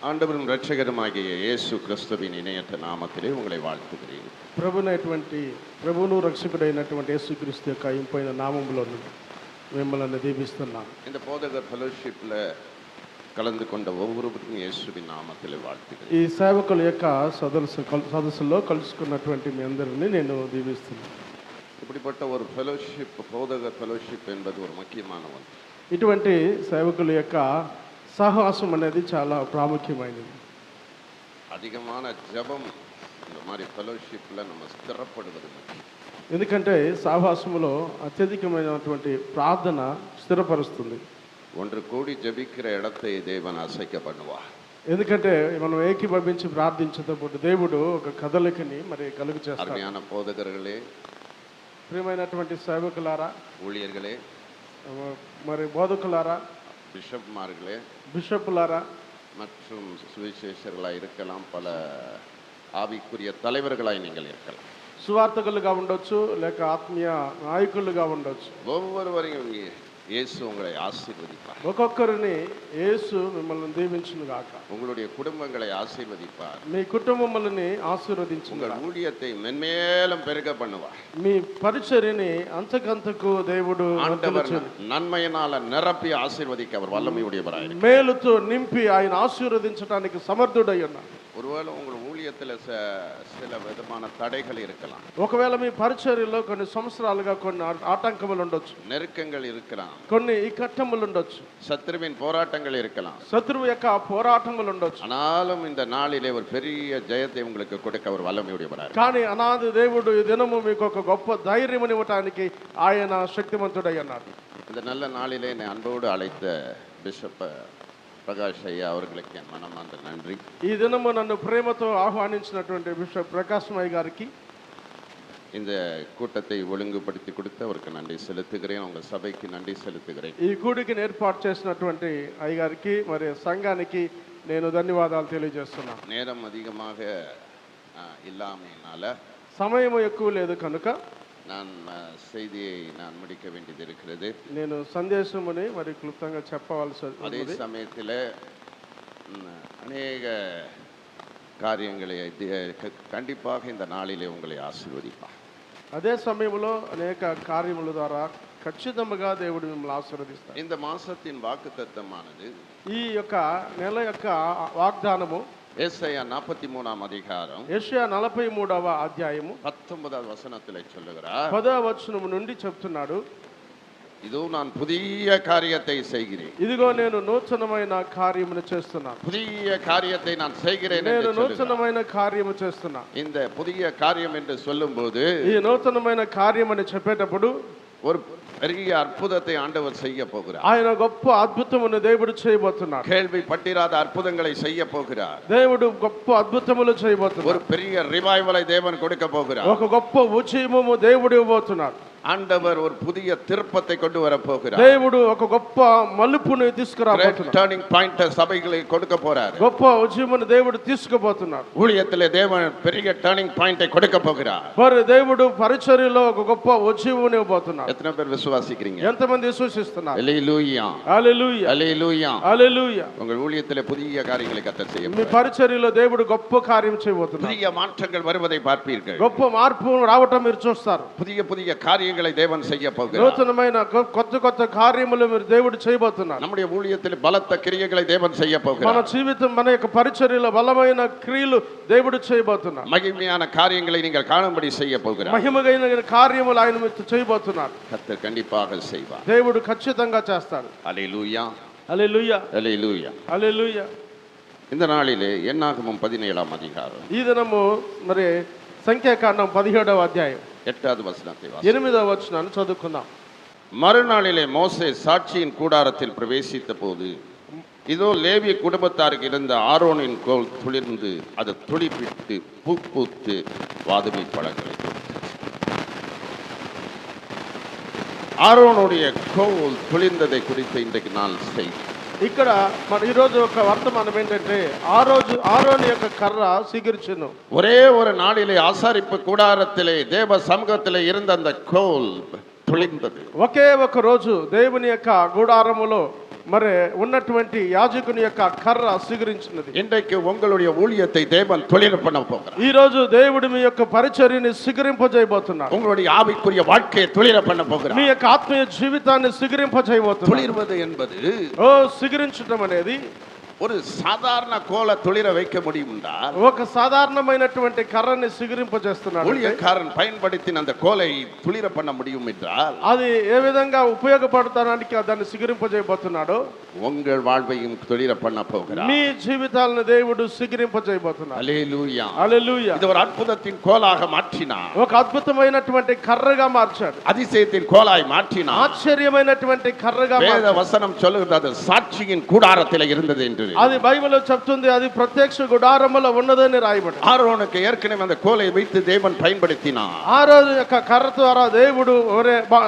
ஆண்டவரும் இரட்சகருமாகிய இயேசு கிறிஸ்துவின் இணையற்ற நாமத்திலே உங்களை வாழ்த்துகிறேன். ప్రభువును రక్షకుడైనటువంటి యేసుక్రీస్తు యొక్క ఇంపైన నామములో మిమ్మల్ని దీవిస్తున్నాను. இந்த போதகர் ஃபெலோஷிப்ல கலந்து கொண்ட ஒவ்வொருவருக்கும் இயேசுவின் நாமத்திலே வாழ்த்துகிறேன். ఈ సేవకుల యొక్క సదస్సులో కలుసుకున్నటువంటి మీ అందరినీ నేను దీవిస్తున్నాను. இப்படிப்பட்ட ஒரு ஃபெலோஷிப், போதகர் ஃபெலோஷிப் என்பது ஒரு முக்கியமான ஒன்று. ఇటువంటి సేవకుల యొక్క సహవాసం అనేది చాలా ప్రాముఖ్యమైనది. அதிகமான ஜெபம் இந்த மாதிரி ஃபெலோஷிப்ல நம்ம ஸ்திரப்படுவது முக்கியம். ఎందుకంటే సహవాసములో అత్యధికమైనటువంటి ప్రార్థన స్థిరపరుస్తుంది. ஒன்று கூடி ஜெபிக்கிற இடத்தை தேவன் அசைக்க பண்ணுவார். ఎందుకంటే మనం ఏకీభవించి ప్రార్థించేటప్పుడు దేవుడు ఒక కదలికని మరి కలుగు చేస్తాడు. அருமையான போதகர்களே, ప్రియమైనటువంటి సేవకులారా, ஊழியர்களே, మరి బోధకులారా, బిషప్లారా மற்றும் சுவிசேஷர்களாக இருக்கலாம், பல ஆவிக்குரிய தலைவர்களாய் நீங்கள் இருக்கலாம். సువార్తకులుగా ఉండొచ్చు, లేక ఆత్మీయ నాయకులుగా ఉండొచ్చు. ஒவ்வொருவரையும் இயேசு உங்களை ஆசீர்வதிப்பார். ఒక్కొక్కరిని యేసు మిమ్మల్ని దీవించును గాక. உங்களுடைய குடும்பங்களை ஆசீர்வதிப்பார். మీ కుటుంబములని ఆశీర్వదించును. உங்கள் ஊழியத்தை மென்மேலும் பெருக பண்ணுவார். మీ పరిచర్యని అంతకంతకు దేవుడు நன்மையினால நிரப்பி ஆசீர்வதிக்க அவர் வல்லமையுடையவராய் இருக்கிறார். మేలుతో నింపి ఆయన ఆశీర్వదించడానికి సమర్థుడై ఉన్నాడు. ஒருவேளை உங்கள் ஊழியத்தில் சில விதமான தடைகள் இருக்கலாம். ఒకవేళ మీ పరిచర్యలో కొన్ని సంవత్సరాలుగా కొన్ని ఆటంకములు ఉండొచ్చు, நெருக்கங்கள் இருக்கலாம், కొన్ని ఇక్కట్టములు ఉండొచ్చు, சத்துருவின் போராட்டங்கள் இருக்கலாம், శత్రువు యొక్క పోరాటములు ఉండొచ్చు. ஆனாலும் இந்த நாளிலே ஒரு பெரிய ஜெயத்தை உங்களுக்கு கொடுக்க அவர் வல்லமையுடையவராய். కానీ అనాది దేవుడు ఈ దినము మీకు ఒక గొప్ప ధైర్యం ఇవ్వడానికి ఆయన శక్తిమంతుడై ఉన్నాడు. இந்த நல்ல நாளிலே என்னை அன்போடு அழைத்த பிஷப் பிரகாஷ் ஐயா அவர்களுக்கு என் மனமார்ந்த நன்றி. ఈ దినము నన్ను ప్రేమతో ఆహ్వానించినటువంటి బిషప్ ప్రకాష్ మై గారికి, இந்த கூட்டத்தை ஒழுங்குபடுத்தி கொடுத்து அவருக்கு நன்றி செலுத்துகிறேன். உங்க சபைக்கு நன்றி செலுத்துகிறேன். ఈ కూడికని ఏర్పాటు చేసినటువంటి అయ్యగారికి మరి సంఘానికి నేను ధన్యవాదాలు తెలియజేస్తున్నాను. நேரம் அதிகமாக இல்லாமையினால, సమయం ఎక్కువ లేదు కనుక நான் செய்தியை நான் முடிக்க வேண்டியது இருக்கிறது. నేను సందేశముని మరి క్లుప్తంగా చెప్పవలసి. அதே சமயத்தில் அநேக காரியங்களை கண்டிப்பாக இந்த நாளிலே உங்களை ஆசீர்வதிப்பார். అదే సమయంలో అనేక కార్యముల ద్వారా ఖచ్చితంగా దేవుడు మిమ్మల్ని ఆశీర్వదిస్తాడు. இந்த மாசத்தின் வாக்குத்தத்தமானது, ఈ యొక్క నెల యొక్క వాగ్దానము ஏசாயா 43ஆம் அதிகாரம் యెషయా 43వ అధ్యాయము 19வது வசனத்திலே சொல்லுகிறார். 10వ వచనము నుండి చెప్తున్నాడు, இதோ நான் புதிய காரியத்தை செய்கிறேன், ఇదిగో నేను నూతనమైన కార్యమును చేస్తున్నాను, புதிய காரியத்தை நான் செய்கிறேன் నేను என்று சொல்லுகிறார். నూతనమైన కార్యము చేస్తున్నాను. இந்த புதிய காரியம் என்று சொல்லும்போது, ఈ నూతనమైన కార్యం అని చెప్పేటప్పుడు ஒரு பெரிய அற்புதத்தை ஆண்டவர் செய்ய போகிறார். ఆయన గొప్ప అద్భుతమును దేవుడు చేయబోతున్నాడు. கேள்வி பட்டிராத அற்புதங்களை செய்ய போகிறார். దేవుడు గొప్ప అద్భుతములు చేయబోతున్నాడు. ஒரு பெரிய ரிவைவலை தேவன் கொடுக்க போகிறார். ఒక గొప్ప ఉజ్జీవము దేవుడు ఇవ్వబోతున్నాడు. ஆண்டவர் ஒரு புதிய திருப்பத்தை கொண்டு வர போகிறார். దేవుడు ఒక గొప్ప మలుపుని తీసుకురాబోతున్నాడు. టర్నింగ్ పాయింట్ సభைகளை கொடுக்க போறார். గొప్ప ఉజ్జీవమును దేవుడు తీసుకుపోతున్నాడు. ஊழியத்திலே தேவன் பெரிய டர்னிங் பாயிண்டை கொடுக்க போகிறார். మరి దేవుడు పరిచర్యలో ఒక గొప్ప ఉజ్జీవముని ఇవ్వబోతున్నాడు. எத்தனை பேர் விசுவாசிக்கிறீங்க? ఎంతమంది విశ్వసిస్తున్నారు? హల్లెలూయా, హల్లెలూయా, హల్లెలూయా, హల్లెలూయా. உங்கள் ஊழியத்திலே புதிய காரியங்களை கர்த்தர் செய்ய మీ పరిచర్యలో దేవుడు గొప్ప కార్యం చేయబోతున్నాడు. புதிய மாற்றங்கள் வருவதை பார்ப்பீர்கள். గొప్ప మార్పు రావటం మీరు చూస్తారు. புதிய புதிய காரியங்களை தேவன் செய்ய போகிறார். నూతనమైన కొత్త కొత్త కార్యములు మీరు దేవుడు చేయబోతున్నారు. நம்முடைய ஊழியத்தில் பலத்த கிரியைகளை தேவன் செய்ய போகிறார். మన జీవితం, మన యొక్క పరిచర్యలో బలమైన క్రియలు దేవుడు చేయబోతున్నారు. மகிமையான காரியங்களை நீங்கள் காணும்படி செய்ய போகிறார். మహిమగైన కార్యములు ఆయన మీకు చేయబోతున్నారు. கர்த்தர் கண்டிப்பாக செய்வார். దేవుడు ఖచ్చితంగా చేస్తాడు. ஹல்லேலூயா, హల్లెలూయా, ஹல்லேலூயா, హల్లెలూయా. இந்த நாளிலே என்னாகமம் 17ஆம் அதிகாரம் ఈ దినము మరి సంఖ్యాకాండం 17వ అధ్యాయం 8வது வசனத்தை 8వ వచనాన్ని చదువుకుందాం. மறுநாளிலே மோசே சாட்சியின் கூடாரத்தில் பிரவேசித்த போது, இதோ லேவிய குடும்பத்தாருக்கு இருந்த ஆரோனின் கோல் துளிர்ந்து அது துளிப்பிட்டு பூத்து வாதுமை பழங்களை ஆரோனுடைய கோல் துளிர்ந்ததை குறித்து இன்றைக்கு நான் செய்தி. ఇక్కడ మన ఈరోజు ఒక వర్తమానం ఏంటంటే, ఆరోని యొక్క కర్ర సిగిర్చును. ஒரே ஒரு நாளிலே ஆசாரிப்பு கூடாரத்திலே தேவ சமூகத்திலே இருந்த அந்த கோல் துளிர்ந்தது. ఒకే ఒక రోజు దేవుని యొక్క గుడారములో మరి ఉన్నటువంటి యాజకుని యొక్క కర్ర సిగురించినది. இன்றைக்கு உங்களுடைய ஊழியத்தை தேவன் தொழில் பண்ண போகிறார். ఈ రోజు దేవుడు మీ యొక్క పరిచర్యని సిగురింపజేయబోతున్నాడు. உங்களுடைய ஆவிக்குரிய வாழ்க்கையை தொழில பண்ண போகிறார். మీ యొక్క ఆత్మీయ జీవితాన్ని సిగురింపజేయబోతున్నాడు. தொழில்வது என்பது సిగురించడం అనేది ஒரு சாதாரண கோலை தொழில வைக்க முடியும் என்றால் ఒక సాధారణమైనటువంటి కర్రని సిగురింపజేస్తున్నాడు. ஊழியக்காரன் பயன்படுத்தின அந்த கோலை துளிர பண்ண முடியும் என்றால் అది ఏ విధంగా ఉపయోగపడతానికి దాన్ని సిగురింపజేయబోతున్నాడు. உங்கள் வாழ்வையும் தொழில பண்ண போகிறார். మీ జీవితాలను దేవుడు సిగురింపజేయబోతున్నాడు. హల్లెలూయా హల్లెలూయా. இது ஒரு அற்புதத்தின் கோலாக மாற்றினார். ఒక అద్భుతమైనటువంటి కర్రగా మార్చాడు. அதிசயத்தின் கோலாய் மாற்றினார். ఆశ్చర్యమైనటువంటి కర్రగా வேத మార్చాడు. வசனம் சொல்லுகிறது அது சாட்சியின் கூடாரத்தில் இருந்தது என்று. అది బైబిల్లో చెప్తుంది అది ప్రత్యక్ష గుడారములో ఉన్నదని రాయబడింది. ஆரோனுக்கு ஏற்கனவே அந்த கோலை வைத்து தேவன் பயன்படுத்தினார். ఆరోను యొక్క కర్ర ద్వారా దేవుడు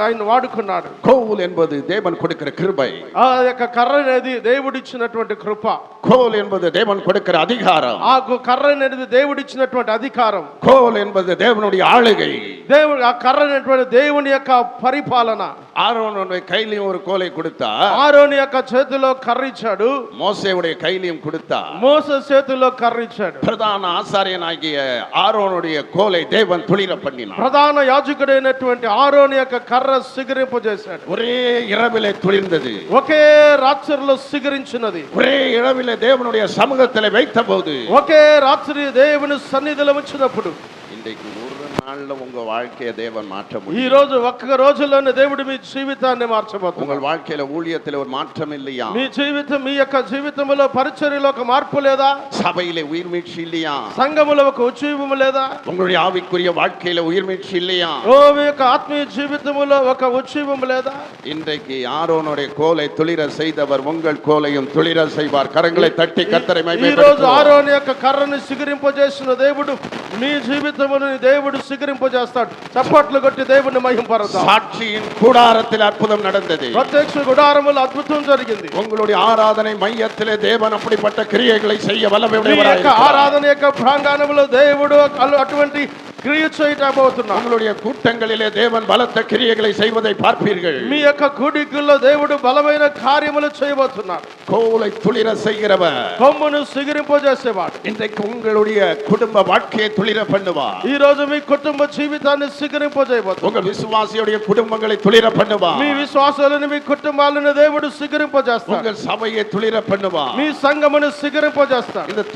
ఆయన వాడుకున్నాడు. கோல் என்பது தேவன் கொடுக்கிற கிருபை. ఆ యొక్క కర్ర అనేది దేవుడు ఇచ్చినటువంటి కృప. கோல் என்பது தேவன் கொடுக்கிற அதிகாரம். ఆ కర్ర అనేది దేవుడు ఇచ్చినటువంటి అధికారం. கோல் என்பது தேவனுடைய ஆளுகை. దేవుడు ఆ కర్ర అనేటువంటి దేవుని యొక్క పరిపాలన. ஆரோனுடைய கையிலும் ஒரு கோலை கொடுத்தா, ఆరోను యొక్క చేతిలో కర్ర ఇచ్చాడు. மோசேவுடைய கையிலும் கொடுத்தா, మోసే చేతిలో కర్ర ఇచ్చాడు. பிரதான ஆசாரியனாகிய ஆரோனுடைய கோலை தேவன் துளிர பண்ணினார். ప్రధాన యాజకుడైనటువంటి ఆరోను యొక్క కర్ర సిగురింపజేశాడు. ஒரே இரவிலே துளிர்ந்தது. ఒకే రాత్రిలో సిగురించినది. ஒரே இரவிலே தேவனுடைய சமூகத்தில் வைத்த போது, ఒకే రాత్రి దేవుని సన్నిధిలో ఉంచినప్పుడు, இன்றைக்கு ஒரு நாள்ல உங்க வாழ்க்கையை தேவன் மாற்ற ఈ முடியும். రోజు ఒక్క రోజులోనే దేవుడు మీ జీవితాన్ని మార్చబోతున్నాడు. உங்கள் வாழ்க்கையில ஊழியத்தில் ஒரு மாற்றம் இல்லையா? మీ జీవితం మీ యొక్క జీవితంలో పరిచర్యలో ఒక మార్పు లేదా? சபையிலே உயிர் மீட்சி இல்லையா? సంఘములో ఒక ఉజ్జీవము లేదా? உங்களுடைய ஆவிக்குரிய வாழ்க்கையில உயிர் மீட்சி இல்லையா? మీ యొక్క ఆత్మీయ జీవితంలో ఒక ఉజ్జీవము లేదా? இன்றைக்கு ஆரோனுடைய கோலை துளிர செய்தவர் உங்கள் கோலையும் துளிர செய்வார். கரங்களை தட்டி கர்த்தரை ఈ రోజు மகிமைப்படுத்துவோம். ఆరోను యొక్క కర్రను సిగురింపజేసిన దేవుడు మీ జీవితమును దేవుడు సిగురింపజేస్తాడు. చప్పట్లు కొట్టి దేవుని మహిమపరదాం. சாட்சியின் கூடாரத்தில் அற்புதம் நடந்தது. ప్రత్యక్ష గుడారములో అద్భుతం జరిగింది. உங்களுடைய ஆராதனை மையத்திலே தேவன் அப்படிப்பட்ட கிரியைகளை செய்ய మీ வல்லமையுடையவராய் యొక్క இருக்கிறார். ఆరాధన యొక్క ప్రాంగణంలో దేవుడు అటువంటి క్రియ చేయబోతున్నాడు. உங்களுடைய கூட்டங்களிலே தேவன் பலத்த கிரியைகளை செய்வதை பார்ப்பீர்கள். మీ యొక్క కూడికల్లో దేవుడు బలమైన కార్యములు చేయబోతున్నాడు. கோலை துளிர செய்கிறவர் కొమ్మును సిగురింపజేసేవాడు. இன்றைக்கு உங்களுடைய குடும்ப வாழ்க்கையை துளிர பண்ணுவார். ఈ రోజు మీ కుటుంబ జీవితాన్ని సిగురింపజేయబోతున్నాడు. உங்கள் விசுவாசியுடைய குடும்பங்களை துளிர பண்ணுவார். మీ విశ్వాసాలను మీ కుటుంబాలను దేవుడు సిగురింపజేస్తాడు. உங்கள் சபையை துளிர பண்ணுவார். మీ సంఘమును సిగురింపజేస్తాడు. இந்த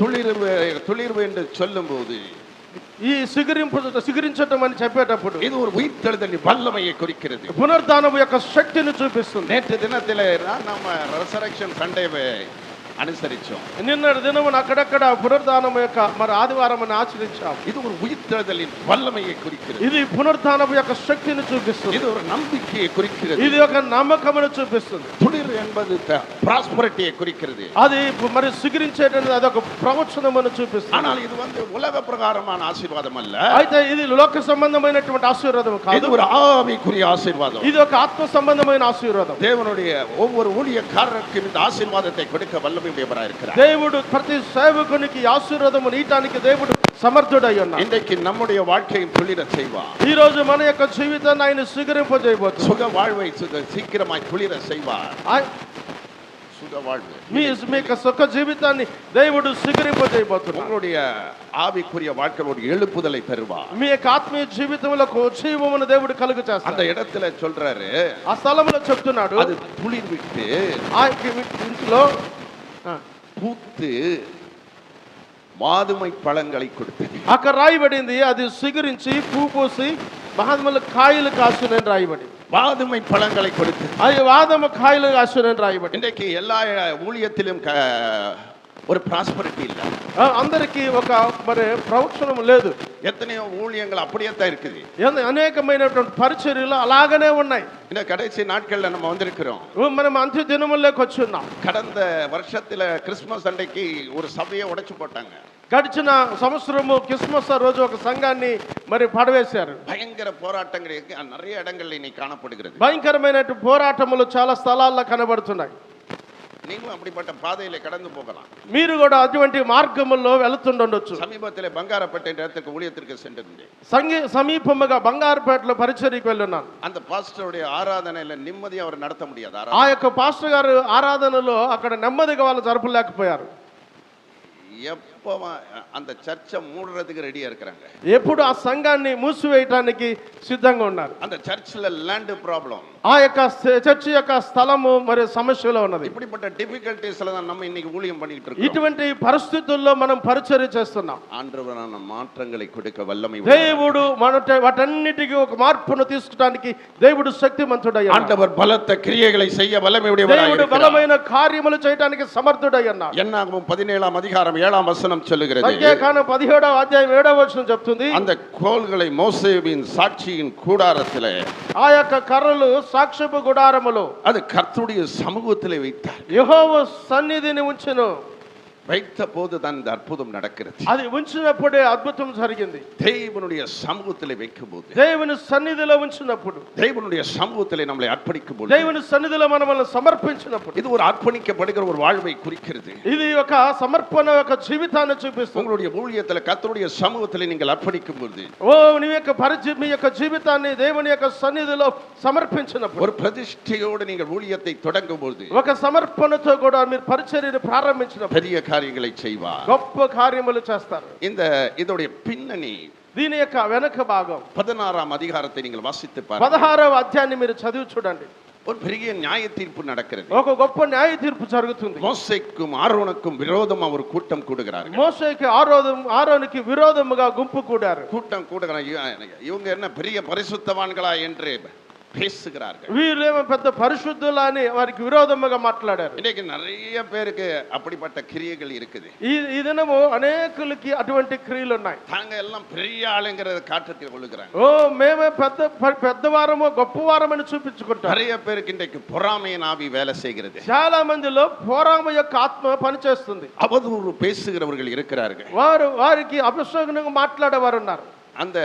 துளிர்வு என்று சொல்லும்போது ఈ సిగురించటం అని చెప్పేటప్పుడు இது ஒரு உயிர்த்தெழுதலின் வல்லமையை குறிக்கிறது. పునరుద్ధానము యొక్క శక్తిని చూపిస్తుంది. நேற்று தினத்திலே நம்ம ரெசரக்ஷன் சண்டேவை அனுசரிச்சோம். నిన్నటి దినమున అక్కడక్కడ పునరుద్ధానము యొక్క మరి ఆదివారం ఆచరించాం. இது ஒரு உயிர்த்தெழுதலின் வல்லமையை குறிக்கிறது. ఇది పునరుద్ధానము యొక్క శక్తిని చూపిస్తుంది. இது ஒரு நம்பிக்கையை குறிக்கிறது. ఇది ఒక నమ్మకమును చూపిస్తుంది. துளிர் என்பது பிராஸ்பரிட்டியை குறிக்கிறது. అది మరి సిగురించేటది అదొక ప్రవచనమును చూపిస్తుంది. ஆனால் இது உலக பிரகாரமான ஆசீர்வாதம் அல்ல. అయితే ఇది లోక సంబంధమైనటువంటి ఆశీర్వాదం இது కాదు. ஒரு ஆவிக்குரிய ஆசீர்வாதம். ఇది ఒక ఆత్మ సంబంధమైన ఆశీర్వాదం. தேவனுடைய ஒவ்வொரு ஊழியக்காரருக்கும் இந்த ஆசீர்வாதத்தை கொடுக்க வல்லமையுடையவராய் இருக்கிறார். దేవుడు ప్రతి సేవకునికి ఆశీర్వాదము నీటానికి దేవుడు సమర్థుడై ఉన్నాడు. இன்றைக்கு நம்முடைய வாழ்க்கையும் துளிர செய்வார். ఈ రోజు మన యొక్క జీవితాన్ని ఆయన సిగురింపజేయబోతున్నాడు. சுக வாழ்வை சீக்கிரமாய் துளிர செய்வார். சுக வாழ்வு మీ యొక్క సుఖ జీవితాన్ని దేవుడు సిగురింపజేయబోతున్నాడు. உங்களுடைய ஆவிக்குரிய வாழ்க்கையோட எழுப்புதலை தருவார். మీ యొక్క ఆత్మీయ జీవితంలో జీవమును దేవుడు కలుగు அந்த చేస్తాడు. இடத்துல சொல்றாரு, ఆ స్థలంలో చెప్తున్నాడు அது துளிர் விட்டு ఆ ఇంట్లో பூத்து மாதுமை பழங்களை கொடுத்தது. అక్కడ రాయబడింది అది సిగురించి పువ్వు పూసి మహాత్ముల కాయలు కాసునని రాయబడింది. மாதுமை பழங்களை கொடுத்தது. అది వాదమ కాయలు కాసునని రాయబడింది. இன்றைக்கு எல்லா ஊழியத்திலும் ஒரு ப்ராஸ்பரிட்டி இல்ல. అందరికీ ఒక మరి ప్రవచనం లేదు. எத்தனையோ ஊழியங்கள் அப்படியே தான் இருக்குது. అనేకమైనటువంటి పరిచర్యలు అలాగనే ఉన్నాయి. இந்த கடைசி நாட்கள்ல நம்ம வந்திருக்கிறோம். మనం అంత్య దినముల్లోకి వచ్చి ఉన్నాం. கடந்த வருஷத்துல கிறிஸ்துமஸ் அன்றைக்கு ஒரு சபையை உடைச்சு போட்டாங்க. గడిచిన సంవత్సరము క్రిస్మస్ రోజు ఒక సంఘాన్ని మరి పడవేశారు. பயங்கர போராட்டங்கள் நிறைய இடங்கள்ல இன்னைக்கு காணப்படுகிறது. భయంకరమైన పోరాటములు చాలా స్థలాల్లో కనబడుతున్నాయి. நீங்களும் அப்படிப்பட்ட பாதையில கடந்து போகலாம். మీరు కూడా అటువంటి మార్గములో వెళుతుండొచ్చు. சமீபத்திலே பங்காரப்பேட்டை இடத்துக்கு ஊழியத்திற்கு சென்றிருந்தேன். సమీపముగా బంగారుపేటలో పరిచర్యకు వెళ్ళున్నాను. அந்த பாஸ்டருடைய ஆராதனையில நிம்மதியா அவர் நடத்த முடியாது. ఆ యొక్క పాస్టర్ గారు ఆరాధనలో అక్కడ నెమ్మదిగా వాళ్ళు జరపలేకపోయారు. எப்போ அந்த சர்ச்சை மூடுறதுக்கு ரெடியா இருக்கிறாங்க. ఎప్పుడు ఆ సంఘాన్ని మూసివేయడానికి సిద్ధంగా ఉన్నారు. அந்த சர்ச்சில் லேண்ட் ப்ராப்ளம், ఆ యొక్క చర్చి యొక్క స్థలము మరి సమస్యలో ఉన్నది. இப்படிப்பட்ட டிஃபிகல்ட்டிஸ்ல தான் நம்ம இன்னைக்கு ஊழியம் பண்ணிட்டு இருக்கோம். ఇటువంటి పరిస్థితుల్లో మనం పరిచర్య చేస్తున్నాం. ஆண்டவரான மாற்றங்களை கொடுக்க వల్లமை దేవుడు వాటన్నిటికీ ఒక మార్పును తీసుకురావడానికి దేవుడు శక్తిమంతుడయ్యాడు. ஆண்டவர் பலத்த கிரியைகளை செய்ய வல்லமை உடையவராய் దేవుడు இருக்கிறார். బలమైన కార్యములు చేయడానికి సమర్థుడై ఉన్నాడు. என்னாகும் 17ஆம் அதிகாரம் 7ஆம் வசனம் சொல்லுகிறது. సంఖ్యాకాండం 17వ అధ్యాయం 7వ వచనం చెప్తుంది. அந்த கோல்களை மோசேவின் சாட்சியின் கூடாரத்திலே, ఆ యొక్క కర్రలు సాక్ష్యపు గుడారములో அது கர்த்தருடைய சமூகத்திலே வைத்தார். యెహోవా సన్నిధిని ఉంచెను. வைத்த போது தான் இந்த அற்புதம் நடக்கிறது. అది ఉంచినప్పుడే అద్భుతం జరిగింది. தேவனுடைய சமூகத்திலே வைக்கும்போது, దేవుని సన్నిధిలో ఉంచినప్పుడు, தேவனுடைய சமூகத்திலே நம்மை அர்ப்பணிக்கும் போது, దేవుని సన్నిధిలో మనల్ని సమర్పించినప్పుడు, இது ஒரு அர்ப்பணிக்கப்படுகிற ஒரு வாழ்வை குறிக்கிறது. ఇది ఒక సమర్పణ ఒక జీవితాన్ని చూపిస్తుంది. உங்களுடைய ஊழியத்திலே கர்த்தருடைய சமூகத்திலே நீங்கள் அர்ப்பணிக்கும் போது, నీ యొక్క మీ యొక్క జీవితాన్ని దేవుని యొక్క సన్నిధిలో సమర్పించినప్పుడు, ஒரு பிரதிஷ்டையோடு நீங்கள் ஊழியத்தை தொடங்கும் போது, ఒక సమర్పణతో కూడా మీరు పరిచర్యను ప్రారంభించినప్పుడు பெரிய కార్యங்களை செய்வார். గొప్ప కార్యములు చేస్తారు. இதோடைய பின்னணி, దీని యొక్క వెనక భాగం 16ஆம் அதிகாரத்தை நீங்கள் வாசித்து பாருங்கள். 16వ అధ్యాయాన్ని మీరు చదివి చూడండి. ஒரு பெரிய நியாய தீர்ப்பு நடக்கிறது. ఒక గొప్ప న్యాయ తీర్పు జరుగుతుంది. மோசேக்கும் ஆரோனுக்கும் விரோதமா ஒரு கூட்டம் கூடுகிறார்கள். మోషేకి ఆరోనుకి విరోధముగా గుంపు కూడారు. கூட்டம் கூடுகிறாங்க. இவங்க என்ன பெரிய பரிசுத்தவான்களா என்று பேசுகிறார்கள். వీళ్ళేమో పెద్ద పరిశుద్ధులు అని వారికి విరోధముగా మాట్లాడారు. இன்னைக்கு நிறைய பேருக்கு அப்படிப்பட்ட கிரியைகள் இருக்குது. ఈ దినము అనేకులకి అటువంటి క్రియలు ఉన్నాయి. தாங்க எல்லாம் பெரிய ஆளுங்கிறத காட்டுக்கு கொள்ளுகிறாங்க. మేమే పెద్దవారము గొప్పవారమని చూపించుకుంటాం. நிறைய பேருக்கு இன்றைக்கு பொறாமையின் ஆவி வேலை செய்கிறது. చాలా మందిలో పోరామ యొక్క ఆత్మ పనిచేస్తుంది. அவதூறு பேசுகிறவர்கள் இருக்கிறார்கள். వారికి అపశకునంగా మాట్లాడేవారు ఉన్నారు. அந்த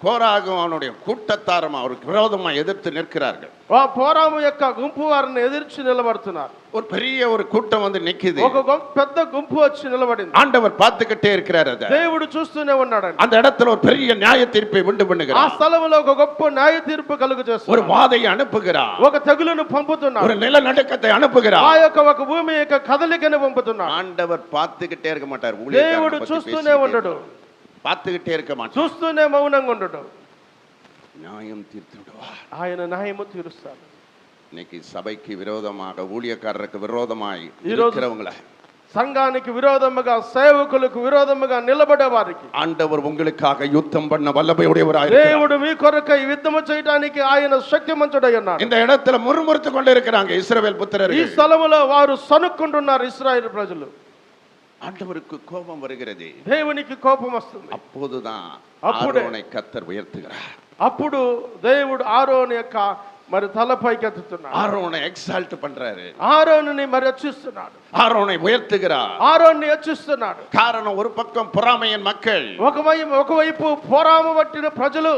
கோராகும் அவனுடைய கூட்டத்தாரும் அவருக்கு விரோதமா எதிர்த்து நிற்கிறார்கள். పోరాము యొక్క గుంపు వారిని ఎదిరించి నిలబడుతున్నారు. ஒரு பெரிய ஒரு கூட்டம் வந்து நிக்குது. ఒక పెద్ద గుంపు వచ్చి నిలబడింది. ஆண்டவர் பார்த்துக்கிட்டே இருக்கிறார். அத దేవుడు చూస్తూనే ఉన్నాడు. அந்த இடத்துல ஒரு பெரிய நியாய தீர்ப்பை உண்டு ఆ பண்ணுகிறார். స్థలంలో ఒక గొప్ప న్యాయ తీర్పు కలుగు చేస్తున్నాడు. ஒரு வாதையை அனுப்புகிறார். ఒక తెగులును పంపుతున్నాడు. ஒரு நிலநடுக்கத்தை அனுப்புகிறார். ఆ యొక్క ఒక భూమి యొక్క కదలికను పంపుతున్నాడు. ஆண்டவர் பார்த்துக்கிட்டே இருக்க மாட்டார். దేవుడు చూస్తూనే ఉంటాడు. பார்த்துக்கிட்டே இருக்க மாட்டார். చూస్తూనే మౌనంగా ఉండడు. நியாயம் தீர்த்து விடுவார். ఆయన న్యాయము తీరుస్తాడు. இன்னைக்கு சபைக்கு விரோதமாக, ஊழியக்காரருக்கு விரோதமாய் ఈరోజు இருக்கிறவங்கள, సంఘానికి విరోధముగా, సేవకులకు విరోధముగా నిలబడే వారికి ஆண்டவர் உங்களுக்காக யுத்தம் பண்ண வல்லமையுடையவராய் இருக்கிறார். దేవుడు మీ కొరకై యుద్ధము చేయడానికి ఆయన శక్తిమంతుడై ఉన్నాడు. இந்த இடத்துல முறுமுறுத்து கொண்டு இருக்கிறாங்க இஸ்ரவேல் ఈ புத்திரர்கள். స్థలములో వారు సనుక్కుంటున్నారు ఇశ్రాయేలు ప్రజలు. ஆண்டவருக்கு கோபம் வருகிறது. దేవునికి కోపం వస్తుంది. அப்போதுதான் అప్పుడే ஆரோனை கர்த்தர் உயர்த்துகிறார். అప్పుడు దేవుడు ఆరోను యొక్క మరి తలపైకి ఎత్తుతున్నాడు. ஆரோனை எக்ஸால்ட் பண்றாரு. ఆరోనుని మరి హెచ్చిస్తున్నాడు. ஆரோனை உயர்த்துகிறார். ఆరోన్ని హెచ్చిస్తున్నాడు. காரணம், ஒரு பக்கம் பொறாமையின் மக்கள், ఒకవైపు పోరాము పట్టిన ప్రజలు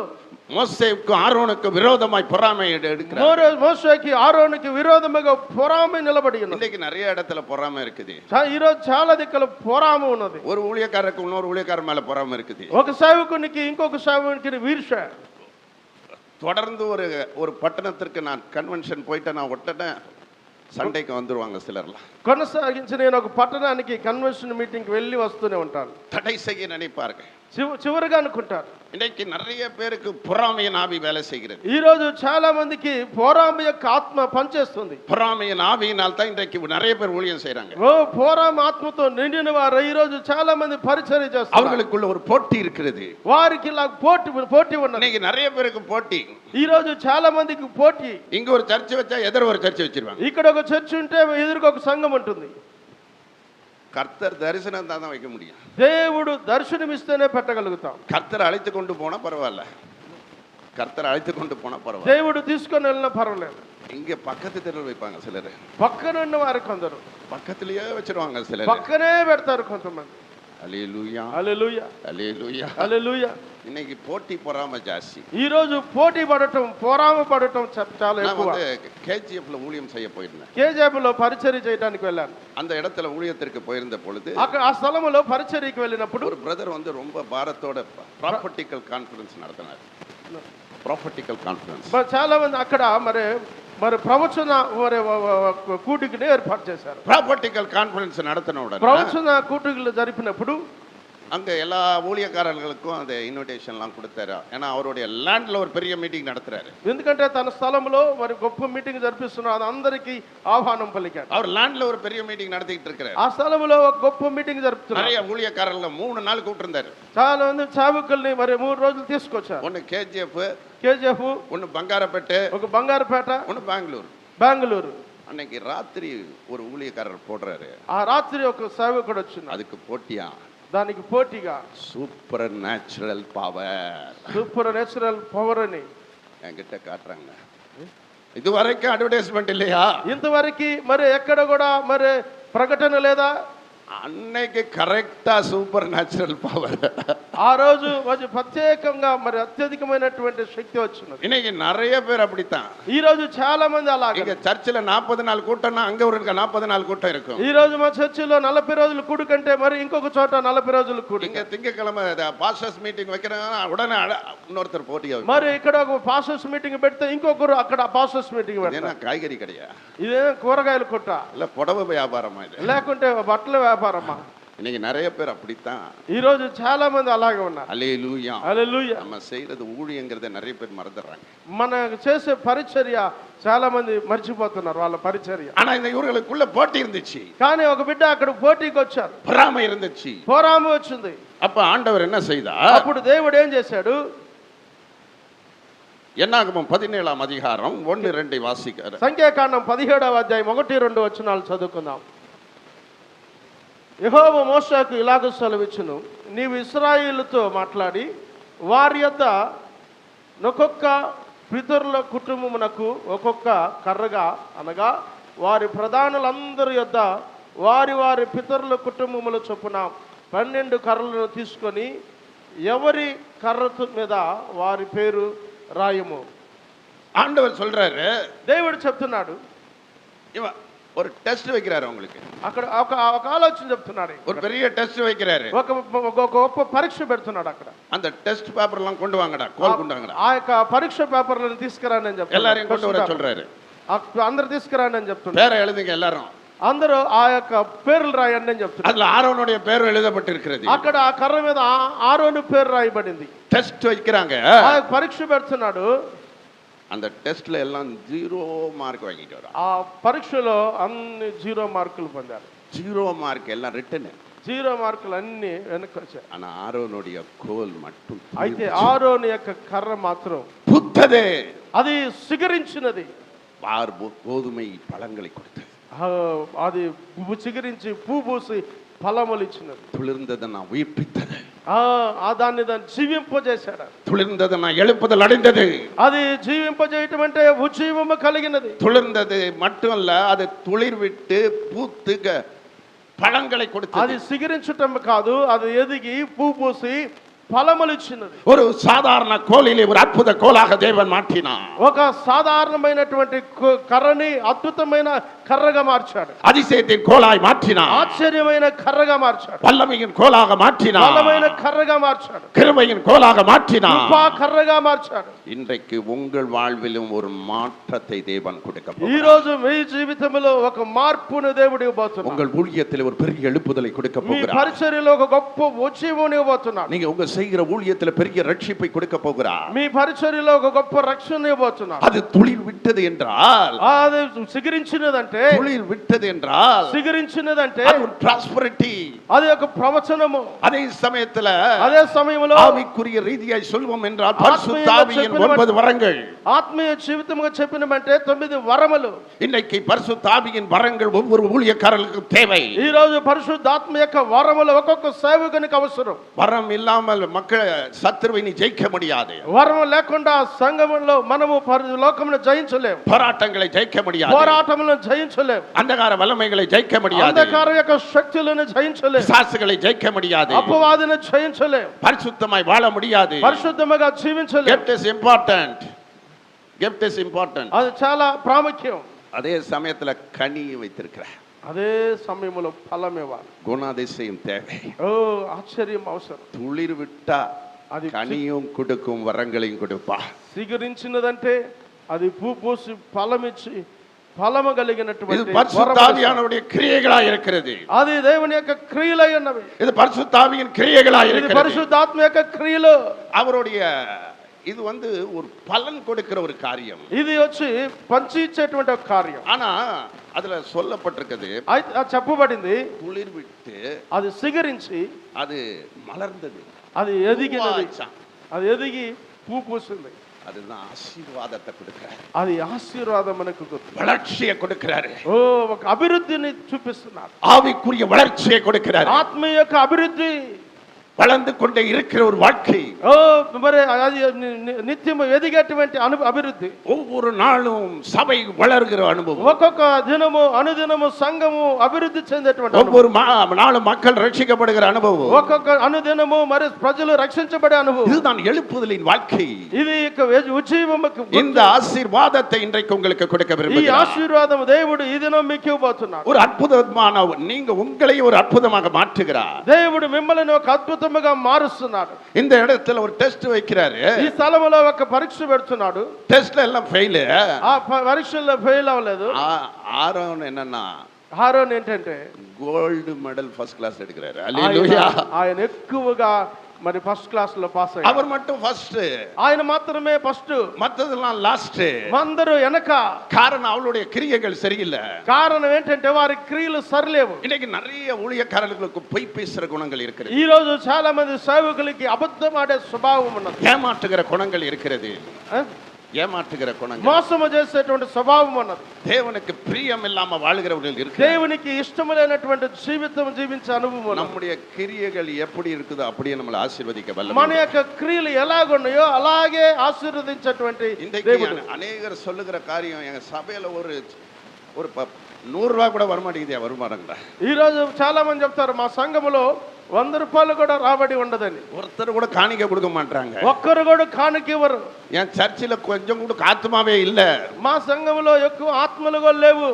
மோசேவுக்கு ஆரோனுக்கு விரோதமாய் பொறாமை எடுக்கிறார். మోషేకి ఆరోనుకి విరోధముగా పోరాము నిలబడి ఉన్నది. இன்னைக்கு நிறைய இடத்துல பொறாமை இருக்குது. ఈ రోజు చాలా దిక్కుల పోరాము ఉన్నది. ஒரு ஊழியக்காரருக்கு இன்னொரு ஊழியக்காரர் மேல பொறாமை இருக்குது. ఒక సేవకునికి ఇంకొక సేవకునికి ఈర్ష్య. தொடர்ந்து ஒரு பட்டணத்திற்கு நான் கன்வென்ஷன் போயிட்டு நான் உடனே சண்டைக்கு வந்துருவாங்க சிலர்லாம். కొనసాగించి నేను ఒక పట్టణానికి కన్వెన్షన్ మీటింగ్కి వెళ్ళి వస్తూనే ఉంటాను. தடை செய்ய நினைப்பார்கள். చివరిగా అనుకుంటారు. இன்னைக்கு நிறைய பேருக்கு பொறாமையின் ஆவி வேலை செய்கிறது. ఈ రోజు చాలా మందికి పోరాము యొక్క ఆత్మ పనిచేస్తుంది. பொறாமையின் ஆவியினால் தான் இன்றைக்கு நிறைய பேர் ஊழியம் செய்றாங்க. పోరాము ఆత్మతో నిండిన వారు ఈ రోజు చాలా మంది పరిచర్య చేస్తారు. அவர்களுக்குள்ள ஒரு போட்டி இருக்கிறது. వారికి ఇలా పోటీ ఉన్నది. இன்னைக்கு நிறைய பேருக்கு போட்டி. ఈ రోజు చాలా మందికి పోటీ. இங்க ஒரு சர்ச் வச்சா எதிர ஒரு சர்ச் வச்சிருவாங்க. ఇక్కడ ఒక చర్చ్ ఉంటే ఎదురుగా ఒక సంఘం ఉంటుంది. கர்த்தர் தரிசனம் தான் வைக்க முடியும். దేవుడు దర్శనమిస్తేనే పెట్టగలుగుతాం. கர்த்தர் அழைத்து கொண்டு போனா பரவாயில்ல. கர்த்தர் அழைத்து கொண்டு போனா பரவாயில்ல. దేవుడు తీసుకొని వెళ్ళినా పర్వాలేదు. இங்க பக்கத்து தெருவில் வைப்பாங்க சிலர். పక్కన ఉన్న వారు కొందరు பக்கத்திலேயே வச்சிருவாங்க சிலர். పక్కనే పెడతారు కొంతమంది. அல்லேலூயா హల్లెలూయా அல்லேலூயா. హల్లెలూయా. இன்னைக்கு போட்டி பொறாம ஜாஸ்தி. ఈ రోజు పోటీ పడటం పోరామ పడటం చాలా நான் ఎక్కువ. வந்து கேஜிஎஃப்ல ஊழியம் செய்ய போயிருந்தேன். కేజీఎఫ్లో పరిచర్య చేయడానికి వెళ్ళాను. அந்த இடத்துல ஊழியத்திற்கு போயிருந்த பொழுது అక్కడ ఆ స్థలంలో పరిచర్యకి వెళ్ళినప్పుడు ஒரு பிரதர் வந்து ரொம்ப பாரத்தோட ப்ராஃபட்டிக்கல் கான்ஃபரன்ஸ் நடத்தினார். Prophetical conference. చాలా మంది అక్కడ మరి మరి ప్రవచన మరి కూటికని ఏర్పాటు చేశారు. ப்ராஃபட்டிக்கல் கான்ஃபரன்ஸ் நடத்தின உடனே ప్రవచన కూటికలు జరిపినప్పుడు அங்க எல்லா ஊழியக்காரர்களுக்கும் அந்த இன்விடேஷன்லாம் கொடுத்தாரு. ஏன்னா அவருடைய லேண்ட்ல ஒரு பெரிய மீட்டிங் நடத்துறாரு. ఎందుకంటే తన స్థలంలో మరి గొప్ప మీటింగ్ జరిపిస్తున్నారు, అందరికీ ఆహ్వానం పలికాడు. அவர் லேண்ட்ல ஒரு பெரிய மீட்டிங் நடத்திட்டு இருக்காரு. ఆ స్థలంలో ఒక గొప్ప మీటింగ్ జరుపుతున్నారు. நிறைய ஊழியக்காரர்கள் 3 நாள் கூப்பிட்டிருந்தாரு. చాలా మంది సేవకుల్ని మరి 3 రోజులు తీసుకొచ్చారు. ஒன்னு கேஜிஎஃப், కేజీఎఫ్, ஒன்னு பங்காரப்பேட்டை, ఒక బంగారుపేట, ஒன்னு பெங்களூர். బెంగళూరు. அன்னைக்கு ராத்திரி ஒரு ஊழியக்காரர் போடுறாரு. ఆ రాత్రి ఒక సేవకుడు వచ్చినాడు. அதுக்கு போட்டியா దానికి పోటీగా super natural power, super natural power అని என்கிட்ட காட்டுறாங்க. இது வரைக்கும் அட்வர்டைஸ்மெண்ட் இல்லையா? ఇంతవరకు మరి ఎక్కడ కూడా మరి ప్రకటన లేదా? அன்னைக்கு கரெக்டா சூப்பர் நேச்சுரல் பவர். ఆ రోజు కొంచెం ప్రత్యేకంగా మరి అత్యధికమైనటువంటి శక్తి వచ్చినది. இன்னைக்கு நிறைய பேர் அப்படித்தான். ఈ రోజు చాలా మంది అలాగే. இங்க சர்ச்சில் 40 நாள் கூட்டம்னா அங்க ஒரு 40 நாள் கூட்டம் இருக்கும். ఈ రోజు మా చర్చిలో 40 రోజులు కూడు కంటే మరి ఇంకొక చోట 40 రోజులు కూడు. இங்க திங்கக்கிழமை பாஸ்டர்ஸ் மீட்டிங் வைக்கிறாங்க, உடனே இன்னொருத்தர் போட்டியா మరి ఇక్కడ ఒక పాస్టర్స్ మీటింగ్ పెడితే ఇంకొకరు అక్కడ పాస్టర్స్ మీటింగ్ పెడతారు. ஏன்னா காய்கறி கடையா ఇదే కూరగాయల కొట్ట இல்ல புடவை வியாபாரமா இது? లేకుంటే బట్టల వ్యాపారమా? இன்னைக்கு நிறைய பேர் அப்படித்தான். ఈ రోజు చాలా మంది అలాగే ఉన్నారు. அல்லேலூயா. హల్లెలూయా. நம்ம செய்யறது ஊழியங்கிறத நிறைய பேர் மறந்துடுறாங்க. మన చేసే పరిచర్య చాలా మంది మర్చిపోతున్నారు వాళ్ళ పరిచర్య. ஆனா இந்த இவர்களுக்குள்ள போட்டி இருந்துச்சு, కానీ ఒక బిడ్డ అక్కడ పోటీకి వచ్చారు, பொறாமை இருந்துச்சு. పోరాము వచ్చింది. அப்ப ஆண்டவர் என்ன செய்தார்? అప్పుడు దేవుడు ఏం చేశాడు? என்னாகமம் 17ஆம் அதிகாரம் 1-2 வாசிக்கிறார். సంఖ్యాకాండం 17వ అధ్యాయం 1-2 వచనాలు చదువుకుందాం. యెహోవా మోషేకు ఇలాగ సెలవిచ్చును, నీవు ఇశ్రాయేలుతో మాట్లాడి వారి యొద్ద ఒక్కొక్క పితరుల కుటుంబమునకు ఒక్కొక్క కర్రగా, అనగా వారి ప్రధానులందరి యొద్ద వారి వారి పితరుల కుటుంబముల చొప్పున 12 కర్రలను తీసుకొని ఎవరి కర్ర మీద వారి పేరు రాయము. ஆண்டவர் சொல்றாரு, దేవుడు చెప్తున్నాడు, இவன் ஒரு டெஸ்ட் வைக்கிறாரு உங்களுக்கு. అక్కడ ఒక ఆలోచన చెప్తున్నాడు, ஒரு பெரிய டெஸ்ட் வைக்கிறாரு. ఒక గొప్ప పరీక్ష పెడుతున్నాడు. అక్కడ அந்த டெஸ்ட் பேப்பர் எல்லாம் கொண்டு வாங்கடா, கோல் கொண்டு வாங்கடா. ఆ యొక్క పరీక్ష పేపర్లను తీసుకురాని అని చెప్తున్నాడు. எல்லாரையும் கொண்டு வர சொல்றாரு. అందరు తీసుకురాని అని చెప్తున్నాడు. பேரை எழுதுங்க எல்லாரும். అందరూ ఆ యొక్క పేర్లు రాయండి అని చెప్తున్నాడు. அதுல ஆரோனுடைய பேர் எழுதப்பட்டிருக்கிறது. అక్కడ ఆ కర్ర మీద ఆరోను పేరు రాయబడింది. டெஸ்ட் வைக்கிறாங்க. ఆ పరీక్ష పెడుతున్నాడు. அந்த டெஸ்ட்ல எல்லாம் 0 மார்க் வாங்கிட்டு வரான். ఆ పరీక్షలో అన్ని 0 మార్కులు పొందారు. 0 மார்க் எல்லாம் ரிட்டன். 0 మార్కులు అన్ని వెనక్కి వచ్చాయి. ஆனா ஆரோனுடைய கோல் மட்டும் అయితే ఆరోను యొక్క కర్ర మాత్రం புத்ததே, అది చిగురించినది. கோதுமை பழங்களை கொடுத்தது. అది చిగురించి పూ పూసి ఫలములు ఇచ్చినది. துளிர்ந்ததனா உயிர்ப்பித்தது. దాన్ని జీవింపజేశాడు. துளிர்ந்ததனா எழுப்புதல் அடைந்தது. అది జీవింపజేయటం అంటే ఉజ్జీవము కలిగినది. துளிர்ந்தது மட்டும் அல்ல, அது துளிர் விட்டு பூத்து பழங்களை கொடுத்தது. అది సిగిరించటం కాదు, అది ఎదిగి పూ పూసి ఫలములు ఇచ్చినది. ஒரு சாதாரண கோலிலே ஒரு அற்புத கோலாக தேவன் மாற்றினார். ఒక సాధారణమైనటువంటి కర్రని అద్భుతమైన కర్రగా మార్చాడు. அதிசயத்தின் கோலாய் மாற்றினார். ఆశ్చర్యమైన కర్రగా మార్చాడు. வல்லமையின் கோலாக மாற்றினார். బలమైన కర్రగా మార్చాడు. கிருபையின் கோலாக மாற்றினார். కృపా కర్రగా మార్చాడు. இன்றைக்கு உங்கள் வாழ்விலும் ஒரு மாற்றத்தை தேவன் கொடுக்க ఈ போகிறார். రోజు మీ జీవితంలో ఒక మార్పును దేవుడు ఇవ్వబోతున్నాడు. உங்கள் ஊழியத்தில் ஒரு பெரிய எழுப்புதலை கொடுக்க మీ போகிறார். పరిచర్యలో ఒక గొప్ప ఉజ్జీవాన్ని ఇవ్వబోతున్నాడు. நீங்க உங்க செய்கிற ஊழியத்தில் பெரிய ரட்சிப்பை கொடுக்க போகிறார். మీ పరిచర్యలో ఒక గొప్ప రక్షణ ఇవ్వబోతున్నాడు. அது துளிர் விட்டது என்றால், అది సిగిరించినదంటే, துளிர் விட்டது என்றால் సిగిరించినదంటే அது ஒரு prosperity. అది ఒక ప్రవచనము. அதே சமயத்துல అదే సమయంలో ஆவிக்குரிய ரீதியாய் சொல்வோம் என்றால் பரிசுத்த ஆவியின் 9 வரங்கள். ఆత్మీయ జీవితముగా చెప్పినమంటే 9 వరములు. இன்னைக்கு பரிசுத்த ஆவியின் வரங்கள் ஒவ்வொரு ஊழியக்காரர்களுக்கும் தேவை. ఈ రోజు పరిశుద్ధాత్మ యొక్క వరములు ఒక్కొక్క సేవకునికి అవసరం. வரம் இல்லாமல் மக்கள் சத்துருவை நீ ஜெயிக்க முடியாது. వరం లేకుండా సంఘములో మనము లోకమును జయించలేము. போராட்டங்களை ஜெயிக்க முடியாது. పోరాటములను జయించలేము. அந்தகார வல்லமைகளை ஜெயிக்க முடியாது. అంధకార యొక్క శక్తులను జయించలేము. பிசாசுகளை ஜெயிக்க முடியாது, అపవాదిని జయించలేం, பரிசுத்தமாய் வாழ முடியாது. పరిశుద్ధంగా జీవించలేం. gift is important, gift is important. అది చాలా ప్రాముఖ్యం. அதே சமயத்துல கனி வைத்திருக்கிறார், అదే సమయంలో ఫలం ఇవ్వాలి. குணாதிசயம் தேவை. ఓ ఆశ్చర్యం అవసరం. துளிர் விட்டா అది கனியும் கொடுக்கும் வரங்களையும் கொடுப்பா. సిగరించినదంటే అది పూ పూసి ఫలమిచ్చి ఫలము இது కలిగినటువంటి பரிசுத்தாவியானவருடைய கிரியைகளாய் இருக்கிறது. అది దేవుని యొక్క క్రియలై ఉన్నవి. இது பரிசுத்தாவியின் கிரியைகளாய் ఇది இருக்கிறது. పరిశుద్ధాత్మ యొక్క క్రియలు. அவருடைய இது ஒரு பலன் கொடுக்கிற ஒரு காரியம். ఇది వచ్చి పంచి ఇచ్చేటువంటి ఒక కార్యం. ஆனா அதுல சொல்லப்பட்டிருக்கிறது, అయితే చెప్పబడింది துளிர் விட்டு అది సిగరించి அது மலர்ந்தது, అది ఎదిగినది, பூவாச்சாம். అది ఎదిగి పూ పూసింది. அதுதான் ஆசீர்வாதத்தை கொடுக்கிறார், అది ఆశీర్వాదం మనకు గుర్తు. வளர்ச்சியை கொடுக்கிறாரு, ఓ ఒక అభివృద్ధిని చూపిస్తున్నారు, ஆவிக்குரிய வளர்ச்சியை கொடுக்கிறாரு, ఆత్మీయ యొక్క అభివృద్ధి, வளர்ந்து கொண்டே இருக்கிற ஒரு வாழ்க்கை. ఓ మరి అది నిత్యము ఎదిగేటువంటి అభివృద్ధి. ஒவ்வொரு நாளும் சபை வளர்கிற அனுபவம், ఒక్కొక్క దినము అనుదినము సంఘము అభివృద్ధి చెందేటువంటి ஒவ்வொரு நாளும் மக்கள் ரட்சிக்கப்படுகிற அனுபவம், ఒక్కొక్క అనుదినము మరి ప్రజలు రక్షించబడే అనుభవం. இதுதான் எழுப்புதலின் வாழ்க்கை. ఇది ఉజ్జీవముకు இந்த ஆசீர்வாதத்தை இன்றைக்கு உங்களுக்கு கொடுக்க ఈ விரும்புகிறேன். ఆశీర్వాదం దేవుడు ఈ దినం మీకు ఇవ్వబోతున్నాడు. ஒரு அற்புதமான நீங்க உங்களை ஒரு அற்புதமாக மாற்றுகிறார். దేవుడు మిమ్మల్ని ఒక అద్భుతముగా మారుస్తున్నాడు. இந்த இடத்துல ஒரு டெஸ்ட் வைக்கிறாரு, ఈ స్థలములో ఒక పరీక్ష పెడుతున్నాడు. டெஸ்ட்ல எல்லாம் ஃபெயில். ఆ పరీక్షల్లో ఫెయిల్ అవ్వలేదు. ஆரோன் என்னன்னா ఆరోన్ ఏంటంటే கோல்டு மெடல் ஃபர்ஸ்ட் கிளாஸ் எடுக்கிறாரு. அல்லேலூயா. ఆయన ఎక్కువగా మరి ఫస్ట్ క్లాస్ లో పాస్ అయ్యారు. அவர் மட்டும் ஃபர்ஸ்ட், ఆయన మాత్రమే ఫస్ట్, மத்ததெல்லாம் லாஸ்ட். అందరూ వెనక. காரணம் அவளுடைய கிரியைகள் சரியில்லை. కారణం ఏంటంటే వారి క్రియలు సరిలేవు. இன்னைக்கு நிறைய ஊழியக்காரர்களுக்கு பொய் பேசுற குணங்கள் இருக்கிறது, ఈ రోజు చాలా మంది సేవకులకి అబద్ధం ఆడే స్వభావం ఉన్నది, ஏமாற்றுகிற குணங்கள் இருக்கிறது, ఆ? ஏமாற்றுகிற குணங்கள், మోసము చేసేటువంటి స్వభావం ఉన్నది. தேவனுக்கு பிரியம் இல்லாம வாழ்கிறவர்கள் இருக்கிறார்கள். దేవునికి ఇష్టములైనటువంటి జీవితం జీవించే అనుభవం ఉన్నది. நம்முடைய கிரியைகள் எப்படி இருக்குதோ அப்படியே நம்மளை ஆசீர்வதிக்க మన வல்லமை. యొక్క క్రియలు ఎలాగున్నాయో అలాగే ఆశీర్వదించేటువంటి இன்றைக்கு దేవుడు. அநேகர் சொல்லுகிற காரியம், எங்க சபையில ஒரு 100 ரூபாய் கூட வரமாட்டேங்குது வருமானங்களா. ఈ రోజు చాలా మంది చెప్తారు మా సంఘములో 100 రూపాయలు కూడా రాబడి ఉండదని. ஒருத்தர் கூட காணிக்க கொடுக்க மாட்டாங்க. ఒక్కరు కూడా కానుక ఇవ్వరు. என் சர்ச்சில் கொஞ்சம் கூட ஆத்மாவே இல்ல. మా సంఘములో ఎక్కువ ఆత్మలు కూడా లేవు.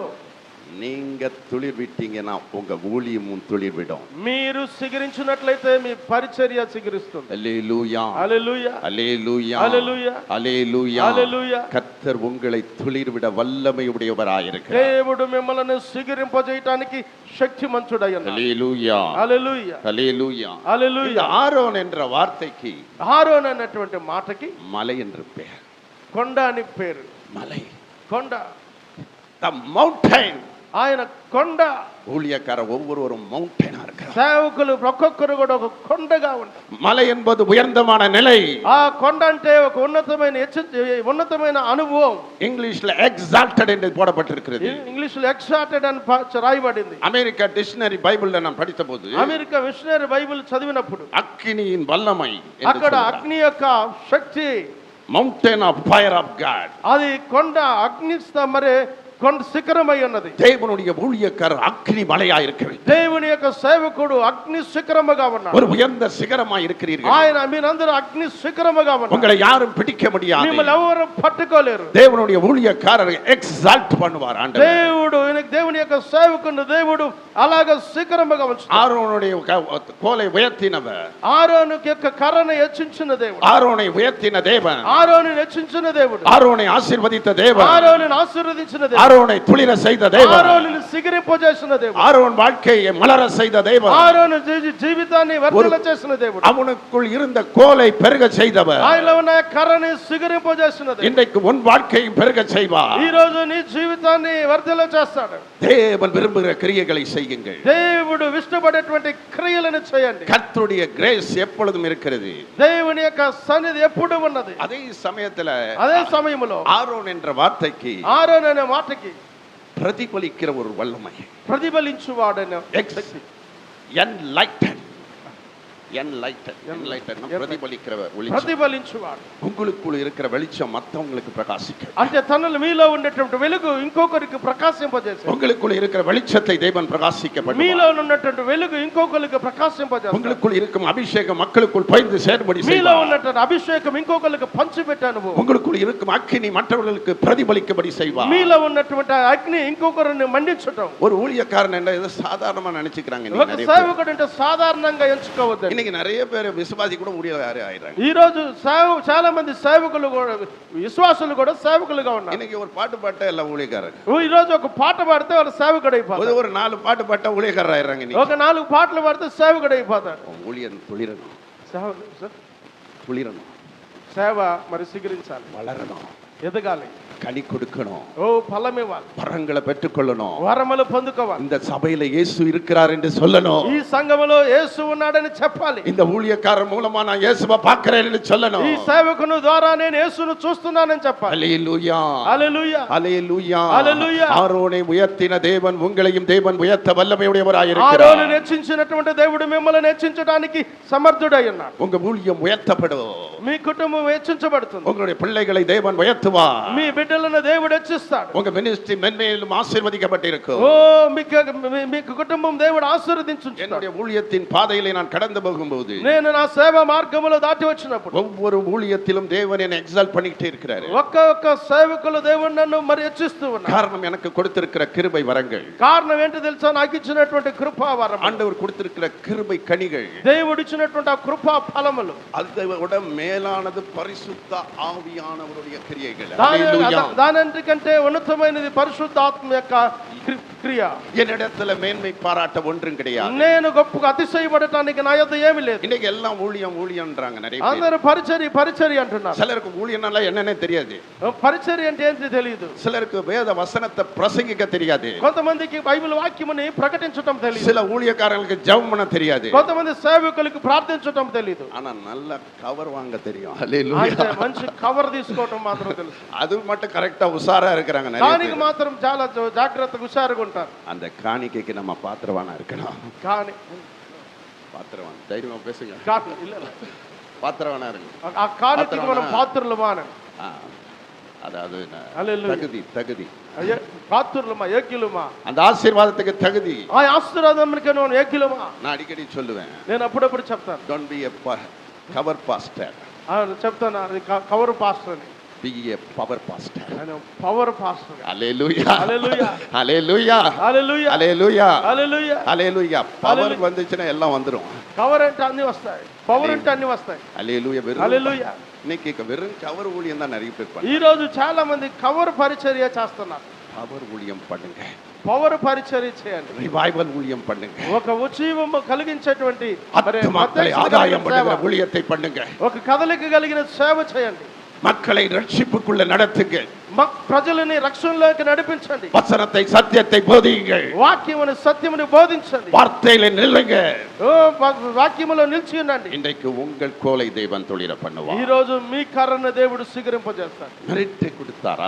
நீங்க துளிர் விட்டீங்கன்னா உங்க ஊழியமும் துளிர் விடும். మీరు సిగరించినట్లయితే మీ పరిచర్య సిగరిస్తుంది. அல்லேலூயா, హల్లెలూయా, அல்லேலூயா, హల్లెలూయా, அல்லேலூயா. హల్లెలూయా. கர்த்தர் உங்களை துளிர் விட வல்லமை உடையவராயிருக்கிறார். దేవుడు మిమ్మల్ని సిగరింపజేయడానికి శక్తిమంతుడై ఉన్నాడు. அல்லேலூயா, హల్లెలూయా, அல்லேலூயா. இந்த హల్లెలూయా. ஆரோன் என்ற வார்த்தைக்கு ఆరోన్ అనేటువంటి మాటకి மலை என்று பெயர். కొండ అని పేరు. மலை, కొండ, the mountain. ఆయన కొండ. ஊழியக்கார ஒவ்வொருவரும் மவுண்டனா இருக்கிறார். సేవకులు ఒక్కొక్కరు కూడా ఒక కొండగా ఉంటారు. மலை என்பது உயர்ந்தமான நிலை. ఆ కొండ అంటే ఒక ఉన్నతమైన అనుభవం. இங்கிலீஷ்ல எக்ஸால்டட் என்று போடப்பட்டிருக்கிறது. ఇంగ్లీష్ లో ఎక్సాల్టెడ్ అని రాయబడింది. அமெரிக்கா டிக்ஷனரி பைபிள்ல நான் படித்தபோது అమెరికా మిషనరీ బైబిల్ చదివినప్పుడు அக்கினியின் வல்லமை என்று అక్కడ சொல்றார். అగ్ని యొక్క శక్తి, mountain of fire of God. అది కొండ అగ్ని మరి కొండ శిఖరమై ఉన్నది. தேவனுடைய ஊழியக்காரர் அக்னி மலையா இருக்க வேண்டும். దేవుని యొక్క సేవకుడు అగ్ని శిఖరముగా ఉన్నాడు. ஒரு உயர்ந்த சிகரமா இருக்கிறீர்கள். ఆయన మీరందరూ అగ్ని శిఖరముగా ఉన్నారు. உங்களை யாரும் பிடிக்க முடியாது. మిమ్మల్ని ఎవరు పట్టుకోలేరు. தேவனுடைய ஊழியக்காரர் எக்ஸால்ட் பண்ணுவார் ஆண்டவர். దేవుని యొక్క సేవకుడు దేవుడు అలాగ శిఖరముగా ఉంచుతాడు. ஆரோனுடைய கோலை உயர்த்தினவர், ఆరోను యొక్క కర్రను హెచ్చించిన దేవుడు, ஆரோனை உயர்த்தின தேவன், ఆరోను హెచ్చించిన దేవుడు, ஆரோனை ஆசீர்வதித்த தேவன், ఆరోను ఆశీర్వదించిన దేవుడు, ஆரோனை துளிர செய்த தேவன், ఆరోను సిగరింపజేసిన దేవుడు, ஆரோன் வாழ்க்கையை மலர செய்த தேவன், ఆరోను జీవితాన్ని వర్ధిల్ల చేసిన దేవుడు, அவனுக்குள் இருந்த கோலை பெருக செய்தவர், ఆయనలో ఉన్న కర్రని సిగరింపజేసిన దేవుడు இன்றைக்கு உன் வாழ்க்கையும் பெருக செய்வார். ఈ రోజు నీ జీవితాన్ని వర్ధిల్ల చేస్తాడు. தேவன் விரும்புகிற கிரியைகளை செய்யுங்கள். దేవుడు ఇష్టపడేటువంటి క్రియలను చేయండి. கர்த்தருடைய கிரேஸ் எப்பொழுதும் இருக்கிறது. దేవుని యొక్క సన్నిధి ఎప్పుడు ఉన్నది. அதே சமயத்துல అదే సమయంలో ஆரோன் என்ற வார்த்தைக்கு ఆరోన్ అనే మాటకి பிரதிபலிக்கிற ஒரு வல்லமை, ప్రతిఫలించువాడనే enlightened. பிரதிபலிக்கிற வெளிச்சம். ప్రతిఫలించువాడు. உங்களுக்குள் இருக்கிற வெளிச்சம் மத்தவங்களுக்கு பிரகாசிக்கும். అంటే తనలో మీలో ఉండేటువంటి వెలుగు ఇంకొకరికి ప్రకాశింపజేసేది. உங்களுக்குள் இருக்கிற வெளிச்சத்தை தேவன் பிரகாசிக்க பண்ணுவார். మీలో ఉన్నటువంటి వెలుగు ఇంకొకరికి ప్రకాశింపజేస్తాడు. உங்களுக்குள் இருக்கும் அபிஷேகம் மக்களுக்குள் பகிர்ந்து சேரும்படி செய்வார். మీలో ఉన్నటువంటి అభిషేకం ఇంకొకరికి పంచిపెట్టే అనుభవం. உங்களுக்குள் இருக்கும் அக்கினி மற்றவர்களுக்கு பிரதிபலிக்கும்படி செய்வார். మీలో ఉన్నటువంటి అగ్ని ఇంకొకరిని మండించటం. ஒரு ஊழியக்காரன் என்ன ஏதோ சாதாரணமா நினைச்சுக்கிறாங்க. ఒక సేవకుడు అంటే సాధారణంగా ఎంచుకోవద్దు. இன்னைக்கு நிறைய பேர் விசுவாசி கூட ஊழியக்காரே ஆயிடுறாங்க. ఈ రోజు చాలా మంది సేవకులు కూడా విశ్వాసులు కూడా సేవకులుగా ఉన్నారు. இன்னைக்கு ஒரு பாட்டு பாட்டா எல்லாம் ஊழியக்காரங்க. ఈ రోజు ఒక పాట పాడితే వాళ్ళు సేవకుడు అయిపోతారు. ஒரு 4 பாட்டு பாட்டா ஊழியக்காரர் ஆயிடுறாங்க. ఒక 4 పాటలు పాడితే సేవకుడు అయిపోతారు. ஊழியன் துளிரணும். துளிரணும். సేవ మరి సిగిరించాలి, வளரணும், ఎదగాలి, கனி கொடுக்கணும், ఫలం ఇవ్వాలి, வரங்களை பெற்றுக்கொள்ளணும், వరములు పొందుకోవాలి. இந்த సభையில இயேசு இருக்கிறார் என்று சொல்லணும். ఈ సంఘములో యేసు ఉన్నాడని చెప్పాలి. இந்த ஊழியக்காரர் மூலமா நான் இயேசுவை பார்க்கிறேன் என்று சொல்லணும். ఈ సేవకుని ద్వారా నేను యేసును చూస్తున్నానని చెప్పాలి. ஹல்லேலூயா, హల్లెలూయా, ஹல்லேலூயா, హల్లెలూయా. ஆரோனை உயர்த்தின தேவன் உங்களையும் தேவன் உயர்த்த வல்லமையுடையவராய் இருக்கிறார். ఆరోను హెచ్చించినటువంటి దేవుడు మిమ్మల్ని హెచ్చించడానికి సమర్థుడై ఉన్నాడు. உங்க ஊழியம் உயர்த்தப்படும். మీ కుటుంబం హెచ్చించబడుతుంది. உங்களுடைய பிள்ளைகளை தேவன் உயர்த்துவார். మీ బిడ్డలను దేవుడు హెచ్చిస్తాడు. உங்க మినిస్ట్రీ மென்மேலும் ஆசீர்வதிக்கப்பட்டிருக்கும். మీకు కుటుంబం దేవుడు ఆశీర్వదించును. என்னுடைய ஊழியத்தின் பாதையிலே நான் கடந்து போகும்போது, నేను నా సేవ మార్గములో దాటి వచ్చినప్పుడు ஒவ்வொரு ஊழியத்திலும் தேவன் என்னை எக்ஸால்ட் பண்ணிட்டே இருக்கிறாரு. ఒక్కొక్క సేవకులు దేవుడు నన్ను మరి హెచ్చిస్తూ ఉన్నారు. காரணம் எனக்கு கொடுத்திருக்கிற கிருபை வரங்கள். కారణం ఏంటో తెలుసా? నాకు ఇచ్చినటువంటి కృపా వరం, ஆண்டவர் கொடுத்திருக்கிற கிருபை கனிகள், దేవుడు ఇచ్చినటువంటి ఆ కృపా ఫలములు. அதை விட மேலானது பரிசுத்த ஆவியானவருடைய கிரியைகள். దానంటికంటే ఉన్నతమైనది పరిశుద్ధాత్మ యొక్క క్రియ. என்னிடத்துல மேன்மை பாராட்ட ஒன்றும் கிடையாது. నేను గొప్పగా అతిశయపడటానికి నా యొద్ద ఏమీ లేదు. இன்னைக்கு எல்லாம் ஊழியம்ன்றாங்க நிறைய பேர். అందరూ పరిచర్య అంటున్నారు. சிலருக்கு ஊழியம்னா என்னன்னே தெரியாது. పరిచర్య అంటే ఏంటి తెలియదు. சிலருக்கு வேத வசனத்தை பிரசங்கிக்க தெரியாது. కొంతమందికి బైబిల్ వాక్యముని ప్రకటించడం తెలియదు. சில ஊழியக்காரங்களுக்கு ஜெபம் பண்ண தெரியாது. కొంతమంది సేవకులకు ప్రార్థించడం తెలియదు. ஆனா நல்ல கவர் வாங்க தெரியும். ஹல்லேலூயா. మంచి కవర్ తీసుకోవడం మాత్రం తెలుసు. அது மட்டும் கரெக்ட்டா உஷாரா இருக்காங்க நிறைய దానికి பேர். మాత్రం చాలా జాగ్రత్తగా హుషారుగా ఉంటారు. அந்த காணிக்கைக்கு நம்ம பாத்திரவானா இருக்கணும். కానీ பாத்திரவான் தைரியமா பேசுங்க. இல்ல பாத்திரவானா இருங்க. ఆ కానుకకి మనం పాత్రులమాన. அதாவது హల్లెలూయా. தகுதி పాత్రులమా, యోగ్యులమా, அந்த ఆశీర్వాదத்துக்கு தகுதி. ఆ ఆశీర్వాదానికి నేను యోగ్యులమా. நான் அடிக்கடி சொல்லுவேன், నేను అప్పుడప్పుడు చెప్తాను, don't be a cover pastor, చెప్తాను కవర్ పాస్టర్ అని. be a power pastor. నేను పవర్ పాస్టర్. హల్లెలూయా, హల్లెలూయా, హల్లెలూయా, హల్లెలూయా, హల్లెలూయా, హల్లెలూయా, హల్లెలూయా. పవర్ வந்துச்சுனா எல்லாம் வந்துரும். కవర్ అంటే అన్ని వస్తాయి, పవర్ అంటే అన్ని వస్తాయి. హల్లెలూయా. హల్లెలూయా. இன்னைக்கு வெறும் கவர் ஊழியம் தான் நிறைய பேர் ఈ రోజు చాలా మంది కవర్ పరిచర్య చేస్తున్నారు. பவர் ஊழியம் பண்ணுங்க, పవర్ పరిచర్య చేయండి, రివైవల్ ஊழியம் பண்ணுங்க, ఒక ఉజ్జీవము కలిగించేటువంటి ఆత్మమక్களை ఆదాయం பண்ணுகிற ஊழியத்தை பண்ணுங்க, ఒక కదలిక కలిగిన సేవ చేయండి, மக்களை ரட்சிப்புக்குள்ள நடத்துங்க, ప్రజలని రక్షణలోకి నడిపించండి, வசனத்தை சத்தியத்தை போதியுங்கள், వాక్యమును సత్యమును బోధించండి, வார்த்தையில நில்லுங்க, వాక్యములో నిలిచి ఉండండి. இன்றைக்கு உங்கள் கோலை தேவன் தொழில பண்ணுவார். ఈ రోజు మీ కర్రను దేవుడు సిగరింపజేస్తాడు. மெரிட்டை கொடுத்தார்.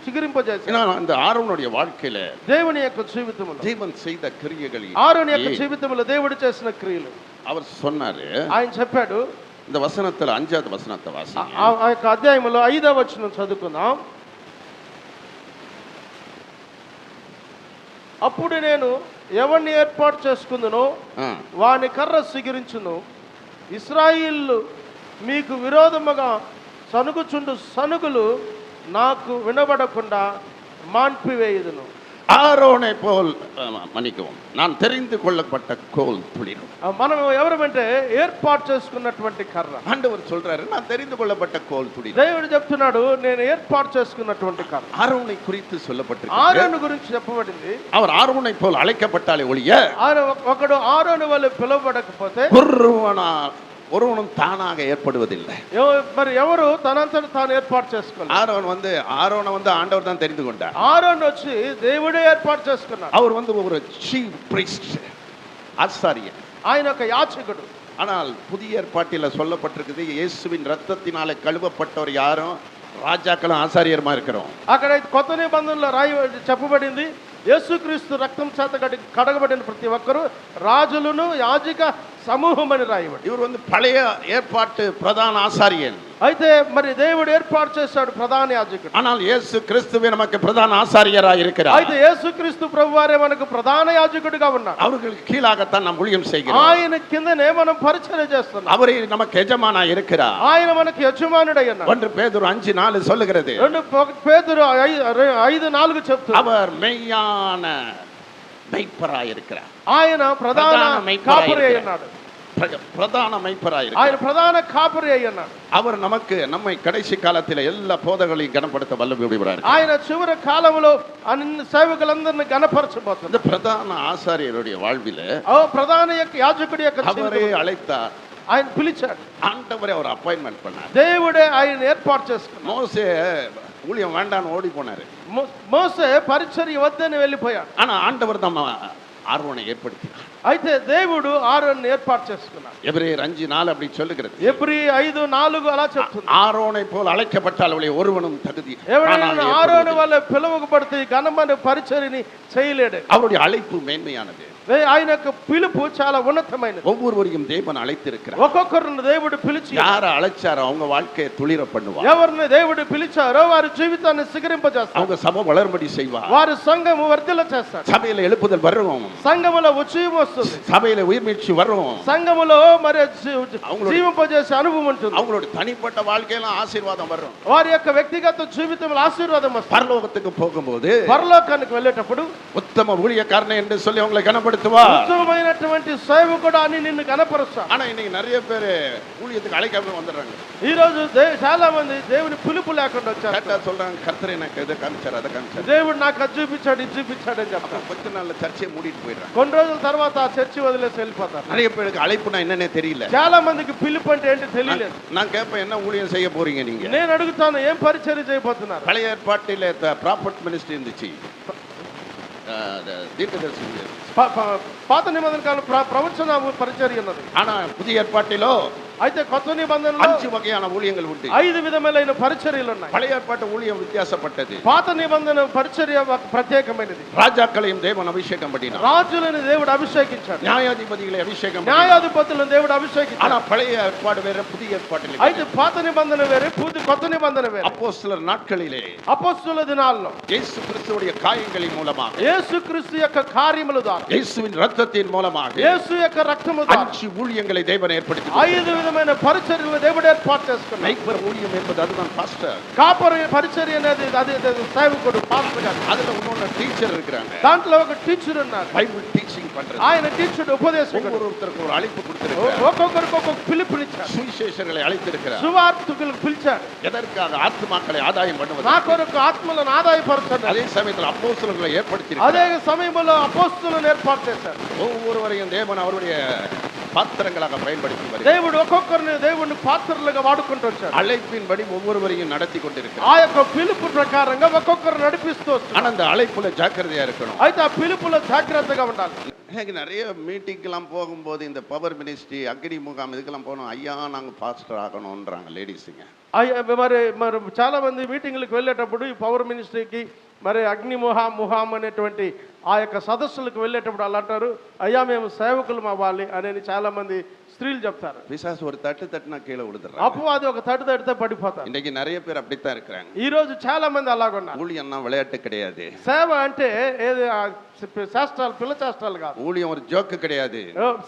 సిగరింపజేస్తాడు. அந்த ஆரோனுடைய வாழ்க்கையில దేవుని యొక్క జీవితంలో தேவன் செய்த கிரியைகளில் ఆరోను యొక్క జీవితంలో దేవుడు చేసిన క్రియలు அவர் சொன்னாரு. ఆయన చెప్పాడు. இந்த வசனத்துல 5வது வசனத்தை வாசிங்க. ఆ యొక్క అధ్యాయములో 5వ వచనం చదువుకుందాం. అప్పుడు నేను ఎవరిని ఏర్పాటు చేసుకుందునో వాని కర్ర సిగిరించును, ఇశ్రాయేలు మీకు విరోధముగా సనుగుచుండు సనుగులు నాకు వినబడకుండా మాన్పివేయుదును. ஆரோனை போல் மன்னிக்கவும், நான் தெரிந்து கொள்ளப்பட்ட கோல் துளிரும். మనం ఎవరమంటే ఏర్పాటు చేసుకున్నటువంటి కర్ర. ஆண்டவர் சொல்றாரு, நான் தெரிந்து கொள்ளப்பட்ட கோல் துளிரும். దేవుడు చెప్తున్నాడు, నేను ఏర్పాటు చేసుకున్నటువంటి కర్ర. ஆரோனை குறித்து சொல்லப்பட்டிருக்கு. ఆరోను గురించి చెప్పబడింది. அவர் ஆரோனை போல் அழைக்கப்பட்டாலே ஒழிய ఒకడు ఆరోను వలె పిలువబడకపోతే ஒருவனும் தானாக ஏற்படுவதில்லை. మరి ఎవరు తనంతట తాను ఏర్పాటు చేసుకోవాలి. ஆரோனை ஆண்டவர் தான் தெரிந்து கொண்டார். ఆరోను వచ్చి దేవుడే ఏర్పాటు చేసుకున్నాడు. அவர் ஒரு சீஃப் பிரிஸ்ட், ஆசாரியன், ఆయన ఒక యాజకుడు. ஆனால் புதிய ஏற்பாட்டில் சொல்லப்பட்டிருக்குது, இயேசுவின் ரத்தத்தினாலே கழுவப்பட்டவர் யாரும் రాజాக்களும் ఆచార్యరుమా இருக்கிறோம். అక్కడ కొత్త నిబంధనలో చెప్పబడింది, యేసుక్రీస్తు రక్తం చేత కడగబడిన ప్రతి ఒక్కరు రాజులను యాజక సమూహం అని రాయబడి. இவர் வந்து பழைய ஏற்பாட்டு பிரதான ஆசாரியன். అయితే మరి దేవుడు ఏర్పాటు చేశాడు ప్రధాన యాజకుడు. ஆனால் இயேசு கிறிஸ்துவே நமக்கு பிரதான ஆசாரியராய் இருக்கிறார். అయితే యేసుక్రీస్తు ప్రభువారే మనకు ప్రధాన యాజకుడిగా ఉన్నారు. அவர்களுக்கு கீழாகத்தான் நாம் ஊழியம் செய்கிறோம். ఆయన కిందనే మనం పరిచర్య చేస్తున్నాం. அவரே நமக்கு எஜமானாய் இருக்கிறார். ఆయన మనకు యజమానుడై ఉన్నాడు. 1 பேதுரு 5:4 சொல்லுகிறது. 2 பேதுரு 5:4 చెప్తుంది. அவர் மெய்யான மெய்ப்பராய் இருக்கிறார். ఆయన ప్రధాన కాపరి అయి ఉన్నాడు. பிரதான மெய்ப்பராய் ఆయన ప్రధాన కాపరి అయి ఉన్నాడు. அவர் நமக்கு நம்மை கடைசி காலத்தில் எல்லா போதகங்களையும் கனப்படுத்த வல்லமை உடையவரார். ఆయన చివరి కాలంలో అన్ని సేవకులందరిని గణపరచబోతున్నారు. இந்த பிரதான ஆசாரியருடைய வாழ்வில ప్రధాన యాజకుడి యొక్క அவரே అழைத்தார். ఆయన పిలిచాడు. ஆண்டவரே அவர் அப்பாயின்மெண்ட் பண்ணார். దేవుడే ఆయన ఏర్పాటు చేసుకున్నాడు. மோசே ஊழியம் வேண்டான்னு ஓடி போனாரு. మోసే పరిచర్య వద్దని వెళ్ళిపోయాడు. ஆனா ஆண்டவர் நம்ம ஆர்வனை ஏற்படுத்தினார். అయితే దేవుడు ఆరోన్ని ఏర్పాటు చేసుకున్నాడు. எபிரேயர் 5:4 அப்படி சொல்லுகிறது. ఎబ్రీ 5:4 అలా చెప్తుంది. ஆரோனை போல் அழைக்கப்பட்டால் அவளை ஒருவனும் தகுதி ఎవరైనా ఆరోను వల్ల పిలువబడితే ఘనమైన పరిచర్యని చేయలేడు. அவருடைய அழைப்பு மேன்மையானது. ఆయన యొక్క పిలుపు చాలా ఉన్నతమైనది. ஒவ்வொருவரையும் தேவன் அழைத்திருக்கிறார். ఒక్కొక్కరిని దేవుడు పిలిచి யாரை அழைச்சாரோ அவங்க வாழ்க்கையை துளிர பண்ணுவார். ఎవరిని దేవుడు పిలిచారో వారి జీవితాన్ని సిగరింపజేస్తాడు. அவங்க సభ వளరుம்படி செய்வார். వారి సంఘము వర్ధిల్ల చేస్తాడు. சபையில எழுப்புதல் வரும். సంఘములో ఉజ్జీవం వస్తుంది. சபையில உயிர்மீழ்ச்சி வரும். సంఘములో మరి జీవింపజేసే అనుభవం ఉంటుంది. அவங்களோட தனிப்பட்ட வாழ்க்கையில ஆசீர்வாదம் வரும். వారి యొక్క వ్యక్తిగత జీవితంలో ఆశీర్వాదం వస్తుంది. பரலோகத்துக்கு போகும்போது పరలోకానికి వెళ్ళేటప్పుడు ఉత్తమ ஊழியக்காரனே என்று சொல்லி அவங்களை கனப்படுத்துவார். ఉత్తమమైనటువంటి సేవకుడు అని నిన్ను కనపరుస్తాడు. ஆனா இன்னைக்கு நிறைய பேர் ஊழியத்துக்கு அழைக்காம வந்துடுறாங்க. ఈ రోజు చాలా మంది దేవుని పిలుపు లేకుండా వచ్చారు. கேட்டா சொல்றாங்க கர்த்தரே எனக்கு இதை காமிச்சாரு அதை காமிச்சாரு. దేవుడు నాకు అది చూపించాడు ఇది చూపించాడు అని చెప్తారు. கொஞ்ச நாள்ல சர்ச்சையை மூடிட்டு போயிடுறாங்க. కొన్ని రోజుల తర్వాత ఆ చర్చి వదిలేసి వెళ్ళిపోతారు. நிறைய பேருக்கு அழைப்புனா என்னன்னே தெரியல. చాలా మందికి పిలుపు అంటే ఏంటి తెలియలేదు. நான் கேட்பேன் என்ன ஊழியம் செய்ய போறீங்க நீங்க? నేను అడుగుతాను ఏం పరిచర్య చేయబోతున్నారు? பழைய ஏற்பாட்டில ப்ராஃபட் மினிஸ்ட்ரி இருந்துச்சு. தீர்க்கதரிசி పాత నిబంధన కాలం ప్రవచన పరిచర్య ఉన్నది. ஆனா புதிய ஏற்பாட்டிலோ అయితే కొత్త నిబంధనలో 5 வகையான ஊழியங்கள் உண்டு. 5 విధములైన పరిచర్యలు ఉన్నాయి. பழைய ஏற்பாட்டு ஊழியம் வித்தியாசப்பட்டது. పాత నిబంధన పరిచర్య ప్రత్యేకమైనది. ராஜாக்களையும் தேவன் அபிஷேகம் பண்ணினார். రాజులను దేవుడు అభిషేకించాడు. நியாயாதிபதிகளை அபிஷேகம் பண்ணினார். న్యాయాధిపతులను దేవుడు అభిషేకించాడు. ஆனா பழைய ஏற்பாடு வேற புதிய ஏற்பாடு வேற. అయితే పాత నిబంధన వేరే కొత్త నిబంధన వేరే. அப்போஸ்தலர் நாட்களிலே అపొస్తలుల దినాల్లో இயேசு கிறிஸ்துவுடைய காயங்களின் மூலமாக యేసుక్రీస్తు యొక్క కార్యముల ద్వారా இயேசுவின் இரத்தத்தின் மூலமாக యేసు యొక్క రక్తము ద్వారా 5 ஊழியங்களை தேவன் ஏற்படுத்தி 5 విధమైన పరిచర్యలు దేవుడు ఏర్పాటు చేసుకున్నాడు. மெய்ப்பர் ஊழியம் என்பது அதுதான் பாஸ்டர். కాపరి పరిచర్య అనేది అది సేవకుడు పాస్టర్ గారు. அதுல இன்னொரு டீச்சர் இருக்காங்க. దాంట్లో ఒక టీచర్ ఉన్నారు. బైబిల్ టీచింగ్ பண்றது. ఆయన టీచర్ ఉపదేశకుడు. ஒவ்வொருத்தருக்கு ஒரு அழைப்பு கொடுத்திருக்கிறார். ఒక్కొక్కరికి ఒక్కొక్క పిలుపునిచ్చాడు. சுவிசேஷர்களை அழைத்திருக்கிறார். సువార్తికులకు పిలిచాడు. எதற்காக? ఆత్మమக்களை ఆదాయం பண்ணுவது. నా కొరకు ఆత్మలను ఆదాయపరచాడు. அதே சமயத்தில் அப்போஸ்தலர்களை ஏற்படுத்தி అదే సమయంలో అపోస్తలులను ఏర్పాటు చేశాడు. ஒவ்வொருவரையும் தேவன் அவருடைய பாத்திரங்களாக பயன்படுத்தி வருகிறார். దేవుడు ఒక్కొక్కరిని దేవుని పాత్రలుగా వాడుకుంటూ వచ్చాడు. அழைப்பின்படி ஒவ்வொருவரையும் நடத்தி கொண்டிருக்கிறார். ఆ యొక్క పిలుపు ప్రకారంగా ఒక్కొక్కరు నడిపిస్తూ వస్తాడు. ஆனா அந்த அழைப்புல ஜாக்கிரதையா இருக்கணும். అయితే ఆ పిలుపులో జాగ్రత్తగా ఉండాలి. எனக்கு நிறைய மீட்டிங்லாம் போகும்போது இந்த பவர் மினிஸ்ட்ரி அக்னி முகாம் இதுக்கெல்லாம் போனோம். ஐயா நாங்க பாஸ்டர் ஆகணும்ன்றாங்க லேடிஸுங்க. మరి చాలా మంది మీటింగ్లకు వెళ్ళేటప్పుడు ఈ పవర్ మినిస్ట్రీకి మరి అగ్ని ముహాం అనేటువంటి ఆ యొక్క సదస్సులకు వెళ్ళేటప్పుడు అలా అంటారు, అయ్యా మేము సేవకులు అవ్వాలి అని చాలా మంది స్త్రీలు చెప్తారు. பிசாசு ஒரு தட்டு தட்டுனா கீழே விழுதுறாங்க. అపవాది ఒక తట్టు తడితే పడిపోతారు. இன்னைக்கு நிறைய பேர் அப்படித்தான் இருக்கிறாங்க. ఈ రోజు చాలా మంది అలాగున్నారు. ஊழியம்னா விளையாட்டு கிடையாது. సేవ అంటే ఏది శాస్త్రాలు పిల్ల శాస్త్రాలు కాదు. ஊழியம் ஒரு ஜோக்கு கிடையாது.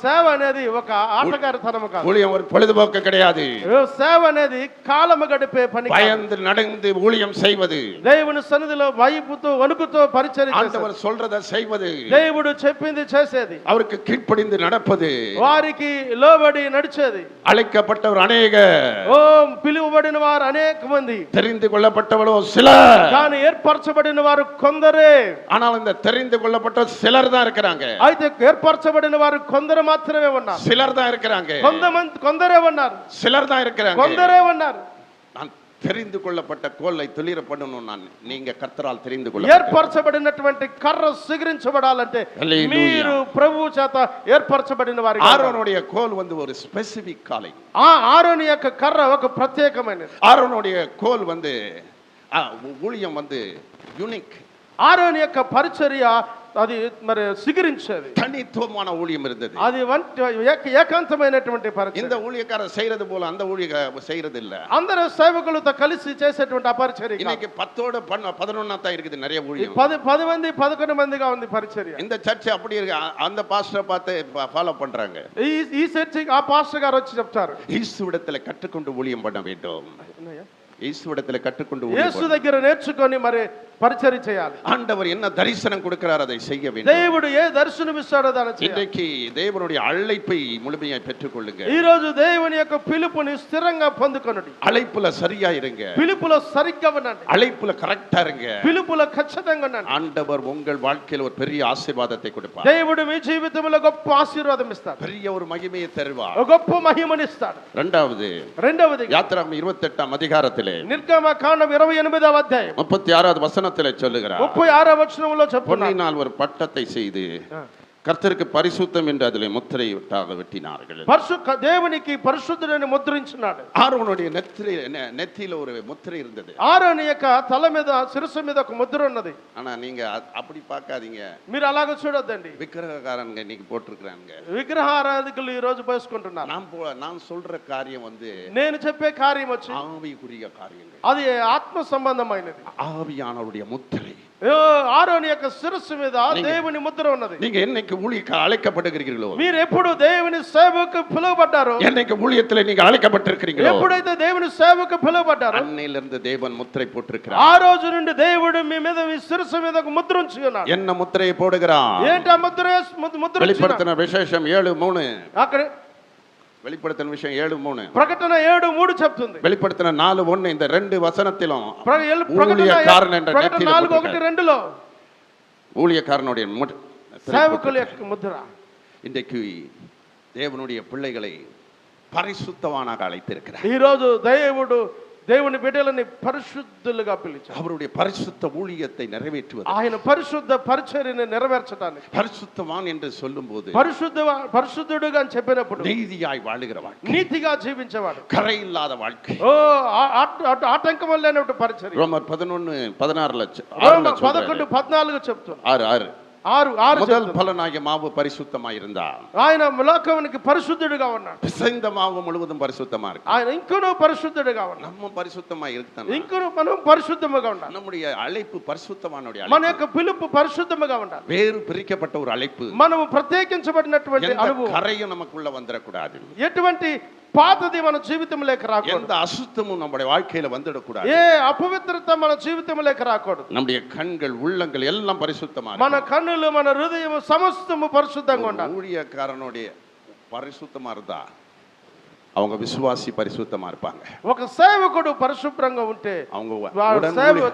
సేవ అనేది ఒక ఆటగారితనం కాదు. ஊழியம் ஒரு பொழுதுபோக்கு கிடையாது. సేవ అనేది కాలము గడిపే పని. பயந்து நடந்து ஊழியம் செய்வது. దేవుని సన్నిధిలో భయపుతో వణుకుతో పరిచర్య చేసేది. ஆண்டவர் சொல்றத செய்வது. దేవుడు చెప్పింది చేసేది. அவருக்கு கீழ்ப்படிந்து நடப்பது. వారికి లోబడి నడిచేది. அழைக்கப்பட்டவர் அநேக. పిలువబడిన వారు అనేక మంది. தெரிந்து கொள்ளப்பட்டவளோ சிலர். కానీ ఏర్పరచబడిన వారు కొందరే. ஆனால் இந்த தெரிந்து கொள்ளப்பட்ட சிலர் தான் இருக்காங்க. అయితే ఏర్పరచబడిన వారు కొందరు మాత్రమే ఉన్నారు. சிலர் தான் இருக்காங்க. కొందరే ఉన్నారు. சிலர் தான் இருக்காங்க. కొందరే ఉన్నారు. நான் தெரிந்து கொள்ளப்பட்ட கோலை துளிர பண்ணணும். நான் நீங்க கர்த்தரால் தெரிந்து கொள்ள ఏర్పరచబడినటువంటి కర్ర సిగరించబడాలంటే మీరు ప్రభువు చేత ఏర్పరచబడిన వారు. ஆரோனுடைய கோல் வந்து ஒரு ஸ்பெசிபிக் காலை. ఆరోను యొక్క కర్ర ఒక ప్రత్యేకమైనది. ஆரோனுடைய கோல் வந்து ஊழியம் வந்து யூனிக். ఆరోను యొక్క పరిచర్య అది మరి సిగిరించేది. தனித்துவமான ஊழியம் இருந்தது. అది ఏకాంతమైనటువంటి పరిచర్య. இந்த ஊழியக்காரர் செய்யறது போல அந்த ஊழியக்காரர் செய்யறது இல்ல. అందరూ సేవకులతో కలిసి చేసేటువంటి పరిచర్య. இன்னைக்கு 10ஓட 11 தான் இருக்குது நிறைய ஊழியம். 10 మంది 11 మందిగా ఉంది పరిచర్య. இந்த சர்ச் அப்படி இருக்கு. அந்த பாஸ்டரை பார்த்து ஃபாலோ பண்றாங்க. ఈ చర్చికి ఆ పాస్టర్ గారు వచ్చి చెప్తారు, இயேசுவிடத்தில் கற்றுக்கொண்டு ஊழியம் பண்ண வேண்டும். இயேசுவிடத்தில் கற்றுக்கொண்டு యేసు దగ్గర నేర్చుకొని మరి పరిచర్య చేయాలి. ஆண்டவர் என்ன தரிசனம் கொடுக்கிறார் அதை செய்ய வேண்டும். దేవుడు ఏ దర్శనం ఇస్తాడో దాన్ని చేయాలి. இன்றைக்கு தேவனுடைய அழைப்பை முழுமையாய் பெற்றுக்கொள்ளுங்க. ఈ రోజు దేవుని యొక్క పిలుపుని స్థిరంగా పొందుకొనండి. அழைப்புல சரியா இருங்க. పిలుపులో సరిగ్గా ఉండండి. அழைப்புல கரெக்ட்டா இருங்க. పిలుపులో ఖచ్చితంగా ఉండండి. ஆண்டவர் உங்கள் வாழ்க்கையில் ஒரு பெரிய ஆசீர்வாதத்தை கொடுப்பார். దేవుడు మీ జీవితంలో గొప్ప ఆశీర్వాదం ఇస్తాడు. பெரிய ஒரு மகிமையை தருவார். గొప్ప మహిమని ఇస్తాడు. రెండవది யாத்திராகமம் 28ஆம் அதிகாரத்திலே నిర్గమకాండం 28వ అధ్యాయం 36வது வசனத்திலே சொல்லுகிறார். 36వ వచనంలో చెప్తున్నాడు, பொன்னினால் ஒரு பட்டத்தை செய்து கர்த்தருக்கு பரிசுத்தம் என்று அதிலே முத்திரையிட்டாக வெட்டினார்கள். దేవునికి పరిశుద్ధుడని ముద్రించినాడు. ஆரோனுடைய நெத்தியில ஒரு முத்திரை இருந்தது. ఆరోను యొక్క తల మీద శిరస్సు మీద ఒక ముద్ర ఉన్నది. ஆனா நீங்க அப்படி பார்க்காதீங்க. మీరు అలాగ చూడొద్దండి. விக்கிரகக்காரங்க இன்னைக்கு போட்டுருக்காங்க. విగ్రహ ఆరాధకులు ఈ రోజు పోసుకుంటున్నారు. நான் சொல்ற காரியம் வந்து నేను చెప్పే కార్యం వచ్చి ஆவிக்குரிய காரியங்கள். అది ఆత్మ సంబంధమైనది. ஆவியானவருடைய முத்திரை. ఆరోను యొక్క శిరస్సు మీద దేవుని ముద్ర ఉన్నది. நீங்க என்னைக்கு ஊழியக்கு அழைக்கப்படுகிறீர்களோ, మీరు ఎప్పుడు దేవుని సేవకు పిలువబడ్డారో, என்னைக்கு ஊழியத்திலே நீங்க அழைக்கப்பட்டிருக்கிறீங்களோ, ఎప్పుడైతే దేవుని సేవకు పిలువబడ్డారో அன்னையிலிருந்து தேவன் முத்திரை போட்டிருக்கிறார். ఆ రోజు నుండి దేవుడు మీ మీద మీ శిరస్సు మీద ఒక ముద్ర ఉంచి ఉన్నాడు. என்ன ముద్రயை போடுகிறார்? ఏంటా ముద్ర? வெளிப்படுத்தின விசேஷம் 7:3. అక్కడ வெளிப்படுத்தின விஷயம் 7:3. ప్రకటన 7:3 చెప్తుంది. வெளிப்படுத்தின 4:1 இந்த ரெண்டு வசனத்திலும் ஊழியக்காரன் என்ற நெத்தியில 4:1-2లో ஊழியக்காரனுடைய సేవకుల యొక్క ముద్ర. இன்றைக்கு தேவனுடைய பிள்ளைகளை பரிசுத்தவானாக அழைத்திருக்கிறார். ఈ రోజు దేవుని బిడ్డలని పరిశుద్ధులుగా పిలిచారు. அவருடைய பரிசுத்த ஊழியத்தை நிறைவேற்றுவது, ఆయన పరిశుద్ధ పరిచర్యను నెరవేర్చడానికి, பரிசுத்தவான் என்று சொல்லும்போது పరిశుద్ధుడుగా అని చెప్పినప్పుడు நீதியாய் வாழுகிறவன், నీతిగా జీవించేవాడు, கரை இல்லாத வாழ்க்கை, ఆటంకం లేనటువంటి పరిచర్య. రోమర్ 11:16 11:14 చెప్తుంది. 6 முதல் பலனாகிய மாவு பரிசுத்தமாய் இருந்தார். ఆయన లోకానికి పరిశుద్ధుడుగా ఉన్నాడు. பிசைந்த மாவு முழுவதும் பரிசுத்தமா இருக்கு. ఆయన ఇంకొను పరిశుద్ధుడుగా ఉన్నాడు. நம்ம பரிசுத்தமாய் இருக்கணும். ఇంకొను మనం పరిశుద్ధముగా ఉండాలి. நம்முடைய అழைப்பு పరిశుద్ధமாనుடைய మన యొక్క పిలుపు పరిశుద్ధముగా ఉండాలి. வேறு பிரிக்கப்பட்ட ஒரு அழைப்பு. మనము ప్రత్యేకించబడినటువంటి అనుభవం கரையும் நமக்குள்ள வந்துடக்கூடாது. ఎటువంటి పాతది మన జీవితంలోకి రాకూడదు. எந்த அசுத்தமும் நம்முடைய வாழ்க்கையில வந்துடக்கூடாது. ఏ అపవిత్రత మన జీవితంలోకి రాకూడదు. நம்முடைய கண்கள் உள்ளங்கள் எல்லாம் பரிசுத்தமா మన కన్నులు మన హృదయం సమస్తము పరిశుద్ధంగా ఉండాలి. ஊழியக்காரனுடைய பரிசுத்தமா இருந்தா அவங்க விசுவாசி பரிசுத்தமா இருப்பாங்க. ఒక సేవకుడు పరిశుభ్రంగా ఉంటే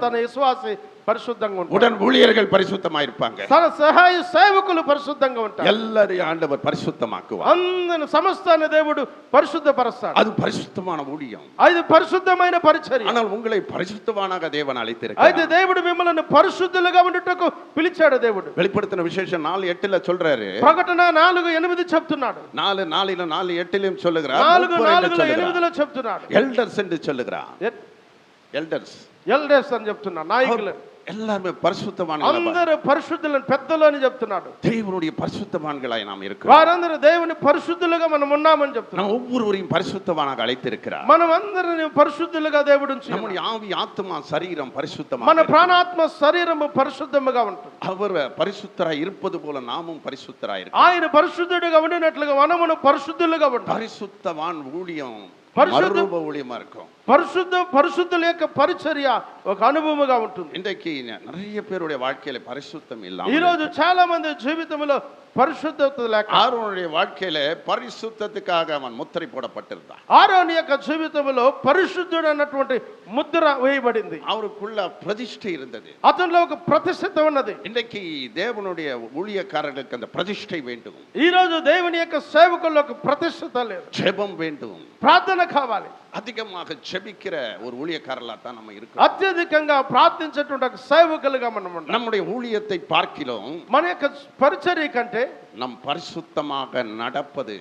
తన విశ్వాసి పరిశుద్ధంగా ఉంటాడు. உடன் ஊழியர்கள் பரிசுத்தமா இருப்பாங்க. తన సహాయ సేవకులు పరిశుద్ధంగా ఉంటారు. எல்லாரையும் ஆண்டவர் பரிசுத்தமாக்குவார். అందరిని సమస్తాన్ని దేవుడు పరిశుద్ధపరుస్తాడు. அது பரிசுத்தமான ஊழியம். అది పరిశుద్ధమైన పరిచర్య. ஆனால் உங்களை பரிசுத்தவானாக தேவன் அழைத்திருக்கிறார். అయితే దేవుడు మిమ్మల్ని పరిశుద్ధులుగా ఉండుటకు పిలిచాడు. దేవుడు வெளிப்படுத்தின விசேஷம் 4:8 சொல்றாரு. ప్రకటన 4:8 చెప్తున్నాడు. 4:4-4:8 சொல்லுகிறார். 4:8 చెప్తున్నాడు. எல்டர்ஸ் என்று சொல்லுகிறார். ఎల్డర్స్ అని చెప్తున్నాడు. నాయకులు எல்லாரும் பரிசுத்தவான்கள், అందరూ పరిశుద్ధులను పెద్దలు అని చెప్తున్నాడు. தேவனுடைய பரிசுத்தவான்களாய் நாம் இருக்கிறோம். వారందరూ దేవుని పరిశుద్ధులుగా మనం ఉన్నామని చెప్తున్నాడు. நாம் ஒவ்வொருவரையும் பரிசுத்தவானாக அழைத்திருக்கிறார். మనం అందరిని పరిశుద్ధులుగా దేవుడు ఉంచాడు. நம்முடைய ஆவி ஆத்மா சரீரம் பரிசுத்தமாக, మన ప్రాణాత్మ శరీరము పరిశుద్ధముగా ఉంటుంది. அவர் பரிசுத்தராய் இருப்பது போல நாமும் பரிசுத்தராய் இருக்கிறோம். ఆయన పరిశుద్ధుడిగా ఉండినట్లుగా మనమును పరిశుద్ధులుగా ఉంటాం. பரிசுத்தவான் ஊழியம் పరిశుద్ధ ஊழியமா இருக்கும். పరిశుద్ధుల యొక్క పరిచర్య ఒక అనుభవముగా ఉంటుంది. இன்றைக்கு நிறைய பேருடைய வாழ்க்கையில பரிசுத்தம் இல்லாம, ఈ రోజు చాలా మంది జీవితంలో పరిశుద్ధత లేక, ஆரோனுடைய வாழ்க்கையில பரிசுத்தத்துக்காக அவன் முத்திரை போடப்பட்டிருந்தான். ఆరోను యొక్క జీవితంలో పరిశుద్ధుడు అన్నటువంటి ముద్ర వేయబడింది. அவருக்குள்ள பிரதிஷ்டை இருந்தது. అతనిలో ఒక ప్రతిష్ఠత ఉన్నది. இன்றைக்கு தேவனுடைய ஊழியக்காரர்களுக்கு அந்த பிரதிஷ்டை வேண்டும். ఈ రోజు దేవుని యొక్క సేవకుల్లో ఒక ప్రతిష్ఠత లేదు. ஜெபம் வேண்டும். ప్రార్థన కావాలి. அதிகமாக ஜெபிக்கிற ஒரு ஊழியக்காரலா தான் நம்ம இருக்கோம். అత్యధికంగా ప్రార్థించేటువంటి ఒక సేవకులుగా మనం ఉండాలి. நம்முடைய ஊழியத்தை பார்க்கிறோம், మన యొక్క పరిచర్య కంటే நம் பரிசுத்தமாக நடப்பது,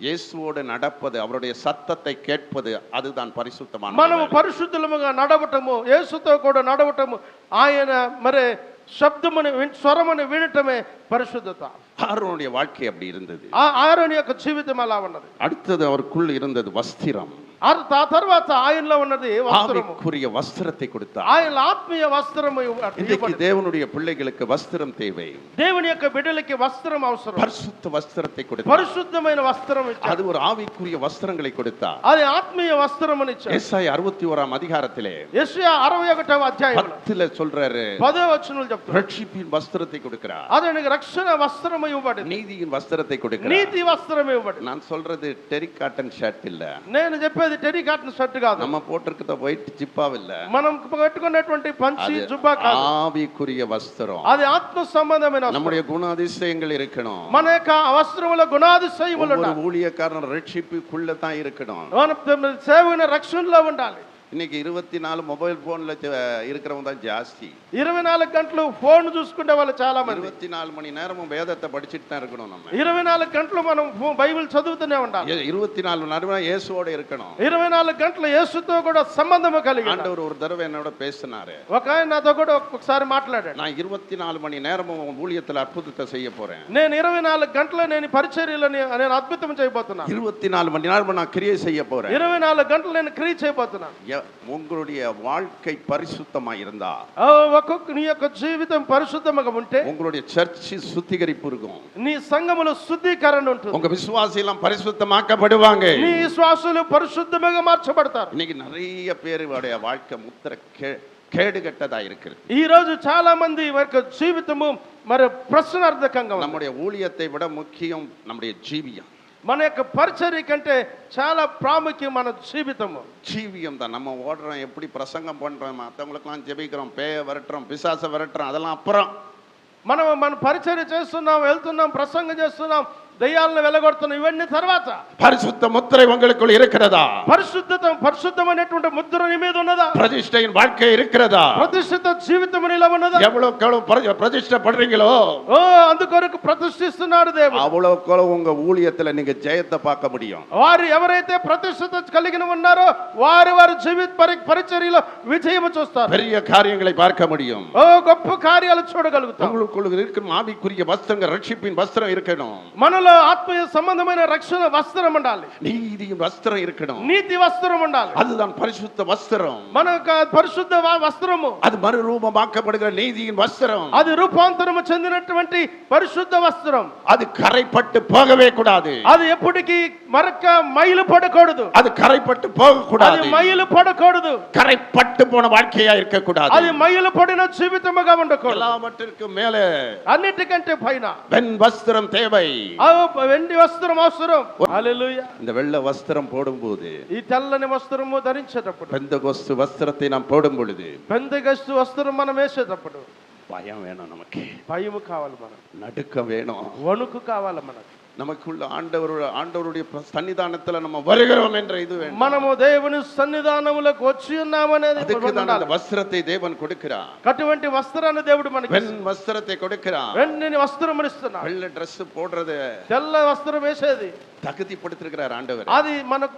இயேசுவோடு நடப்பது, அவருடைய சத்தத்தை கேட்பது, அதுதான் பரிசுத்தமான. మనము పరిశుద్ధులముగా నడవటము, యేసుతో కూడా నడవటము, ఆయన మరి శబ్దమును స్వరమును వినటమే పరిశుద్ధత. ஆரோனுடைய வாழ்க்கை அப்படி இருந்தது. ఆరోని యొక్క జీవితం అలా ఉన్నది. அடுத்தது அவருக்குள் இருந்தது வஸ்திரம். ఆ తర్వాత ఆయనలో ఉన్నది వస్త్రము. ஆவிக்குரிய வஸ்திரத்தை கொடுத்தார். ఆయన ఆత్మీయ వస్త్రము. இன்றைக்கு தேவனுடைய பிள்ளைகளுக்கு வஸ்திரம் தேவை. దేవుని యొక్క బిడ్డలకి వస్త్రం అవసరం. பரிசுத்த వస్త్రத்தை கொடுத்தார். పరిశుద్ధమైన వస్త్రం ఇచ్చాడు. அது ஒரு ஆவிக்குரிய வஸ்திரங்களை கொடுத்தார். అది ఆత్మీయ వస్త్రముని ఇచ్చాడు. ஏசாயா 61 அதிகாரத்திலே యెషయా 61వ అధ్యాయంలో 10ல சொல்றாரு, 10వ వచనంలో చెప్తాడు, ரட்சிப்பின் வஸ்திரத்தை கொடுக்கிறார். అతనికి రక్షణ వస్త్రము ఇవ్వబడింది. நீதியின் వస్త్రத்தை கொடுக்கிறார். నీతి వస్త్రం ఇవ్వబడింది. நான் சொல்றது டெரி காட்டன் ஷர்ட் இல்ல. నేను చెప్పేది టెరీ కాటన్ షర్ట్ కాదు. நம்ம போட்டிருக்கிற ஒயிட் ஜிப்பாவ் இல்ல. మనం కట్టుకున్నటువంటి పంచి జుబ్బా కాదు. ஆவிக்குரிய வஸ்திரம். అది ఆత్మ సంబంధమైన వస్త్రం. நம்முடைய குணாதிசயங்கள் இருக்கணும். మన యొక్క వస్త్రముల గుణాతిశయములు ఉండాలి. ஒரு ஊழியக்காரன் ரட்சிப்புக்குள்ள தான் இருக்கணும். మన సేవకుని రక్షణలో ఉండాలి. இன்னைக்கு 24 மொபைல் போன்ல இருக்கிறவங்க தான் ஜாஸ்தி. 24 గంటలు ఫోన్ చూసుకుంటే వాళ్ళు చాలా మంది. 24 மணி நேரமும் வேதத்தை படிச்சிட்டு தான் இருக்கணும். நம்ம 24 గంటలు మనం బైబిల్ చదువుతూనే ఉండాలి. 24 மணி நேரம் இயேசுவோட இருக்கணும். 24 గంటలు యేసుతో కూడా సంబంధం కలిగి ఉండాలి. ஆண்டவர் ஒரு தடவை என்னோட பேசினாரு. ఒక ఆయన నాతో కూడా ఒకసారి మాట్లాడాడు. நான் 24 மணி நேரமும் ஊழியத்துல அற்புதத்தை செய்ய போறேன். నేను 24 గంటలు నేను పరిచర్యలని నేను అద్భుతం చేయబోతున్నాను. 24 மணி நேரம் நான் கிரியை செய்ய போறேன். 24 గంటలు నేను క్రియ చేయబోతున్నాను. உங்களுடைய வாழ்க்கை பரிசுத்தமா இருந்தா, ఒక్కొక్క నీ యొక్క జీవితం పరిశుద్ధంగా ఉంటే உங்களுடைய சர்ச் சுத்திகரிப்பு இருக்கும். నీ సంఘములో శుద్ధీకరణ ఉంటుంది. உங்க விசுவாசி எல்லாம் பரிசுத்தமாக்கப்படுவாங்க. నీ విశ్వాసులు పరిశుద్ధంగా మార్చబడతారు. இன்னைக்கு நிறைய பேருடைய வாழ்க்கை முத்திர கேடுகட்டதா இருக்குது. ఈ రోజు చాలా మంది యొక్క జీవితము మరి ప్రశ్నార్థకంగా ఉంది. நம்முடைய ஊழியத்தை விட முக்கியம் நம்முடைய ஜீவியம். మన యొక్క పరిచర్య కంటే చాలా ప్రాముఖ్యం మన జీవితము. ஜீவியம் தான். நம்ம ஓடுறோம், எப்படி பிரசங்கம் பண்றோம், மற்றவங்களுக்கெல்லாம் ஜெபிக்கிறோம், பேய விரட்டுறோம், பிசாச விரட்டுறோம், அதெல்லாம் அப்புறம். మన పరిచర్య చేస్తున్నాం, వెళ్తున్నాం, ప్రసంగం చేస్తున్నాం, దయ్యాలను వెలగొడుతున్నాం, ఇవన్నీ తర్వాత. பரிசுத்த முத்திரை உங்களுக்குள் இருக்கிறதா? పరిశుద్ధమైనటువంటి ముద్ర నీ మీద ఉన్నదా? பிரதிஷ்டையின் வாழ்க்கை இருக்கிறதா? ప్రతిష్ఠిత జీవితం నీలో ఉన్నదా? எவ்வளவு பிரதிஷ்டை பண்றீங்களோ అందుకొరకు ప్రతిష్ఠిస్తున్నాడు దేవుడు. அவ்வளவு உங்க ஊழியத்துல நீங்க ஜெயத்தை பார்க்க முடியும். వారు ఎవరైతే ప్రతిష్ఠిత కలిగిన ఉన్నారో వారి జీవిత పరిచర్యలో విజయం చూస్తారు. பெரிய காரியங்களை பார்க்க முடியும். గొప్ప కార్యాలు చూడగలుగుతారు. உங்களுக்குள்ள இருக்கும் ஆவிக்குரிய வஸ்திரம், ரட்சிப்பின் வஸ்திரம் இருக்கணும். మనలో ఆత్మీయ సంబంధమైన రక్షణ వస్త్రం ఉండాలి. நீதியின் வஸ்திரம் இருக்கணும். నీతి వస్త్రం ఉండాలి. அதுதான் பரிசுத்த வஸ்திரம். మన పరిశుద్ధ వస్త్రము. அது மறுரூபமாக்கப்படுகிற நீதியின் வஸ்திரம். అది రూపాంతరము చెందినటువంటి పరిశుద్ధ వస్త్రం. அது கரைப்பட்டு போகவே கூடாது. అది ఎప్పటికీ మరక మైలు పడకూడదు. அது కరైపట్టు పోగకూడదు. అది మైలు పడకూడదు. கரைப்பட்டு போன வாழ்க்கையா இருக்க கூடாது. అది మైలు పడిన జీవితముగా ఉండకూడదు. எல்லாவற்றிற்கும் மேலே అన్నిటికంటే పైన வெண் வஸ்திரம் தேவை. వెండి వస్త్రం అవసరం. హల్లెలూయా. இந்த வெள்ளை வஸ்திரம் போடும்போது, ఈ తెల్లని వస్త్రము ధరించేటప్పుడు, பெந்தகோஸ்து வஸ்திரத்தை நாம் போடும் பொழுது, పెంతెకొస్తు వస్త్రం మనం వేసేటప్పుడు பயம் வேணும். நமக்கு భయము కావాలి, మనకు நடுக்கம் வேணும், వణుకు కావాలి. మనకు நமக்குள்ள ஆண்டவருடைய சன்னிதானத்துல நம்ம வருகிறோம் என்ற இது வேண்டும். మనము దేవుని సన్నిధానములకు వచ్చి ఉన్నామనేది அதுக்கு வஸ்திரத்தை தேவன் கொடுக்கிறார். అటువంటి వస్త్రాన్ని దేవుడు మనకి வெண் వస్త్రத்தை கொடுக்கிறார். వెండి వస్త్రం ఇస్తున్నాడు. வெள்ளை Dress போடுறது, తెల్ల వస్త్రం వేసేది தகுதிப்படுத்திருக்கிறார் ஆண்டவர். అది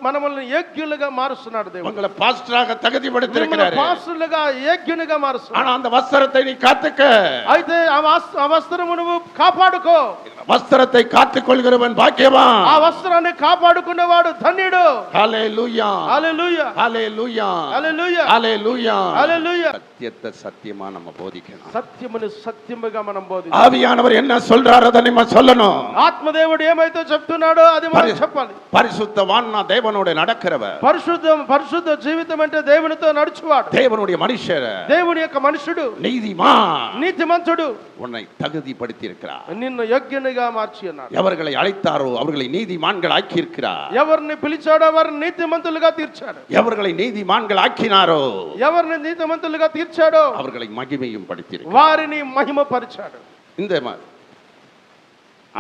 మనల్ని యోగ్యులుగా మారుస్తున్నాడు దేవుడు. உங்களை பாஸ்டராக தகுதிப்படுத்திருக்கிறார். పాస్టర్లుగా యోగ్యునిగా మారుస్తున్నాడు. ஆனா அந்த வஸ்திரத்தை நீ காத்துக்க. అయితే ఆ వస్త్రము నువ్వు కాపాడుకో. வஸ்திரத்தை காத்துக்கொள்கிறவன் பாக்கியவான். ఆ వస్త్రాన్ని కాపాడుకునేవాడు ధన్యుడు. ஹல்லேலூயா, హల్లెలూయా, ஹல்லேலూయా, హల్లెలూయా, ஹல்லேலూயா, హల్లెలూయా. சத்தியத்தை சத்தியமா நம்ம போதிக்கணும். సత్యమును సత్యముగా మనం బోధించాలి. ஆவியானவர் என்ன சொல்றாரோ அதை நம்ம சொல்லணும். ఆత్మదేవుడు ఏమైతే చెప్తున్నాడో అది మనం చెప్పాలి. பரிசுத்தவான்னா தேவனோட நடக்கிறவர். పరిశుద్ధ జీవితం అంటే దేవునితో నడుచువాడు. தேவனுடைய மனுஷர், దేవుని యొక్క మనుషుడు, நீதிமான், నీతిమంతుడు உன்னை தகுதிப்படுத்தி இருக்கிறார். నిన్ను యోగ్యునిగా మార్చి ఉన్నాడు. எவர்களை அழைத்தாரோ அவர்களை நீதிமான்கள் ஆக்கி இருக்கிறார். ఎవరిని పిలిచాడో వారిని నీతిమంతులుగా తీర్చాడు. எவர்களை நீதிமான்கள் ஆக்கினாரோ ఎవరిని నీతిమంతులుగా తీర్చాడో அவர்களை மகிமையும் படுத்தி இருக்கிறார். వారిని మహిమపరిచాడు. இந்த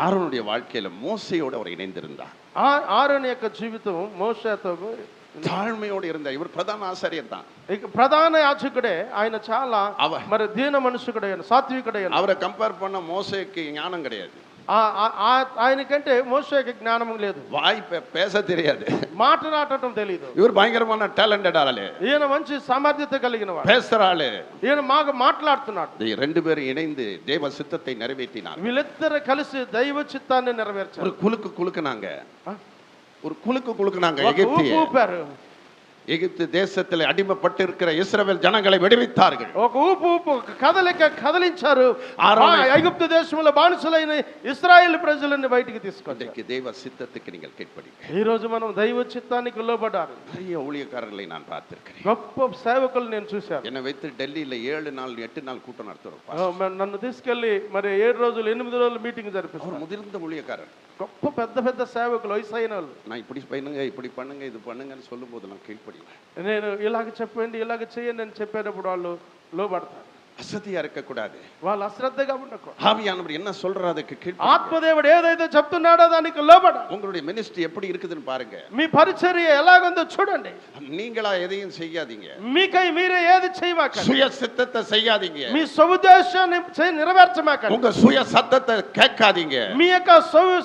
ஆரோனுடைய வாழ்க்கையில மோசையோடு அவர் இணைந்திருந்தார். ఆరోను యొక్క జీవితం మోషేతో தாழ்மையோடு இருந்த இவர் பிரதான ஆசாரியர் தான். ప్రధాన యాజకుడే ఆయన. చాలా మరి దీన మనుషుడే, సాత్వికుడే. அவரை கம்பேர் பண்ண மோசேக்கு ஞானம் கிடையாது. ఆయనకంటే మోషేకి జ్ఞానం లేదు, வாய் பேச தெரியாது. మాట్లాడటం తెలియదు. இவர் பயங்கரமான டாலண்டட் ஆளு, ఈయన మంచి సామర్థ్యత కలిగిన వాడు, பேசுற ஆளு. ఈయన మాట్లాడుతున్నాడు. ఈ రెండు பேரும் இணைந்து தேவ சித்தத்தை நிறைவேற்றினார். వీళ్ళిద్దరు కలిసి దైవ చిత్తాన్ని నెరవేర్చారు. ஒரு குலுக்குனாங்க, ஒரு குலுக்குனாங்க. ఊపారు. எகிப்து தேசத்தில் அடிமைப்பட்டு இருக்கிற இஸ்ரவேல் ஜனங்களை விடுவித்தார்கள். ఒక ఊపు కదలించారు. ఐగుప్తు దేశంలో బానిసలైన ఇశ్రాయేలు ప్రజలను బయటికి తీసుకొచ్చారు. தேவ சித்தத்துக்கு நீங்கள் கீழ்ப்படிங்க. ఈ రోజు మనం దైవ చిత్తానికి లోబడాలి. நிறைய ஊழியக்காரர்களை நான் பார்த்திருக்கிறேன். గొప్ప సేవకులు నేను చూశాను. என்னை வைத்து டெல்லியில 7 நாள் 8 நாள் கூட்டம் நடத்துறோம். నన్ను తీసుకెళ్లి మరి 7 రోజులు 8 రోజులు మీటింగ్ జరిపిస్తారు. முதிர்ந்த ஊழியக்காரர், గొప్ప పెద్ద సేవకులు, వయసైన వాళ్ళు. நான் இப்படி பண்ணுங்க இது பண்ணுங்கன்னு சொல்லும் போது நான் கீழ்ப்படிவேன். నేను ఇలాగ చెప్పండి ఇలాగ చేయండి అని చెప్పేటప్పుడు వాళ్ళు లోబడతారు. அசதியா இருக்க கூடாது, వాళ్ళు అశ్రద్ధగా ఉండకూడదు. ஆவியானவர் என்ன சொல்றாரு அதுக்கு கீழ்ப்படிங்க. ఆత్మదేవుడు ఏదైతే చెప్తున్నాడో దానికి లోబడాలి. உங்களுடைய மினிஸ்ட்ரி எப்படி இருக்குதுன்னு பாருங்க. మీ పరిచర్య ఎలాగుందో చూడండి. நீங்களா எதையும் செய்யாதீங்க, మీకై మీరే ఏది చేయమాకండి. சுய சித்தத்தை செய்யாதீங்க, మీ స్వోద్దేశాన్ని నెరవేర్చమాకండి. உங்க சுய சத்தத்தை கேட்காதீங்க, మీ యొక్క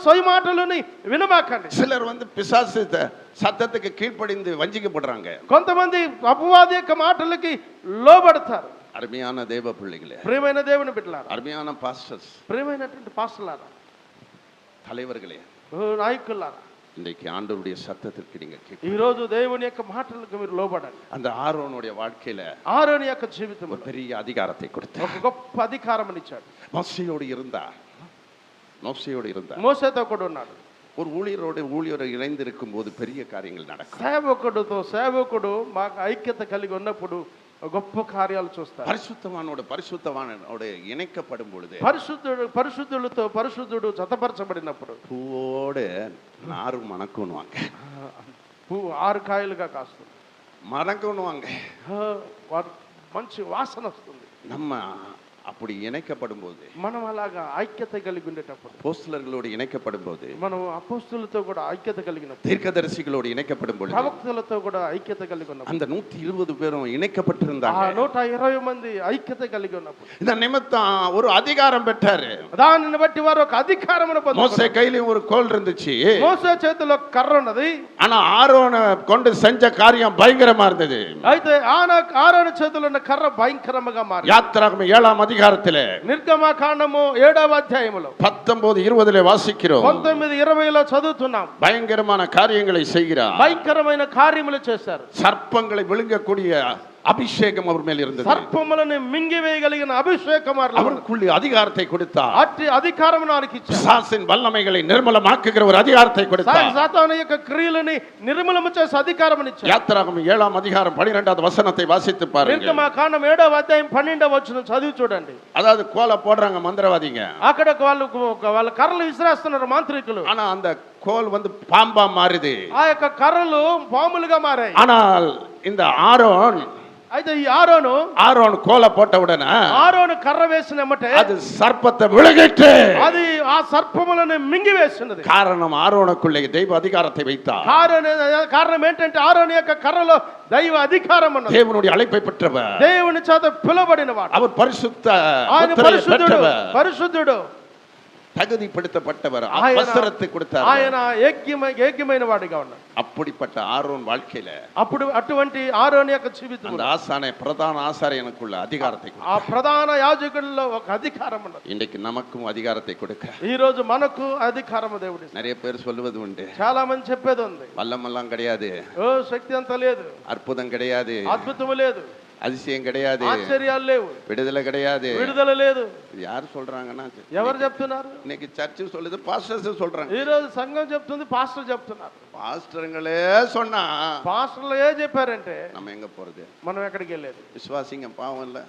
సొయి మాటలని వినమాకండి. சிலர் பிசாசு சத்தத்துக்கு கீழ்ப்படிந்து வஞ்சிக்கப்படுறாங்க. కొంతమంది అపవాది యొక్క మాటలకి లోబడతారు. அருமையான தேவ பிள்ளைகளே, ప్రియమైన దేవుని బిడ్డలారా, அருமையான பாஸ்டர்ஸ், ప్రియమైనటువంటి పాస్టర్లారా, தலைவர்களே, నాయకులారా, இன்றைக்கு ஆண்டவருடைய சத்தத்திற்கு நீங்க ఈ రోజు దేవుని యొక్క మాటలకు మీరు లోబడాలి. அந்த ஆரோனுடைய வாழ்க்கையில ఆరోని యొక్క జీవితం ஒரு பெரிய அதிகாரத்தை கொடுத்தார். ఒక గొప్ప అధికారం ఇచ్చాడు. மோசேயோடு இருந்தார். మోసేతో కూడా ఉన్నాడు. ஒரு ஊழியர் இணைந்து இருக்கும் போது பெரிய காரியங்கள் நடக்கும். సేవకుడు మాకు ఐక్యత కలిగి ఉన్నప్పుడు గొప్ప కార్యాలు చూస్తారు. பரிசுத்தவானோட இணைக்கப்படும் பொழுது, పరిశుద్ధుడు జతపరచబడినప్పుడు பூவோடு நாறு மணக்குவாங்க. పువ్వు 6 కాయలుగా కాస్తుంది, மணக்குவாங்க, మంచి వాసన వస్తుంది. நம்ம அப்படி இணைக்கப்படும் போது, మనం అలాగా ఐక్యత కలిగి ఉండేటప్పుడు, அப்போஸ்தலர்களோடு இணைக்கப்படும் போது, మనం అపోస్తలులతో కూడా ఐక్యత కలిగినప్పుడు, தீர்க்கதரிசிகளோடு இணைக்கப்படும் பொழுது, ప్రవక్తలతో కూడా ఐక్యత కలిగి ఉన్నప్పుడు, அந்த 120 பேரும் இணைக்கப்பட்டிருந்தாங்க. 120 మంది ఐక్యత కలిగి ఉన్నప్పుడు, இந்த நிமித்தம் ஒரு அதிகாரம் பெற்றாரு. దానిని బట్టి వారు ఒక అధికారమును పొందారు. மோசே கையில ஒரு கோல் இருந்துச்சு, మోసే చేతిలో కర్ర ఉన్నది. ஆனா ஆரோனை கொண்டு செஞ்ச காரியம் பயங்கரமா இருந்தது. అయితే ఆరోను చేతిలో ఉన్న కర్ర భయంకరంగా మారింది. யாத்திராகம 7ஆம் அதிகாரத்திலே, నిర్గమకాండము 7వ అధ్యాయములో 19:20 வாசிக்கிறோம். 19:20 చదువుతున్నాం. பயங்கரமான காரியங்களை செய்கிறார். భయంకరమైన కార్యములు చేశారు. சர்ப்பங்களை விழுங்கக்கூடிய அபிஷேகம் அவர் மேல் இருந்தது. సర్పములను మింగివేయగలిగిన అభిషేకం அவருக்குள்ள அதிகாரத்தை கொடுத்தார். అట్టి అధికారమును ఆయనకి ఇచ్చారు. பிசாசின் வல்லமைகளை நிர்மூலமாக்குகிற ஒரு அதிகாரத்தை கொடுத்தார். సాతాను యొక్క క్రియలని నిర్మూలన చేసే అధికారమును ఇచ్చారు. யாத்திராகமம் 7ஆம் அதிகாரம் 12வது வசனத்தை வாசித்து பாருங்க. నిర్గమకాండం 7వ అధ్యాయం 12వ వచనం చదివి చూడండి. அதாவது கோலை போடுறாங்க மந்திரவாதிங்க, అక్కడ వాళ్ళ కర్రలు విసిరేస్తున్నారు మాంత్రికులు. ஆனா அந்த கோல் பாம்பா மாறுது. ఆ యొక్క కర్రలు పాములుగా మారాయి. ஆனால் இந்த ஆரோன், అయితే ఈ ఆరోను கோலை போட்ட உடனே, ఆరోను కర్ర వేసినమ్మటే அது சர்ப்பத்தை விழுங்கிட்டு అది ఆ సర్పములను మింగివేస్తున్నది. காரணம் ஆரோனுக்குள்ளே தெய்வ அதிகாரத்தை வைத்தார். కారణం ఏంటంటే ఆరోను యొక్క కర్రలో దైవ అధికారం ఉన్నది. தேவனுடைய அழைப்பை பெற்றவர், దేవుని చేత పిలువబడినవాడు, அவர் பரிசுத்த ఆయన పరిశుద్ధుడు, தகுதிப்படுத்தப்பட்டவர், அவசரத்தை கொடுத்தார். ఆయన ఏక్యమైన వాడిగా ఉన్నాడు. அப்படிப்பட்ட ஆரோன் வாழ்க்கையில అటువంటి ఆరోన్ యొక్క జీవితం, அந்த ஆசானை பிரதான ஆசாரியனுக்குள்ள அதிகாரத்தை ఆ ప్రధాన యాజకుడిలో ఒక అధికారం ఉన్నది. இன்றைக்கு நமக்கும் அதிகாரத்தை கொடுக்க ఈ రోజు మనకు అధికారం దేవుడు. நிறைய பேர் சொல்லுவது உண்டு, చాలా మంది చెప్పేది ఉంది, வல்லமெல்லாம் கிடையாது, శక్తి అంత లేదు, அற்புதம் கிடையாது, అద్భుతం లేదు, அதிசயம் கிடையாது, ఆశ్చర్యాలు లేవు, விடுதலை கிடையாது. విడుదల లేదు. யார் சொல்றாங்கன்னா, ఎవరు చెప్తున్నారు? இன்னைக்கு சர்ச்சு சொல்லுது, பாஸ்டர்ஸ் சொல்றாங்க. ఈ రోజు సంఘం చెప్తుంది, పాస్టర్ చెప్తున్నారు. பாஸ்டருங்களே சொன்னா, పాస్టర్లు ఏ చెప్పారంటే நம்ம எங்க போறது? మనం ఎక్కడికి వెళ్ళేది? விசுவாசிங்க பாவம் இல்ல,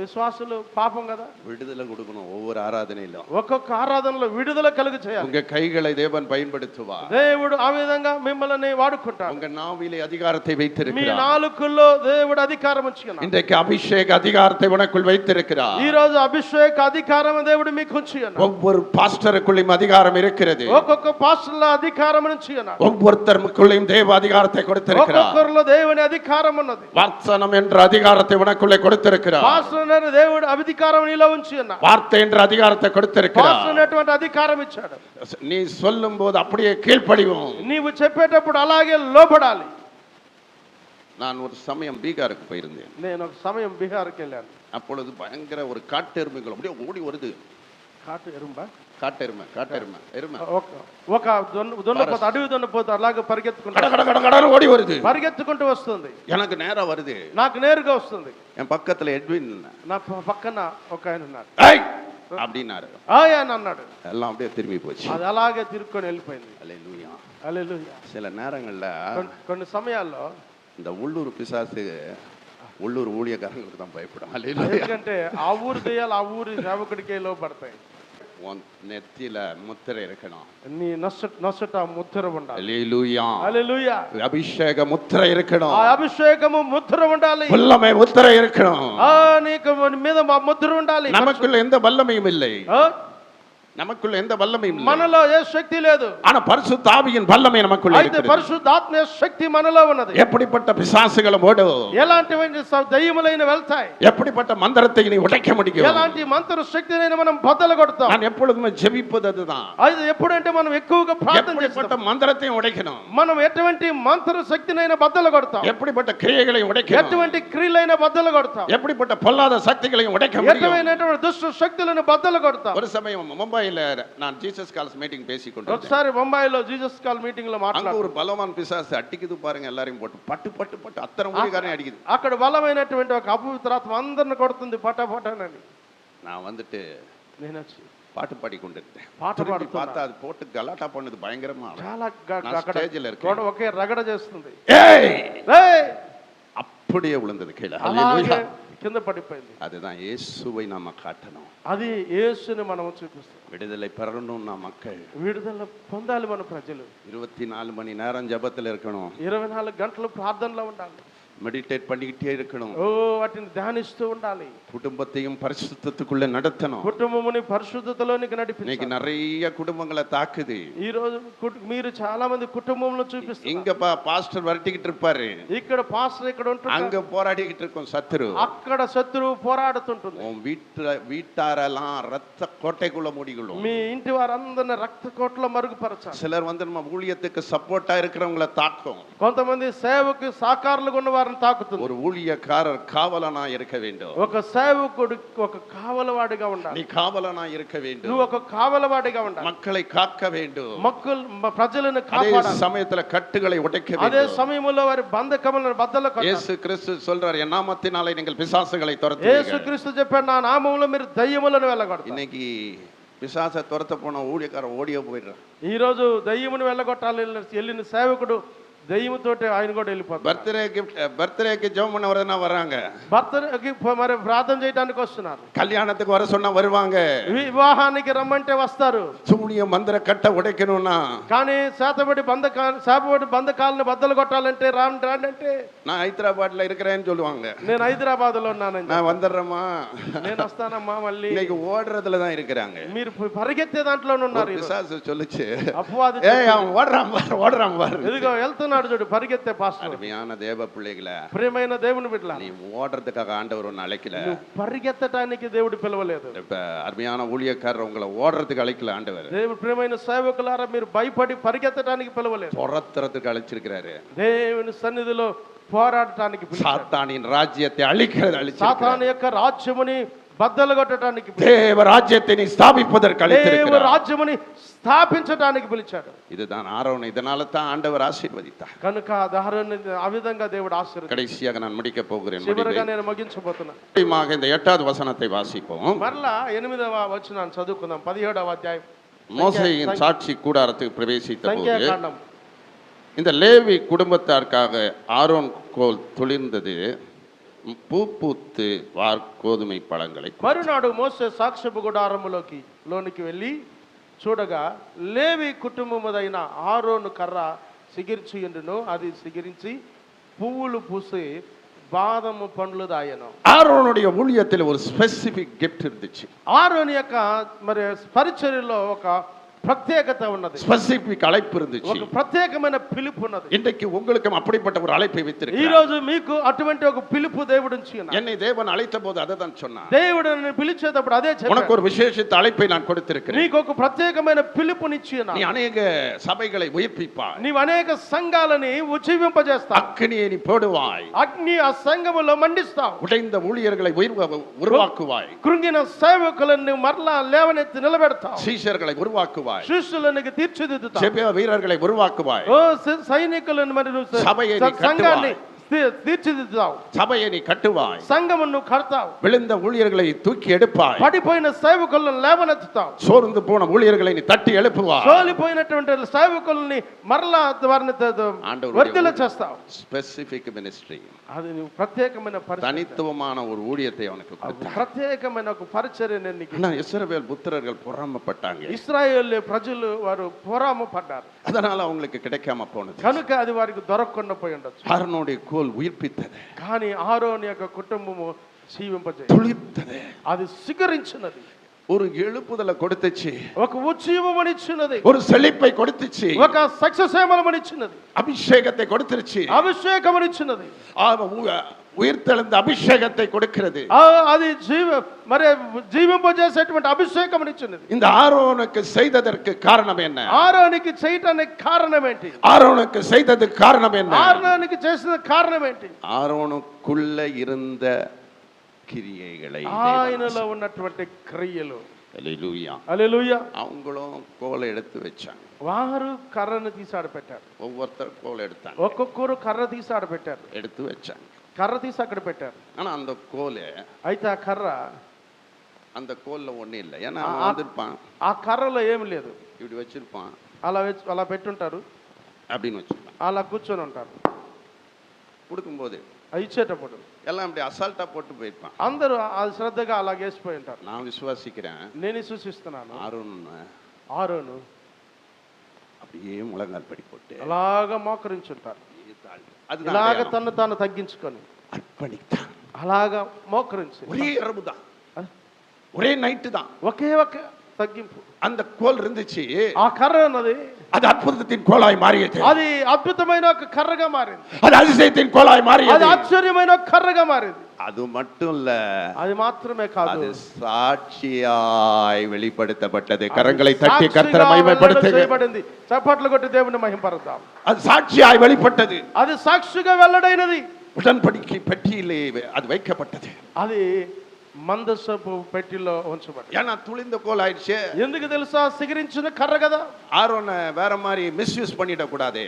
విశ్వాసులు పాపం కదా. விடுதலை கொடுக்கணும். ஒவ்வொரு ஆராதனையிலும் ఒక్కొక్క ఆరాధనలో విడుదల కలుగు చేయాలి. உங்க கைகளை தேவன் பயன்படுத்துவார். దేవుడు ఆ విధంగా మిమ్మల్ని వాడుకుంటాడు. உங்க நாவிலே அதிகாரத்தை வைத்திருக்கிறார். మీ నాలుకల్లో దేవుడు అధికారం ఉంచుకున్నాడు. இன்றைக்கு அபிஷேக அதிகாரத்தை உனக்குள் வைத்திருக்கிறார். ఈ రోజు అభిషేక అధికారం దేవుడు మీకు ఉంచుకున్నాడు. ஒவ்வொரு பாஸ்டருக்குள்ளும் அதிகாரம் இருக்கிறது. ఒక్కొక్క పాస్టర్ల అధికారం ఉంచుకున్నాడు. ஒவ்வொருத்தருக்குள்ளும் தேவ அதிகாரத்தை கொடுத்திருக்கிறார். ఒక్కొక్కరిలో దేవుని అధికారం ఉన్నది. வசனம் என்ற அதிகாரத்தை உனக்குள்ளே கொடுத்திருக்கிறார். పాస్టర్ అన్నారు దేవుడు అధికారం నీలో ఉంచి అన్న. வார்த்தை என்ற அதிகாரத்தை கொடுத்திருக்கிறார். పాస్టర్ అనేటువంటి అధికారం ఇచ్చాడు. நீ சொல்லும் போது அப்படியே கீழ்ப்படிவோம். నీవు చెప్పేటప్పుడు అలాగే లోబడాలి. நான் ஒரு சமயம் பீகாருக்கு போயிருந்தேன். నేను ఒక సమయం బీహార్కి వెళ్ళాను. அப்பொழுது பயங்கர ஒரு காட்டெருமைகள் அப்படியே ஓடி வருது. కాటు ఎరుంబా காட்டெருமை எருமை ఒక దున్నపోత అడవి దున్నపోత అలాగే పరిగెత్తుకుంటూ ஓடி வருது. పరిగెత్తుకుంటూ వస్తుంది. எனக்கு நேரா வருது. నాకు నేరుగా వస్తుంది. என் பக்கத்துல எட்வின் నా పక్కన ఒక ఆయన ఉన్నాడు. ஏய் அப்படினாரு. ఆయన అన్నాడు. எல்லாம் அப்படியே திரும்பி போச்சு. అది అలాగే తిరుక్కొని వెళ్ళిపోయింది. அல்லேலூயா. హల్లెలూయా. சில நேரங்கள்ல కొన్ని సమయాల్లో இந்த உள்ளூர் பிசாசு உள்ளூர் ஊழியக்காரங்களுக்கு தான் பயப்படும். அல்லேலூயா. ఎందుకంటే ఆ ఊరు దెయ్యాలు ఆ ఊరి సేవకుడికే లోపడతాయి. நெத்தியில முத்திரை இருக்கணும். నీ నొసట ముద్ర ఉండాలి. அல்லேலூயா. హల్లెలూయా. அபிஷேக முத்திரை இருக்கணும். ఆ అభిషేకము ముద్ర ఉండాలి. வல்லமை முத்திரை இருக்கணும். నీకు మీద ముద్ర ఉండాలి. நமக்குள்ள எந்த வல்லமையும் இல்லை. நமக்குள்ள எந்த வல்லமையும் இல்லை. మనలో ఏ శక్తి లేదు. ஆனா பரிசுத்த ஆவியின் வல்லமை நமக்குள்ள అయితే இருக்குது. పరిశుద్ధాత్మ శక్తి మనలో ఉన్నది. எப்படிப்பட்ட பிசாசுகளும் ஓடும். ఎలాంటివైన దయ్యములైన వెళ్తాయి. எப்படிப்பட்ட மந்திரத்தை நீ உடைக்க முடியும். ఎలాంటి మంత్ర శక్తినైనా మనం బద్దలు కొడతాం. நான் எப்பொழுதுமே ஜெபிப்பது அதுதான். అది ఎప్పుడంటే మనం ఎక్కువగా ప్రార్థన எப்படிப்பட்ட చేస్తాం. மந்திரத்தையும் உடைக்கணும். మనం ఎటువంటి మంత్ర శక్తినైనా బద్దలు కొడతాం. எப்படிப்பட்ட கிரியைகளையும் உடைக்கணும். ఎటువంటి క్రియలైన బద్దలు కొడతాం. எப்படிப்பட்ட பொல்லாத சக்திகளையும் உடைக்க முடியும். ఎటువంటి దుష్ట శక్తులను బద్దలు కొడతాం. ஒரு சமயம் மும்பையில நான் ஜீசஸ் கால்ஸ் மீட்டிங் பேசிக்கொண்டிருந்தேன். ఒకసారి బొంబాయిలో జీసస్ కాల్ మీటింగ్ లో அங்க మాట్లాడు. ஒரு பலவான் பிசாசு அடிக்குது பாருங்க எல்லாரையும் போட்டு பட்டு பட்டு பட்டு அத்தனை ஊழியக்காரனையும் அடிக்குது. అక్కడ బలమైనటువంటి ఒక అపవిత్రాత్మ అందరిని కొడుతుంది పటపటనని. நான் வந்துட்டு నేను వచ్చి பாட்டு பாடிக்கொண்டிருந்தேன். పాట திரும்பி పాడుతున్నా. பார்த்தா அது போட்டு கலாட்டா பண்ணுது பயங்கரமா. చాలా நான் అక్కడ ஸ்டேஜ்ல இருக்கேன். గోడ ఒకే రగడ చేస్తుంది. ஏய் ఏయ్! அப்படியே விழுந்தது கீழே. అలాగే ஹல்லேலூயா. కింద పడిపోయింది. அதுதான் இயேசுவை நாம காட்டணும். అది యేసుని మనం చూపిస్తాం. விடுதலை பெறணும்னா மக்கள் విడుదల పొందాలి మన ప్రజలు. 24 மணி நேரம் ஜெபத்துல இருக்கணும். 24 గంటలు ప్రార్థనలో ఉండాలి. மெடிடேட் பண்ணிக்கிட்டே இருக்கணும். వాటిని ధ్యానిస్తూ ఉండాలి. குடும்பத்தையும் பரிசுத்தத்துக்குள்ள நடத்தணும். కుటుంబముని పరిశుద్ధతలోనికి இன்னைக்கு నడిపించాలి. நிறைய குடும்பங்களை தாக்குது. ఈ రోజు మీరు చాలా మంది కుటుంబంలో చూపిస్తారు. இங்க பாஸ்டர் வரட்டிக்கிட்டு இருப்பாரு. ఇక్కడ పాస్టర్ ఇక్కడ ఉంటాడు. அங்க போராடிக்கிட்டு இருக்கும் சத்துரு. అక్కడ శత్రువు పోరాడుతుంటుంది. உன் வீட்டாரெல்லாம் ரத்த கோட்டைக்குள்ள மூடிக்கொள்ளும். మీ ఇంటి వారందరిని రక్త కోట్ల మరుగుపరచాలి. சிலர் வந்து நம்ம ஊழியத்துக்கு சப்போர்ட்டா இருக்கிறவங்கள தாக்கும். కొంతమంది సేవకు సాకారులుగా ఉన్న వారిని తాకుతుంది. ஒரு ஊழியக்காரர் காவலனா இருக்க வேண்டும். ఒక సేవకుడు ఒక కావలవాడిగా ఉండాలి. நீ காவலனா இருக்க வேண்டும். నువ్వు ఒక కావలవాడిగా ఉండాలి. மக்களை காக்க வேண்டும். ప్రజలను அதே కాపాడాలి. சமயத்துல கட்டுகளை உடைக்க అదే வேண்டும். సమయంలో వారి బంధకములను బద్దలు కొట్టాలి. இயேசு கிறிஸ்து சொல்றார் என் நாமத்தினாலே நீங்கள் பிசாசுகளை యేసు துரத்துவீர்கள். క్రీస్తు చెప్పాడు నా నామములో మీరు దయ్యములను వెళ్ళగొడతారు. இன்னைக்கு பிசாசை துரத்த போன ஊழியக்காரன் ஓடியே போயிடுறான். ఈ రోజు దయ్యమును వెళ్ళగొట్టాలి వెళ్ళిన సేవకుడు దయ్యముతోటి ఆయన కూడా వెళ్ళిపోతారు. பர்த்டேக்கு ஜெபம் பண்ண வரதுனா வர்றாங்க. భర్తకి మరి ప్రార్థన చేయడానికి వస్తున్నారు. கல்யாணத்துக்கு வர சொன்னா வருவாங்க. వివాహానికి రమ్మంటే వస్తారు. சூனிய மந்திர கட்ட உடைக்கணும்னா కానీ శాతపడి బంధకాలను బద్దలు కొట్టాలంటే రాండి అంటే நான் ஹைதராபாத்ல இருக்கிறேன்னு சொல்லுவாங்க. నేను హైదరాబాద్ లో ఉన్నానని. நான் வந்துடுறேమ్మా, నేను వస్తానమ్మా మళ్ళీ. இன்னைக்கு ஓடுறதுல தான் இருக்கிறாங்க. మీరు పరిగెత్తే దాంట్లోనే ఉన్నారు. பிசாசு சொல்லுச்சு, అపవాది ஏய் அவன் ஓடுறான் பாரு. ఎదుగో వెళ్తున్నాడు చూడు పరిగెత్తే పాస్టర్. அருமையான தேவ பிள்ளைகளே, ప్రియమైన దేవుని బిడ్డలారా, நீ ஓடுறதுக்காக ஆண்டவர் ஒன்னு அழைக்கல. పరిగెత్తడానికి దేవుడు పిలవలేదు. இப்ப அருமையான ஊழியக்காரர் உங்களை ஓடுறதுக்கு அழைக்கல ஆண்டவர். దేవుడు ప్రియమైన సేవకులారా మీరు భయపడి పరిగెత్తడానికి పిలవలేదు. துரத்துறதுக்கு அழைச்சிருக்கிறாரு. దేవుని సన్నిధిలో పోరాడటానికి పిలిచాడు. சாத்தானின் ராஜ்யத்தை அழிக்கிறது సాతాను యొక్క రాజ్యముని బద్దలు కొట్టడానికి தேவ ராஜ்யத்தை நீ ஸ்தாபிப்பதற்கு దేవ அழைத்திருக்கிறார். రాజ్యముని స్థాపించడానికి పిలిచాడు. இதுதான் ஆரோன். இதனால தான் ஆண்டவர் ஆசீர்வதித்தார். కనుక దారుని ఆ విధంగా దేవుడు ఆశీర్వదించాడు. கடைசியாக நான் முடிக்க போகிறேன். చివరగా నేను ముగించబోతున్నా. இந்த 8வது வசனத்தை வாசிப்போம். మరలా 8వ వచనాన్ని చదువుకుందాం. 17వ అధ్యాయం. மோசேயின் சாட்சி கூடாரத்துக்கு பிரவேசித்த போது సంఖ్యాకాండం. இந்த லேவி குடும்பத்தாருக்காக ஆரோன் கோல் துளிர்ந்தது, பூ பூத்து கோதுமை பழங்களை. మరునాడు మోసే సాక్ష్యపు గుడారములోకి వెళ్ళి చూడగా లేవి కుటుంబముదైన ఆరోను కర్ర సిగిర్చియుండును. అది సిగిరించి పువ్వులు పూసి బాదము పండ్లు దాయను. ஆரோனுடைய ஊழியத்தில் ஒரு ஸ்பெசிபிக் கிஃப்ட் இருந்துச்சு. ఆరోని యొక్క మరి పరిచర్యలో ఒక ప్రత్యేకత ఉన్నది, ஸ்பெசிபிக் அழைப்பு இருந்துச்சு. ఒక ప్రత్యేకమైన పిలుపు ఉన్నది. இன்றைக்கு உங்களுக்கும் அப்படிப்பட்ட ஒரு அழைப்பை ఈ வைத்திருக்கிறார். రోజు మీకు అటువంటి ఒక పిలుపు దేవుడు ఉంచి ఉన్నాడు. என்னை தேவன் அழைத்த போது அதை தான் சொன்னார். దేవుడు నన్ను పిలిచేటప్పుడు అదే చెప్పాడు, உனக்கு ஒரு விசேஷித்த அழைப்பை நான் கொடுத்திருக்கிறேன். నీకు ఒక ప్రత్యేకమైన పిలుపునిచ్చి ఉన్నాను. நீ அநேக சபைகளை உயிர்ப்பிப்பாய், నీవు అనేక సంఘాలని ఉజ్జీవింపజేస్తావు, அக்கினியை நீ போடுவாய், అగ్ని ఆ సంఘములో మండిస్తావు, உடைந்த ஊழியர்களை உருவாக்குவாய், కృంగిన సేవకులను మరలా లేవనెత్తి నిలబెడతావు, சீஷர்களை உருவாக்குவாய், శిష్యులను తీర్చిదిద్దుతావు, ஜெப வீரர்களை உருவாக்குவாய், ఓ సైనికులను మరి సభயை నీ సంఘాన్ని తీర్చిదిద్దుతావు, சபையை நீ கட்டுவாய், సంఘమును కడతావు, விழுந்த ஊழியர்களை தூக்கி எடுப்பாய், పడిపోయిన సేవకులను లేవనెత్తుతావు, சோர்ந்து போன ஊழியர்களை நீ தட்டி எழுப்புவாய், సోలిపోయినటువంటి సేవకుల్ని మరలా వారిని వర్ధిల్ల చేస్తావు. ஸ்பெசிபிக் மினிஸ்ட்ரி, అది నువ్వు ప్రత్యేకమైన தனித்துவமான ஒரு ஊழியத்தை அவனுக்கு கொடுத்தார். ప్రత్యేకమైన ఒక పరిచర్య. ஆனா இஸ்ரவேல் புத்திரர்கள் பொறாமப்பட்டாங்க, ఇశ్రాయేలు ప్రజలు వారు పోరాము పడ్డారు, அதனால அவங்களுக்கு கிடைக்காம போனது. కనుక అది వారికి దొరకకుండా పోయి ఉండొచ్చు. ஆரோனுடைய கோல் உயிர்ப்பித்தது, కానీ ఆరోని యొక్క కుటుంబము జీవింపజేయదు, துளிர்த்தது, అది సిగరించినది, ஒரு எழுப்புதலை கொடுத்துச்சு, ఒక ఉజ్జీవమనిచ్చినది, ஒரு செழிப்பை கொடுத்துச்சு, ఒక సక్సెసేమనిచ్చినది, அபிஷேகத்தை கொடுத்துருச்சு, అభిషేకమనిచ్చినది. உயிர்த்தெழுந்த அபிஷேகத்தை கொடுக்கிறது, అది మరి జీవింపజేసేటువంటి అభిషేకమనిచ్చినది. இந்த ஆரோனுக்கு செய்ததற்கு காரணம் என்ன? ఆరోనికి చేయటానికి కారణం ఏంటి? ஆரோனுக்கு செய்ததுக்கு காரணம் என்ன? ఆరోనికి చేసిన కారణం ఏంటి? ஆரோனுக்குள்ள இருந்த கிரியைகளை, ఆయనలో ఉన్నటువంటి క్రియలు. ஹல்லேலூயா, హల్లెలూయా. அவங்களும் கோலை எடுத்து வச்சாங்க, వారు కర్రను తీసాడు పెట్టారు, ஒவ்வொருத்தர் கோலை எடுத்தாங்க, ఒక్కొక్కరు కర్ర తీసాడు పెట్టారు, எடுத்து வச்சாங்க. కర్ర తీసి అక్కడ పెట్టారు. ஆனா அந்த கோலை, అయితే ఆ కర్ర, அந்த கோல்ல ஒண்ணு இல்லை, ஏன்னா அவன் வந்திருப்பான், ఆ కర్రలో ఏమి లేదు, இப்படி வச்சிருப்பான், అలా పెట్టుంటారు, அப்படின்னு வச்சிருப்பான், అలా కూర్చొని ఉంటారు. கொடுக்கும்போது ఇచ్చేటప్పుడు எல்லாம் அப்படி அசால்ட்டா போட்டு போயிருப்பான். అందరూ అది శ్రద్ధగా అలాగేసిపోయి ఉంటారు. நான் விசுவாசிக்கிறேன், నేను సూచిస్తున్నాను, ஆரோன் அப்படியே முழங்கால் படி போட்டு అలాగా మోకరించుంటారు, అలాగ తను తాను తగ్గించుకొని அர்ப்பணித்தான், అలాగా మోకరించి. ஒரே இரவு தான், ஒரே நைட்டு தான், ఒకే ఒక తగ్గింపు. அந்த கோல் இருந்துச்சு, ఆ కర్ర అన్నది அது அற்புதத்தின் கோலாய் மாறியது, అది అద్భుతమైన ఒక కర్రగా మారింది, அது அதிசயத்தின் கோலாய் అది மாறியது. ఆశ్చర్యమైన ఒక కర్రగా మారింది. அது மட்டும் இல்ல, అది మాత్రమే కాదు, அது சாட்சியாய் வெளிப்படுத்தப்பட்டது. கரங்களை தட்டி கர்த்தரை மகிமைப்படுத்துங்க. చేయబడింది. చప్పట్లు కొట్టి దేవుని మహిమపరుద్దాం. அது சாட்சியாய் வெளிப்பட்டது, అది సాక్షిగా వెల్లడైనది, உடன்படிக்கை பெட்டியிலே அது வைக்கப்பட்டது. అది మందసపు పెట్టిలో ఉంచబడింది. ஏன்னா துளிந்த கோல் ஆயிடுச்சு. ఎందుకు తెలుసా? సిగరించిన కర్ర కదా. ஆரோனை வேற மாதிரி மிஸ்யூஸ் பண்ணிட கூடாது.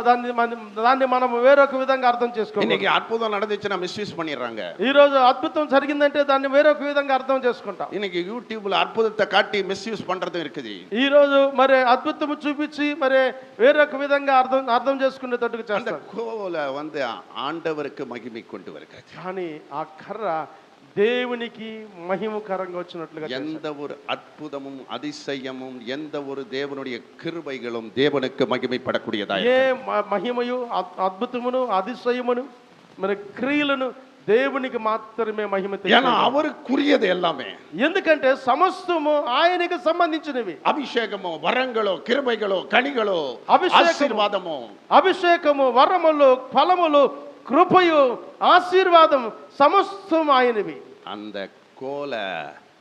దాన్ని మనం వేరొక విధంగా అర్థం చేసుకోవాలి. இன்னைக்கு అద్భుతం நடந்துச்சுன்னா மிஸ்யூஸ் பண்ணிடுறாங்க. ఈ రోజు అద్భుతం జరిగిందంటే దాన్ని వేరొక విధంగా అర్థం చేసుకుంటాం. இன்னைக்கு யூடியூப்ல అద్భుతத்தை காட்டி மிஸ்யூஸ் பண்றதும் இருக்குது. ఈ రోజు మరి అద్భుతం చూపించి మరి వేరొక విధంగా అర్థం చేసుకునేటట్టుగా చేస్తారు. அந்த கோலை வந்து ஆண்டவருக்கு மகிமை கொண்டு வருகிறது. కానీ ఆ కర్ర దేవునికి మహిమకరంగా వచ్చినట్లుగా எந்த ஒரு அற்புதமும் அதிசயமும் எந்த ஒரு தேவனுடைய கிருபைகளும் தேவனுக்கு மகிமைப்படக்கூடியதா ఏ మహిమయు అద్భుతమును அதிசயమును మరి క్రియలను దేవునికి మాత్రమే మహిమ. ஏன்னா அவருக்குரியது எல்லாமே. ఎందుకంటే సమస్తము ఆయనకి సంబంధించినవి. అభిషేకమో వరంగలో கிருபைகளோ கனிகளோ ఆశీర్వాదమో అభిషేకము వరములు ఫలములు కృపయు ఆశీర్వాదం సమస్తం ఆయనవి. அந்த கோலை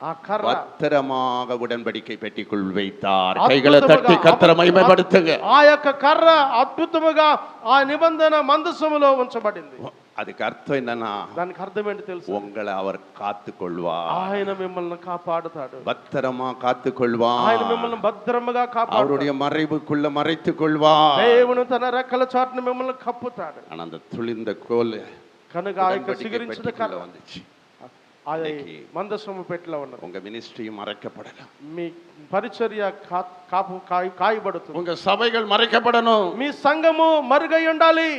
ఆ కర్ర பத்திரமாக உடன்படிக்கை பெட்டிக்குள் வைத்தார். கைகளை தட்டி கர்த்தரை மகிமைப்படுத்துங்க. ఆ యొక్క కర్ర అద్భుతముగా ఆ నిబంధన మందసములో ఉంచబడింది. அதுக்கு அர்த்தம் என்னன்னா, దానికి అర్థం ఏంటి తెలుసు? உங்களை அவர் காத்துக்கொள்வார். ఆయన మిమ్మల్ని కాపాడుతాడు. பத்திரமா காத்துக்கொள்வார். ఆయన మిమ్మల్ని భద్రముగా కాపాడుతాడు. அவருடைய மறைவுக்குள்ள மறைத்துக் கொள்வார். దేవుడు తన రెక్కల చాటున మిమ్మల్ని కప్పుతాడు. ஆனா அந்த துளிந்த கோல் కనుక ఆ యొక్క సిగరించిన కర్ర வந்துச்சு. అది మందసము పెట్టిలో ఉన్నది. உங்க மினிஸ்ட்ரியும் மறைக்கப்படலாம். మీ పరిచర్య కాయబడుతుంది. உங்க சபைகள் மறைக்கப்படணும். మీ సంఘము మరుగై ఉండాలి.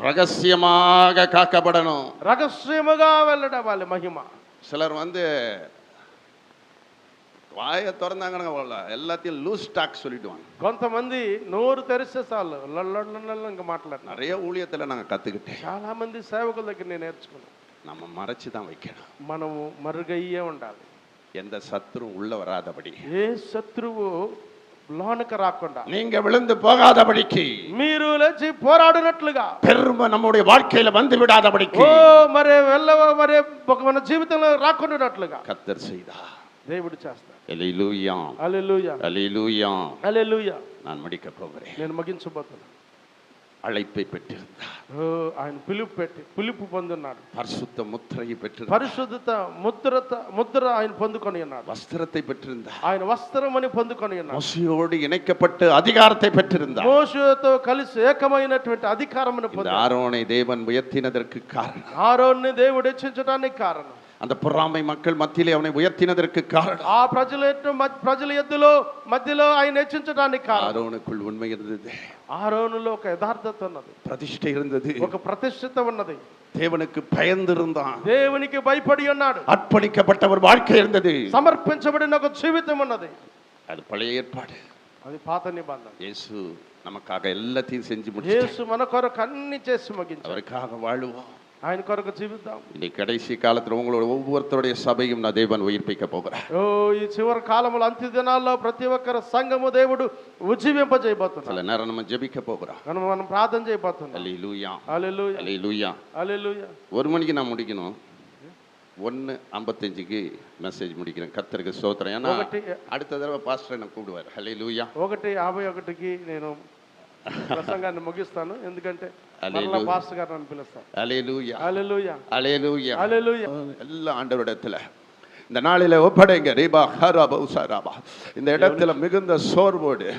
ரகசியமாக காக்கப்படணும். రహస్యముగా వెళ్ళడాలి మహిమ. சிலர் வந்து வாயை திறந்தாங்கன்னா எல்லாத்தையும் லூஸ் டாக் சொல்லிடுவாங்க. కొంతమంది నోరు తెరిస్తే చాలు ఇంకా మాట్లాడు. நிறைய ஊழியத்துல நாங்க கத்துக்கிட்டேன். చాలా మంది సేవకుల దగ్గర నేను నేర్చుకున్నాను. நம்ம மறைச்சு தான் வைக்கணும். మనము మరుగయ్యే ఉండాలి. எந்த சத்துரும் உள்ள வராதபடி. ఏ శత్రువు లోనకి రాకుండా நீங்க விழுந்து போகாதபடிக்கு మీరు లేచి పోరాడినట్లుగా பெருமை நம்முடைய வாழ்க்கையில வந்து ఓ விடாதபடிக்கு మరి మరి ఒక మన జీవితంలో రాకుండానట్లుగా கர்த்தர் செய்தார். దేవుడు చేస్తాడు. அல்லேலூயா, హల్లెలూయా, அல்லேலூயா. హల్లెలూయా. நான் முடிக்க போகிறேன். నేను ముగించబోతున్నా. அழைப்பை பெற்றிருந்தார், ఆయన పిలుపు పొందున్నాడు, பரிசுத்த முத்திரையை பெற்றிருந்தார், పరిశుద్ధత ముద్ర ఆయన పొందుకొని ఉన్నాడు, வஸ்திரத்தை பெற்றிருந்தார், ఆయన వస్త్రం అని పొందుకొని ఉన్నాడు, மோசேயோடு இணைக்கப்பட்டு அதிகாரத்தை பெற்றிருந்தார், మోషేతో కలిసి ఏకమైనటువంటి అధికారమును இந்த పొందాడు. ஆரோனை தேவன் உயர்த்தினதற்கு காரணம், ఆరోన్ని దేవుడు హెచ్చించడానికి కారణం, அந்த பொறாமை மக்கள் மத்தியிலே அவனை உயர்த்தினதற்கு காரணம், ఆ ప్రజల మధ్యలో ఆయన హెచ్చించడానికి కారణం, ஆரோனுக்குள் உண்மை இருந்தது, ఆరోనులో ఒక యథార్థత ఉన్నది, பிரதிஷ்டை இருந்தது, ఒక ప్రతిష్ఠిత ఉన్నది, தேவனுக்கு பயந்திருந்தான், దేవునికి భయపడి ఉన్నాడు, அர்ப்பணிக்கப்பட்ட ஒரு வாழ்க்கை இருந்தது, సమర్పించబడిన ఒక జీవితం ఉన్నది. அது பழைய ஏற்பாடு. అది పాత నిబంధన. இயேசு நமக்காக எல்லாத்தையும் செஞ்சு முடிச்சார். యేసు మన కొరకు అన్ని చేసి ముగించాడు. அவருக்காக வாழுவோம். ఆయన కొరకు జీవిద్దాం. இன்னைக்கு கடைசி காலத்துல உங்களோட ஒவ்வொருத்தருடைய சபையும் நான் தேவன் உயிர்ப்பிக்க போகிறேன். ఈ చివరి కాలంలో అంత్య దినాల్లో ప్రతి ఒక్కరి సంఘము దేవుడు ఉజ్జీవింపజేయబోతున్నాడు. சில நேரம் நம்ம ஜெபிக்க போகிறோம். మనం ప్రార్థన చేయబోతున్నాం. அல்லேலூயா, హల్లెలూయా, அல்லேலூயா. హల్లెలూయా. 1 மணிக்கு நான் முடிக்கணும். 1:55க்கு மெசேஜ் முடிக்கிறேன். கர்த்தருக்கு ஸ்தோத்திரம். ஏன்னா அடுத்த தடவை பாஸ்டர் என்ன கூப்பிடுவார். ஹல்லேலூயா. 1:51కి నేను ప్రసంగాన్ని ముగిస్తాను, ఎందుకంటే మరలా పాస్టర్ గారు నన్ను పిలుస్తారు. ஹல்லேலூயா, హల్లెలూయా, ஹல்லேலூயா, హల్లెలూయా. எல்லா ஆண்டவரிடத்துல இந்த நாளில ஒப்படைங்க. ரீபா ஹராபா உசாராபா. இந்த இடத்துல மிகுந்த சோர்வோடு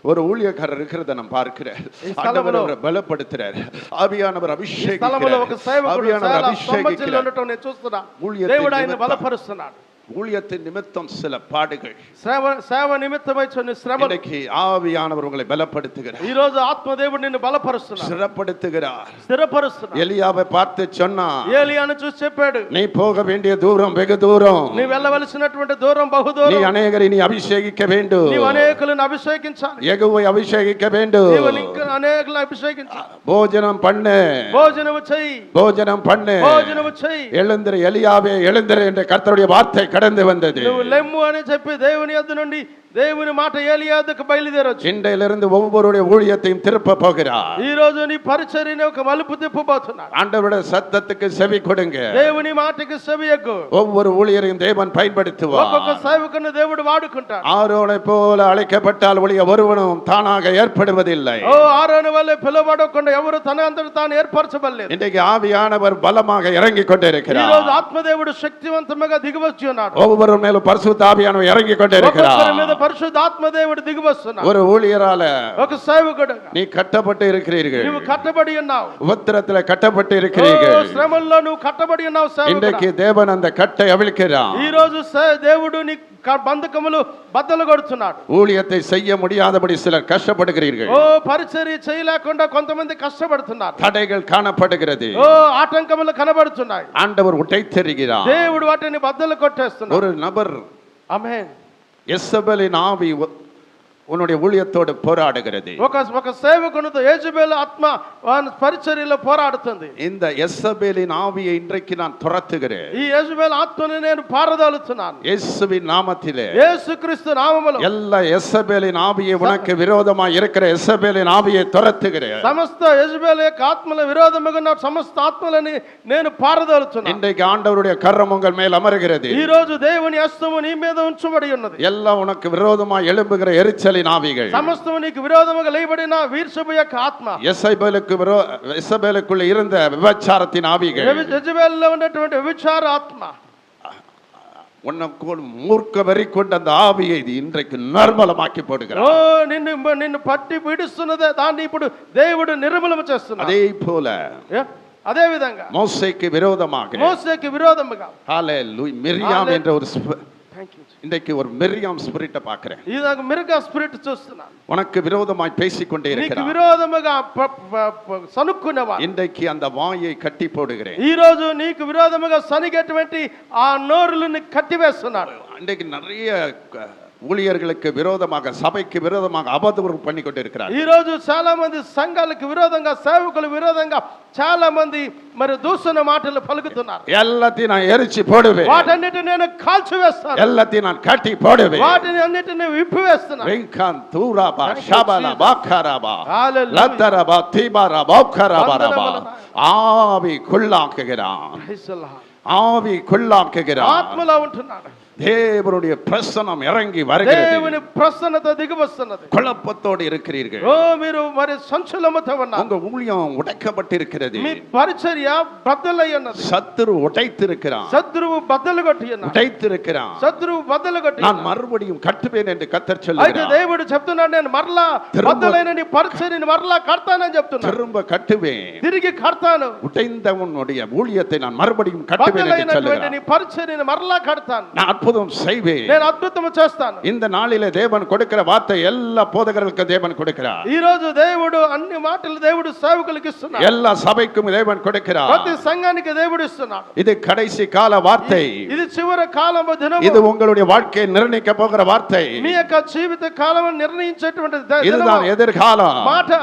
ஒரு ஊழியக்காரர் இருக்கிறத நான் பார்க்கிறேன். ஆண்டவர் அவரை பலப்படுத்துறார். ஆவியானவர் அபிஷேகிக்கிறார். ஆவியானவர் அபிஷேகிக்கிறார். నేను చూస్తున్నా, ஊழியத்தை దేవుడు ఆయన బలపరుస్తున్నాడు. ஊழியத்தின் நிமித்தம் சில பாடுகள், సేవ నిమిత్తమై కొన్ని శ్రమలు. இன்னைக்கு ஆவியானவர் உங்களை பலப்படுத்துகிறார். ఈ రోజు ఆత్మదేవుడు నిన్ను బలపరుస్తున్నాడు, சிறப்படுத்துகிறார். స్థిరపరుస్తున్నాడు. எலியாவை பார்த்து சொன்னா, ఏలియాను చూసి చెప్పాడు, நீ போக வேண்டிய தூரம் வெகு தூரம், నీ వెళ్ళవలసినటువంటి దూరం బహుదూరం, நீ అనేకரை நீ அபிஷேகிக்க வேண்டும், నీవు అనేకులను అభిషేకించాలి, யெகோவை அபிஷேகிக்க வேண்டும், నీవు అనేకులను అభిషేకించాలి. போஜனம் பண்ணு, భోజనము చెయ్యి, போஜனம் பண்ணு, భోజనము చెయ్యి. எழுந்திரு எலியாவே எழுந்திரு என்ற கர்த்தருடைய வார்த்தை கடந்து வந்தது. నువ్వు లెమ్ము అని చెప్పి దేవుని యొద్ద నుండి దేవుని మాట ఏలియా యొద్దకు బయలుదేరొచ్చు. இன்றையிலிருந்து ஒவ்வொருடைய ஊழியத்தையும் திருப்ப போகிறார். ఈ రోజు నీ పరిచర్యని ఒక మలుపు తిప్పబోతున్నాడు. ஆண்டவருடைய சத்தத்துக்கு செவி கொடுங்க. దేవుని మాటకి చెవియొగ్గు. ஒவ்வொரு ஊழியரையும் தேவன் பயன்படுத்துவார். ఒక్కొక్క సేవకుని దేవుడు వాడుకుంటాడు. ஆரோனை போல அழைக்கப்பட்டால் ஒழிய ஒருவனும் தானாக ஏற்படுவதில்லை. ఓ ఆరోను వలె పిలువబడకుండా ఎవరు తన అంతట తాను ఏర్పరచబడలేదు. இன்றைக்கு ఆవియానவர் బలமாக ఇறங்கி ఈ கொண்டிருக்கிறார். రోజు ఆత్మదేవుడు శక్తివంతంగా దిగివచ్చి ఉన్నాడు. ஒவ்வொரு மேலும் பரிசுத்த ஆவியானவர் இறங்கி கொண்டிருக்கிறார். ఒక్కొక్కరి మీద పరిశుద్ధ ఆత్మదేవుడు దిగివస్తున్నాడు. ஒரு ஊழியரால ఒక సేవకుడుగా நீ కట్టப்பட்டு இருக்கிறீர்கள். నువ్వు కట్టబడి ఉన్నావు. உபத்திரத்துல கட்டப்பட்டு இருக்கிறீர்கள். శ్రమల్లో నువ్వు కట్టబడి ఉన్నావు. இன்றைக்கு தேவன் அந்த கட்டை அவிழ்க்கிறார். ఈ రోజు దేవుడు నీ బంధకములు బద్దలు కొడుతున్నాడు. ஊழியத்தை செய்ய முடியாதபடி சிலர் கஷ்டப்படுகிறீர்கள். ఓ పరిచర్య చేయలేకుండా కొంతమంది కష్టపడుతున్నారు. தடைகள் காணப்படுகிறது. ఓ ఆటంకములు కనబడుతున్నాయి. ஆண்டவர் உடைத்தெறிகிறார். దేవుడు వాటిని బద్దలు కొట్టేస్తున్నాడు. ஒரு நபர், ఆమేన్, எசபெலின் ஆவி உன்னுடைய ஊழியத்தோடு போராடுகிறது. ఒక సేవకునితో యెజబెల్ ఆత్మ వాని పరిచర్యలో పోరాడుతుంది. இந்த எசபெலின் ஆவியை இன்றைக்கு நான் துரத்துகிறேன். ఈ యెజబెల్ ఆత్మని నేను పారదోలుతున్నాను. இயேசுவின் நாமத்திலே యేసుక్రీస్తు నామములో எல்லா எசபெலின் ஆவியை, உனக்கு விரோதமாக இருக்கிற எசபெலின் ஆவியை துரத்துகிறேன். సమస్త యెజబెల్ యొక్క ఆత్మల విరోధముగా ఉన్న సమస్త ఆత్మలని నేను పారదోలుతున్నాను. இன்றைக்கு ஆண்டவருடைய கரம் உங்கள் மேல் அமர்கிறது. ఈ రోజు దేవుని హస్తము నీ మీద ఉంచబడి ఉన్నది. எல்லாம் உனக்கு விரோதமாக எழும்புகிற எரிச்சலின் ஆவிகள், సమస్తము నీకు విరోధముగా లేయబడిన వీర్షపు యొక్క ఆత్మ, எசபெலுக்குள்ள இருந்த விபச்சாரத்தின் ஆவிகள், యెజబెల్లో ఉన్నటువంటి వ్యభిచార ఆత్మ, உனக்குள் மூர்க்க வெறி கொண்ட அந்த ஆவியை இன்றைக்கு நிர்மலமாக்கி போடுகிறார். ఓ నిన్ను పట్టి పీడిస్తున్నదే దాన్ని ఇప్పుడు దేవుడు నిర్మూలన చేస్తున్నాడు. அதே போல అదే విధంగా மோசேக்கு விரோதமாக, మోసేకి విరోధముగా ஹல்லேலூயா, மிரியாம் என்ற ஒரு థాంక్ యూ. இன்றைக்கு ஒரு மிரியாம் ஸ்பிரிட்டை பார்க்கிறேன். ఇదాక మిరగా స్పిరిట్ చూస్తున్నాను. உனக்கு விரோதமாய் பேசிக்கொண்டே నీకు இருக்கிறார். విరోధముగా సనుక్కునేవా இன்றைக்கு அந்த வாயை கட்டி போடுகிறேன். ఈ రోజు నీకు విరోధముగా సనిగేటువంటి ఆ నోరులను కట్టివేస్తున్నాడు. இன்றைக்கு நிறைய ஊழியர்களுக்கு விரோதமாக, சபைக்கு விரோதமாக அவதூறு பண்ணி கொண்டிருக்கிறார். ఈ రోజు చాలా మంది సంఘాలకు విరోధంగా, సేవకులకు విరోధంగా చాలా మంది మరి దూషణ మాటలు పలుకుతున్నారు. எல்லாத்தையும் நான் எரிச்சு போடுவேன், వాటన్నిటిని నేను కాల్చివేస్తాను, எல்லாத்தையும் நான் கட்டி போடுவேன். వాటిని అన్నిటిని విప్పివేస్తున్నాను. రింకాన్ తూరాబా షాబాలా బాఖరాబా హల్లెలూయా. లతరబా తీబారా బాఖరాబారాబా. ஆவி குள்ளாக்குகிறான், Praise the Lord. ஆவி குள்ளாக்குகிறான். ఆత్మలో ఉంటున్నాడు. தேவனுடைய பிரசன்னம் இறங்கி வருகிறது. దేవుని ప్రసన్నత దిగి వస్తున్నది. குழப்பத்தோடு இருக்கிறீர்கள். ఓ మీరు మరి సంచలనముతో ఉన్నారు. உங்க ஊழியம் உடைக்கப்பட்டிருக்கிறது. మీ పరిచర్య బద్దలై ఉన్నది. சத்துரு உடைத்திருக்கிறான், శత్రువు బద్దలు కొట్టి ఉన్నాడు. உடைத்திருக்கிறான். శత్రువు బద్దలు కొట్టి நான் మறுபடியும் కట్టుவேன் என்று கர்த்தர் అయితే சொல்லுகிறார். దేవుడు చెప్తున్నాడు, నేను మరలా బద్దలైన నీ పరిచర్యని మరలా కడతానని చెప్తున్నాడు. திரும்ப కట్టుவேன், తిరిగి కడతాను. உடைந்தவனுடைய ஊழியத்தை நான் மறுபடியும் கட்டுவேன் என்று బద్దలైనటువంటి சொல்லுகிறார். నీ పరిచర్యని మరలా కడతాను. நான் அற்புதம் செய்வேன். నేను అద్భుతము చేస్తాను. இந்த நாளிலே தேவன் கொடுக்கிற வார்த்தை எல்லா போதகர்களுக்கும் தேவன் கொடுக்கிறார். ఈ రోజు దేవుడు అన్ని మాటలు దేవుడు సేవకులకు ఇస్తున్నాడు. எல்லா சபைக்கும் தேவன் கொடுக்கிறார். ప్రతి సంఘానికి దేవుడు ఇస్తున్నాడు. இது கடைசி கால வார்த்தை. ఇది చివరి కాలము దినము. இது உங்களுடைய வாழ்க்கையை நிர்ணயிக்க போகிற வார்த்தை. మీ యొక్క జీవిత కాలం నిర్ణయించేటువంటి இதுதான் எதிர்காலம். మాట.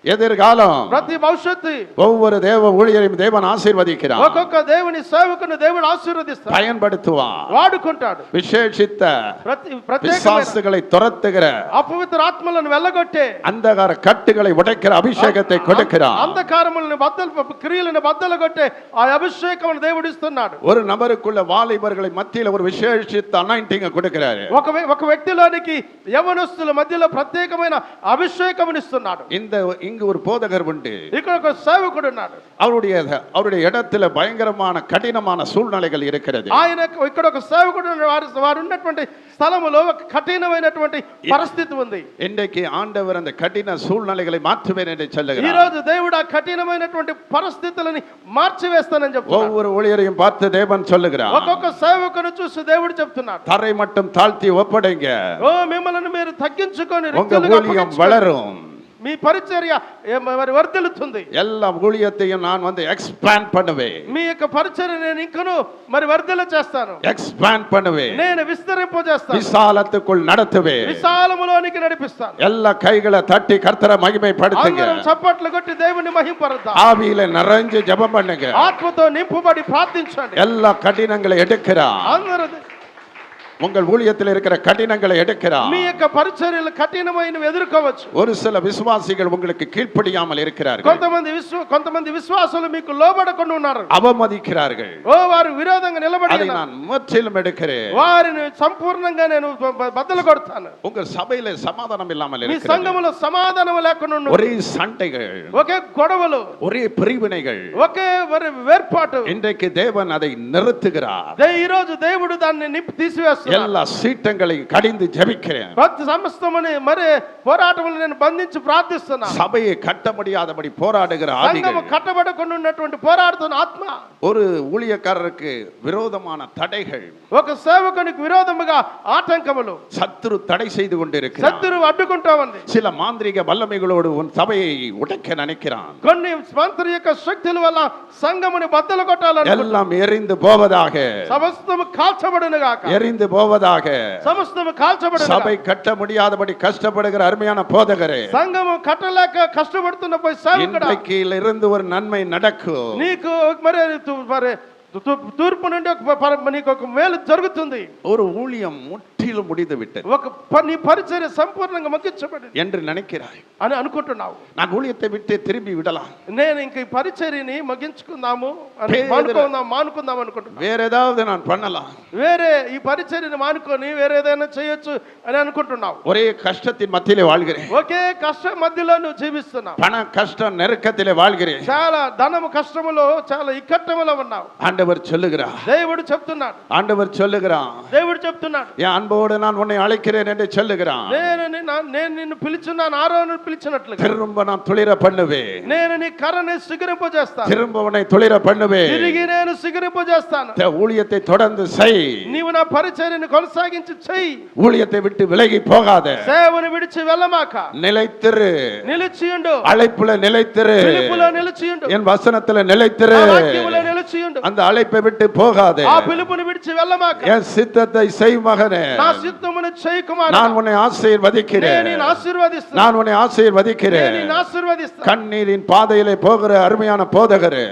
எதிர்காலம். ప్రతి భవిష్యత్తు. ஒவ்வொரு தேவ ஊழியரையும் தேவன் ஆசீர்வதிக்கிறார், ఒక్కొక్క దేవుని సేవకుని దేవుడు ఆశీర్వదిస్తాడు, பயன்படுத்துவார். వాడుకుంటాడు. விசேஷித்த ప్రత్యేకమైన பிசாசுகளை துரத்துகிற, అపవిత్ర ఆత్మలను వెళ్ళగొట్టే, அந்தகார கட்டுகளை உடைக்கிற அபிஷேகத்தை கொடுக்கிறார். అంధకారములను బద్దలు, క్రియలను బద్దలు కొట్టే ఆ అభిషేకమును దేవుడు ఇస్తున్నాడు. ஒரு நபருக்குள்ள வாலிபர்களை மத்தியில ஒரு விசேஷித்த அனாயிண்டிங் கொடுக்கிறாரு. ఒక వ్యక్తిలోనికి యవనస్తుల మధ్యలో ప్రత్యేకమైన అభిషేకమును ఇస్తున్నాడు. இங்கு ஒரு போதகர் உண்டு, ఇక్కడ ఒక సేవకుడు ఉన్నాడు. அவருடைய இடத்துல பயங்கரமான கடினமான சூழ்நிலைகள் இருக்கிறது. ఆయన ఇక్కడ ఒక సేవకుడు, వారు ఉన్నటువంటి స్థలములో ఒక కఠినమైనటువంటి పరిస్థితి ఉంది. இன்றைக்கு ஆண்டவர் அந்த கடின சூழ்நிலைகளை மாற்றுவேன் என்று ఈ சொல்லுகிறார். రోజు దేవుడు ఆ కఠినమైనటువంటి పరిస్థితులని మార్చివేస్తానని చెప్తున్నాడు. ஒவ்வொரு ஊழியரையும் பார்த்து தேவன் சொல்லுகிறார், ఒక్కొక్క సేవకుని చూసి దేవుడు చెప్తున్నాడు, தரை மட்டும் தாழ்த்தி ஒப்படைங்க, ఓ మిమ్మల్ని మీరు తగ్గించుకొని உங்க ஊழியம் வளரும், మీ పరిచర్య మరి వర్ధిల్లుతుంది. எல்லா ஊழியத்தையும் நான் வந்து எக்ஸ்பாண்ட் பண்ணுவேன், మీ యొక్క పరిచర్య నేను ఇంకను మరి వర్ధిల్ల చేస్తాను, எக்ஸ்பாண்ட் பண்ணுவேன், నేను విస్తరింపజేస్తాను, விசாலத்துக்குள் நடத்துவேன், విశాలములోనికి నడిపిస్తాను. எல்லா கைகளை தட்டி கர்த்தரை மகிமைப்படுத்துங்க, అందరం చప్పట్లు కొట్టి దేవుని మహింపరుద్దాం. ஆவியில நிறைஞ்சு ஜெபம் பண்ணுங்க, ఆత్మతో నింపుబడి ప్రార్థించండి. எல்லா கடினங்களை எடுக்கிறார். అందరూ உங்கள் ஊழியத்தில் இருக்கிற கடினங்களை எடுக்கிறார். మీ యొక్క పరిచర్యలు కఠినమైనవి ఎదుర్కోవచ్చు. ஒரு சில விசுவாசிகள் உங்களுக்கு கீழ்ப்படியாமல் இருக்கிறார்கள், కొంతమంది విశ్వాసులు మీకు లోబడకుండా ఉన్నారు, அவமதிக்கிறார்கள். ఓ వారు విరోధంగా నిలబడి அதை நான் முற்றிலும் எடுக்கிறேன். వారిని సంపూర్ణంగా నేను బద్దలు కొడతాను. உங்க சபையில சமாதானம் இல்லாமல் మీ இருக்கிறது, సంఘములో సమాధానం లేకుండా ఉన్నది. ஒரே சண்டைகள், ఒకే గొడవలు, ஒரே பிரிவினைகள். ఒకే వేర్పాటు. இன்றைக்கு தேவன் அதை நிறுத்துகிறார். ఈ రోజు దేవుడు దాన్ని తీసివేస్తున్నాడు. எல்லா சீட்டங்களையும் கடிந்து ஜெபிக்கிறேன். ప్రతి సమస్తముని మరి పోరాటములను నేను బంధించి ప్రార్థిస్తున్నాను. சபையை கட்ட முடியாதபடி போராடுகிற సంఘము ஆவிகள், కట్టబడకుండా ఉన్నటువంటి పోరాడుతున్న ఆత్మ, ஒரு ஊழியக்காரருக்கு விரோதமான தடைகள், ఒక సేవకునికి విరోధముగా ఆటంకములు, சத்துரு தடை செய்து கொண்டிருக்கிறார். శత్రువు అడ్డుకుంటా ఉంది. சில மாந்திரிக வல்லமைகளோடு உன் சபையை உடைக்க நினைக்கிறான். కొన్ని మంత్రి యొక్క శక్తుల వల్ల సంఘముని బద్దలు కొట్టాలని எல்லாம் எரிந்து போவதாக, సమస్తము కాల్చబడును గాక, எரிந்து போவதாக. సమస్తము కాల్చబడును. சபை கட்ட முடியாதபடி கஷ்டப்படுகிற அருமையான போதகரே, సంఘము కట్టలేక కష్టపడుతున్న పోయి సేవకుడా, இன்றைக்கு இருந்து ஒரு நன்மை நடக்கும். నీకు మరి తూర్పు నుండి నీకు ఒక మేలు జరుగుతుంది. ஒரு ஊழியம் முற்றிலும் முடிந்து விட்டது నీ పరిచర్య సంపూర్ణంగా ముగించబడింది என்று நினைக்கிறாய் అని అనుకుంటున్నావు. நான் ஊழியத்தை விட்டு திரும்பி விடலாம், నేను ఇంక ఈ పరిచర్యని ముగించుకుందాము మానుకుందాం అనుకుంటున్నా, வேற ஏதாவது நான் பண்ணலாம், వేరే ఈ పరిచర్యని మానుకొని వేరే ఏదైనా చేయొచ్చు అని అనుకుంటున్నావు. ஒரே கஷ்டத்தின் மத்தியிலே வாழ்கிறேன், ఒకే కష్టం మధ్యలో నువ్వు జీవిస్తున్నావు, பண கஷ்டம் நெருக்கத்திலே வாழ்கிறேன், చాలా ధనము కష్టములో చాలా ఇక్కట్టములో ఉన్నావు. ஆண்டவர் சொல்லுகிறார், దేవుడు చెప్తున్నాడు, ஆண்டவர் சொல்லுகிறான், దేవుడు చెప్తున్నాడు, என் அன்போடு நான் உன்னை அழைக்கிறேன் என்று சொல்லுகிறான். నేను నిన్ను పిలిచున్నాను, ఆరోను పిలిచినట్లుగా திரும்ப நான் துளிர பண்ணுவேன், నేను నీ కర్రని సిగరింపజేస్తాను, திரும்ப உன்னை துளிர பண்ணுவேன், తిరిగి నేను సిగరింపజేస్తాను. ஊழியத்தை தொடர்ந்து செய், నీవు నా పరిచర్యను కొనసాగించి చెయ్యి, ஊழியத்தை விட்டு விலகி போகாத, సేవను విడిచి వెళ్ళమాక, நிலைத்திரு, నిలిచియుండు, அழைப்புல நிலைத்திரு, పిలుపులో నిలిచియుండు, என் வசனத்துல நிலைத்திரு, వాక్యములో నిలిచియుండు, அந்த அழைப்பை விட்டு போகாதே. ఆ పిలుపుని విడిచి విడిచి వెళ్ళమాక. என் சித்தத்தை செய் மகனே. నా చిత్తమును చేయి కుమారుడా. நான் உன்னை ஆசீர்வதிக்கிறேன். నేను నిన్ను ఆశీర్వదిస్తాను. நான் உன்னை ஆசீர்வதிக்கிறேன். నేను నిన్ను ఆశీర్వదిస్తాను. கண்ணீரின் பாதையிலே போகிற அருமையான போதகரே,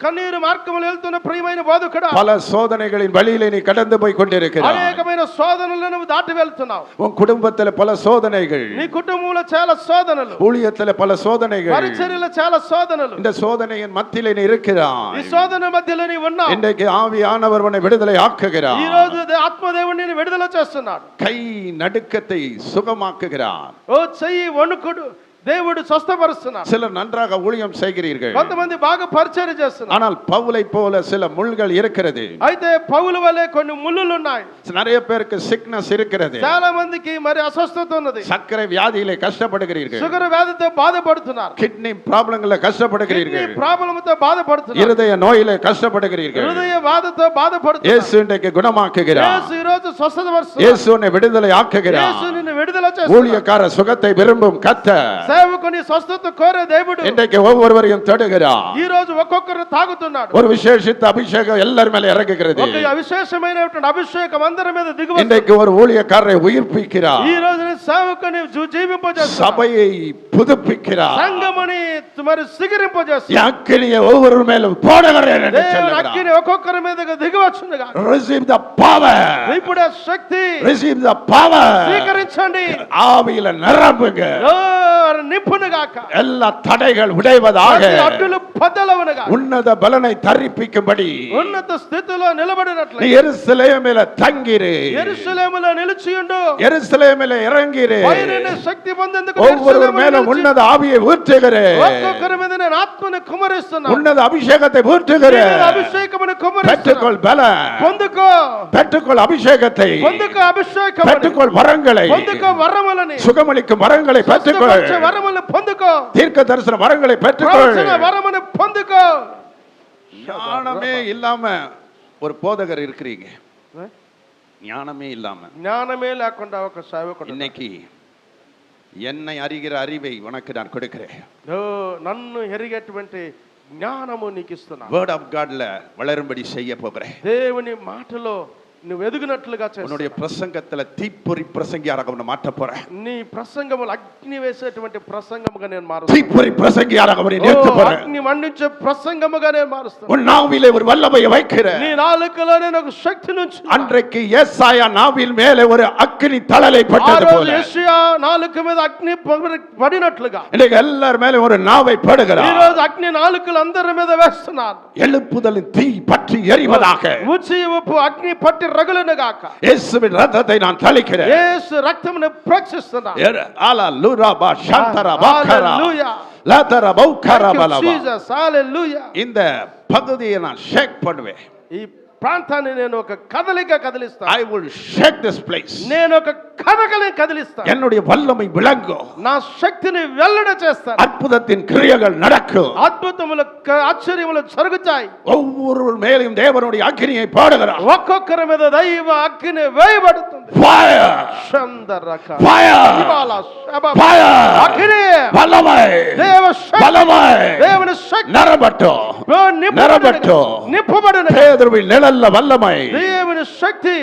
కన్నీరు మార్గములో వెళ్తున్న ప్రియమైన బోధకుడా, பல சோதனைகளின் வழியிலே நீ கடந்து போய் கொண்டிருக்கிறாய். అనేకమైన శోధనలను నువ్వు దాటి వెళ్తున్నావు. உன் குடும்பத்துல பல சோதனைகள், నీ కుటుంబంలో చాలా శోధనలు, ஊழியத்துல பல சோதனைகள், పరిచర్యలో చాలా శోధనలు. இந்த சோதனையின் மத்தியிலே நீ இருக்கிறாய். ఈ శోధన మధ్యలో నీ ఉన్నావు. இன்றைக்கு ஆவியானவர் உன்னை விடுதலை ஆக்குகிறார். ఈ రోజు ఆత్మదేవుడు నిన్ను విడుదల చేస్తున్నాడు. கை நடுக்கத்தை சுகமாக்குகிறார். ఓ చెయ్యి వణుకుడు దేవుడు స్వస్థపరుస్తున్నాడు. சிலர் நன்றாக ஊழியம் செய்கிறீர்கள், కొంతమంది బాగా పరిచర్య చేస్తున్నారు. ஆனால் பவுலை போல சில முள்கள் இருக்கிறது. అయితే పౌలు వలె కొన్ని ముళ్ళులు ఉన్నాయి. நிறைய பேருக்கு சிக்னஸ் இருக்கிறது. చాలా మందికి మరి అస్వస్థత ఉన్నది. சர்க்கரை வியாதியிலே கஷ்டப்படுகிறீர்கள், షుగర్ వ్యాధితో బాధపడుతున్నారు. கிட்னி ப்ராப்ளங்கள்ல கஷ்டப்படுகிறீர்கள், కిడ్నీ ప్రాబ్లంతో బాధపడుతున్నారు. இருதய நோயிலே கஷ்டப்படுகிறீர்கள். హృదయ బాధతో బాధపడుతున్నారు. இயேசு இன்றைக்கு குணமாக்குகிறார். యేసు ఈ రోజు స్వస్థపరుస్తున్నాడు. இயேசு உன்னை விடுதலை ஆக்குகிறார். యేసు నిన్ను విడుదల చేస్తున్నాడు. ஊழியக்கார சுகத்தை விரும்பும் கர்த்தர் సేవకుని స్వస్థత కోరే దేవుడు இன்றைக்கு ஒவ்வொருவரையும் தொடுகிறார். ఈ రోజు ఒక్కొక్కరు తాగుతున్నాడు. ஒரு விசேஷித்த அபிஷேகம் எல்லார் மேல இறங்குகிறது. ఒక విశేషమైనటువంటి అభిషేకం అందరి మీద దిగువ. இன்றைக்கு ஒரு ஊழியக்காரரை உயிர்ப்பிக்கிறார். ఈ రోజు సేవకుని జీవింపజేస్తున్నాడు. சபையை புதுப்பிக்கிறார். సంఘముని మరి సిగిరింపజేస్తున్నాడు. அக்கினியை ஒவ்வொரு மேலும் போடுகிறேன் என்று దేవుని சொல்லுகிறார். అగ్ని ఒక్కొక్కరి మీదకి దిగి వచ్చునుగా. Receive the power. ఇప్పుడే శక్తి Receive the power. స్వీకరించండి. ஆவியில நிரம்புங்க. నింపునుగాక. எல்லா தடைகள் உடைவதாக. అడ్డులు బద్దలవునుగా. உன்னத பலனை தரிப்பிக்கும்படி ఉన్నత స్థితిలో నిలబడినట్లు நீ எருசலேமில தங்கிரு. యెరూషలేములో నిలిచియుండు. எருசலேமில இறங்கிரு. పైనున్న శక్తి పొందేందుకు ஒவ்வொரு மேலும் உன்னத ஆவியை ஊற்றுகிறேன். ఒక్కొక్కరి మీద నేను ఆత్మను కుమ్మరిస్తున్నాను. உன்னத அபிஷேகத்தை ஊற்றுகிறேன். అభిషేకమును కుమ్మరిస్తున్నాను. பெற்றுக்கொள் பலன். పొందుకో. பெற்றுக்கொள் அபிஷேகத்தை. పొందుకో అభిషేకమును. பெற்றுக்கொள் வரங்களை. పొందుకో వరములని. சுகமளிக்கும் வரங்களை பெற்றுக்கொள். వరములను పొందుకో. தீர்க்க தரிசன வரங்களை பெற்றுக்கொள். ప్రవచన వరమును పొందుకో. ஞானமே இல்லாம ஒரு போதகர் இருக்கிறீங்க. ஞானமே இல்லாம, జ్ఞానమే లేకుండా ఒక సేవకుడు. இன்னைக்கு என்னை அறிகிற அறிவை உனக்கு நான் கொடுக்கிறேன். నన్ను ఎరిగేటువంటి జ్ఞానము నీకు ఇస్తున్నాను. வேர்ட் ஆஃப் காட்ல வளரும்படி செய்ய போகிறேன். దేవుని మాటలో నువ్వు ఎదుగునట్లుగా చేస్తాను. உன்னுடைய பிரசங்கத்துல தீப்பொறி பிரசங்கியாராக உன்னை மாற்ற போறேன். నీ ప్రసంగములు అగ్ని వేసేటువంటి ప్రసంగముగా నేను మారుస్తాను. தீப்பொறி பிரசங்கியாராக உன்னை நிறுத்த போறேன். అగ్ని మండించే ప్రసంగముగా నేను మారుస్తాను. உன் நாவிலே ஒரு வல்லமையை வைக்கிறேன். నీ నాలుకలో నేను ఒక శక్తిని ఉంచుతాను. அன்றைக்கு ஏசாயா நாவில் மேலே ஒரு அக்கினி தழலை பட்டது போல యేషయా నాలుక మీద అగ్ని పడినట్లుగా இன்னைக்கு எல்லார் மேலே ஒரு நாவை ఈ படுகிறார். రోజు అగ్ని నాలుకలు అందరి మీద వేస్తున్నాను. எழுப்புதலின் தீ பற்றி எரிவதாக. ఉచి ఉప్పు అగ్ని పట్టి రగులునుగాక. இயேசுவின் ரத்தத்தை நான் தளிக்கிறேன். యేసు రక్తమును ప్రోక్షిస్తున్నాను. ஹalleluya ஷந்தரா பக்கரா హల్లెలూయా. லதரா பௌக்கரா பலவா. జీసస్ హల్లెలూయా. இந்த பகுதியை நான் ஷேக் பண்ணுவேன். ఈ ప్రాంతాన్ని నేను ఒక కదలిక కదిలిస్తాను. I will shake this place. నేను ఒక కదలికని కదిలిస్తాను. என்னுடைய வல்லமை விளங்கும். నా శక్తిని వెల్లడ చేస్తాను. அற்புதத்தின் கிரியைகள் நடக்கும். అద్భుతములు ఆశ్చర్యములు జరుగుతాయి. ஒவ்வொரு மேலும் தேவனுடைய அக்கினியை போடுகிறார். ఒక్కొక్కరి మీద దైవ అగ్ని వేయబడుతుంది. Fire! చందరక Fire! ఇవాళ శబ Fire! అగ్ని வல்லமை! దేవ శక్తి வல்லமை! దేవుని శక్తి நிரம்பட்டும். நிரம்பட்டும். నింపబడును. பேதுருவின் நிழல்ல வல்லமை. దేవుని శక్తి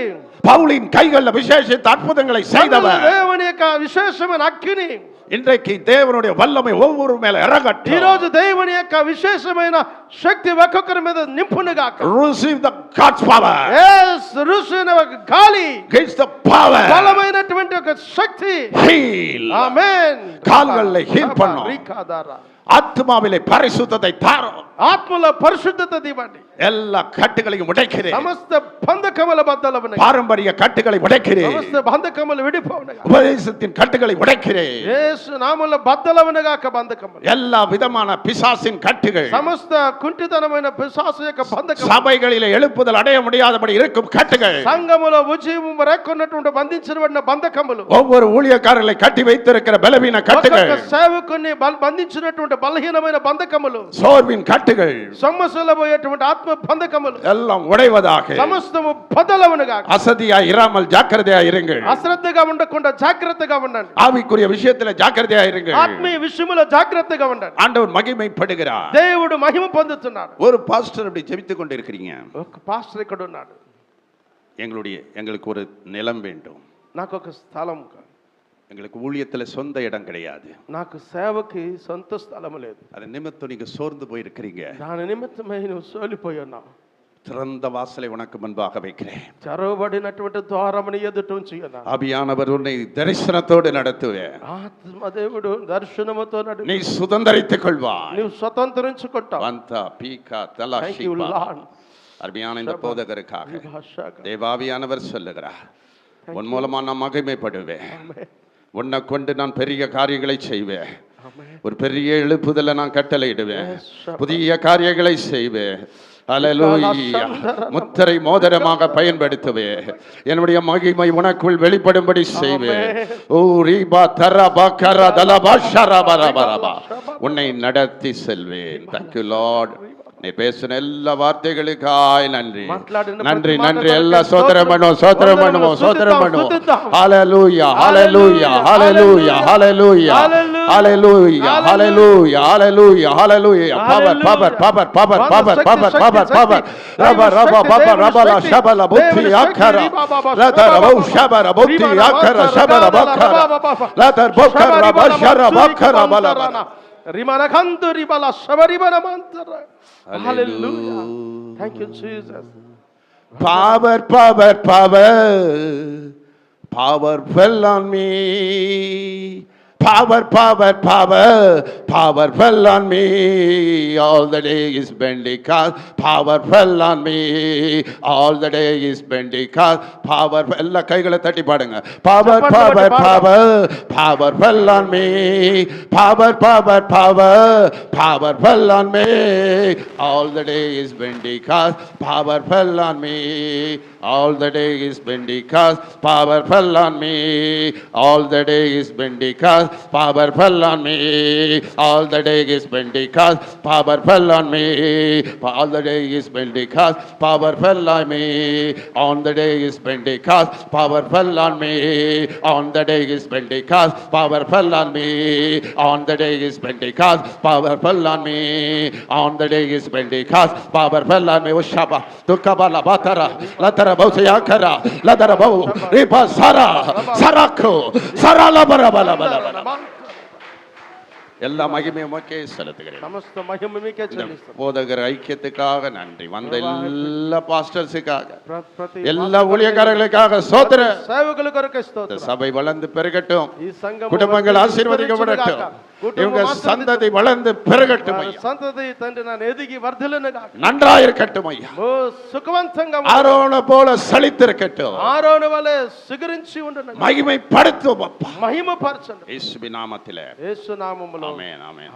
பவுலின் கைகளில் விசேஷித்த அற்புதங்களை செய்தவர். దేవుని యొక్క విశేషమైన అగ్ని இன்றைக்கு தேவனுடைய வல்லமை ஒவ்வொரு மேல ఈ இறங்கட்டும். రోజు దేవుని యొక్క విశేషమైన శక్తి ఒక్కొక్కరి మీద నింపునుగాక. Receive the God's power. యేసు రుసిన ఒక గాలి Gets the power. బలమైనటువంటి ఒక శక్తి. Heal. ఆమేన్. கால்களை ஹீல் பண்ணும். రీకాదారా. ஆத்மாவிலே பரிசுத்தத்தை தாரும். ఆత్మలో పరిశుద్ధత దివ్వండి. எல்லா கட்டுகளையும் உடைக்கிறேன். సమస్త బంధకముల బద్దలవును. பாரம்பரிய கட்டுகளை உடைக்கிறேன். సమస్త బంధకములు విడిపోవునుగా. உபதேசத்தின் கட்டுகளை உடைக்கிறேன். యేసు నామములో బద్దలవునుగాక బంధకములు. எல்லா விதமான பிசாசின் கட்டுகள், సమస్త కుంటితనమైన పిశాచు యొక్క బంధకములు, சபைகளிலே எழுப்புதல் அடைய முடியாதபடி இருக்கும் கட்டுகள், సంఘములో ఉజీవము రేకొన్నటువంటి బంధించబడిన బంధకములు, ஒவ்வொரு ஊழியக்காரர்களை கட்டி வைத்திருக்கிற பலவீன கட்டுகள், ఒక్కొక్క సేవకుని బంధించినటువంటి బలహీనమైన బంధకములు, சோர்வின் கட்டுகள் సమస్యల పోయేటువంటి ఆత్మ బంధకములు எல்லாம் உடைவதாக. సమస్తము బద్దలవునుగాక. அசதியா இராமல் ஜாக்கிரதையா இருங்கள். అశ్రద్ధగా ఉండకుండా జాగ్రత్తగా ఉండండి. ஆவிக்குரிய விஷயத்துல ஜாக்கிரதையா இருங்கள். ఆత్మీయ విషయములో జాగ్రత్తగా ఉండండి. ஆண்டவர் மகிமைப்படுகிறார். దేవుడు మహిమ పొందుతున్నాడు. ஒரு பாஸ்டர் அப்படி ஜெபித்துக் கொண்டிருக்கிறீங்க. ఒక పాస్టర్ ఇక్కడ ఉన్నాడు. எங்களுக்கு ஒரு நிலம் வேண்டும். నాకు ఒక స్థలం కావాలి. எங்களுக்கு ஊழியத்துல சொந்த இடம் கிடையாது. నాకు సేవకి సొంత స్థలం లేదు. அது நிமித்தம் நீங்க சோர்ந்து போயிருக்கிறீங்க. దాని నిమిత్తమై నువ్వు సోలిపోయి ఉన్నావు. திறந்த வாசலை உனக்கு முன்பாக வைக்கிறேன். తెరవబడినటువంటి ద్వారముని ఎదుట ఉంచి ఉన్నాను. ஆவியானவர் உன்னை தரிசனத்தோடு நடத்துவேன். ఆత్మదేవుడు దర్శనముతో నడు. நீ சுதந்தரித்துக் கொள்வாய். నీవు స్వతంత్రించుకుంటావు. வந்தா பீகா தலா Thank you, ஷீபா. Lord. அருமையான இந்த போதகருக்காக தேவாவியானவர் சொல்லுகிறார், உன் மூலமா நான் மகிமைப்படுவேன். உன்னை கொண்டு நான் பெரிய காரியங்களை செய்வேன். ஒரு பெரிய எழுப்புதலை நான் கட்டளையிடுவேன். புதிய காரியங்களை செய்வேன். அல்லேலூயா. முத்திரை மோதிரமாக பயன்படுத்துவேன். என்னுடைய மகிமை உனக்குள் வெளிப்படும்படி செய்வேன். ஓ ரீபா தரபா கரதலபா ஷரபரபரபா. உன்னை நடத்தி செல்வேன். Thank you Lord. நீ பேசின எல்லா வார்த்தைகளுக்காய் நன்றி நன்றி நன்றி. எல்லா சோதரம் பண்ணுவோம் சோதரம் பண்ணுவோம் சோதரம் பண்ணுவோம். ஹalleluya hallelujah hallelujah hallelujah hallelujah hallelujah hallelujah hallelujah. power power power power power power power power raba raba baba raba la shabala butti akara la tarabo shabara butti akara shabara bakara la tarbokara raba shara bakara bala bala rimana kandu ribala shabaribana mantara. Hallelujah. Thank you Jesus. Power power power power fell on me. Power power power power fell on me. All the day is Pentecost. Power fell on me. All the day is Pentecost. Power எல்லா கைகளை தட்டி பாடுங்க. Power power power power fell on me. Power power power power fell on me. All the day is Pentecost. Power fell on me. All the day is Pentecost. Power fell on me. All the day is Pentecost. Power fell on me. All the day is Pentecost. Power fell on me. All the day is Pentecost. Power fell on me. On the day is Pentecost. Power fell on me. On the day is Pentecost. Power fell on me. On the day is Pentecost. Power fell on me. On the day is Pentecost. Power fell on me. Ushaba tukabala batara latara bausyakara latara bau ripa sara sarako sarala barabala bala. எல்லா மகிமையும் உமக்கே செலுத்துகிறேன். సమస్త మహిమ మీకే చెల్లిస్తాను. போதகர் ஐக்கியத்துக்காக நன்றி. வந்த எல்லா பாஸ்டர்ஸுக்காக எல்லா ஊழியக்காரர்களுக்காக ஸ்தோத்திரம். సేవకుల కొరకు స్తోత్రం. சபை வளர்ந்து பெருகட்டும். ఈ సంఘం குடும்பங்கள் ஆசீர்வதிக்கப்படட்டும். இவங்க சந்ததி வளர்ந்து பெருகட்டும் ஐயா. సంతతి తండ్రి நான் ఎదిగి వర్ధిల్లును గాక. நன்றாயிருக்கட்டும் ஐயா. ఓ సుఖవంతంగా ஆரோன போல செழித்திருக்கட்டும். ఆరోను వలె సిగరించి ఉండును. மகிமைப்படுத்தும் அப்பா. మహిమ పరచండి. இயேசுவின் நாமத்திலே. యేసు నామములో. ஆமென் ஆமென்.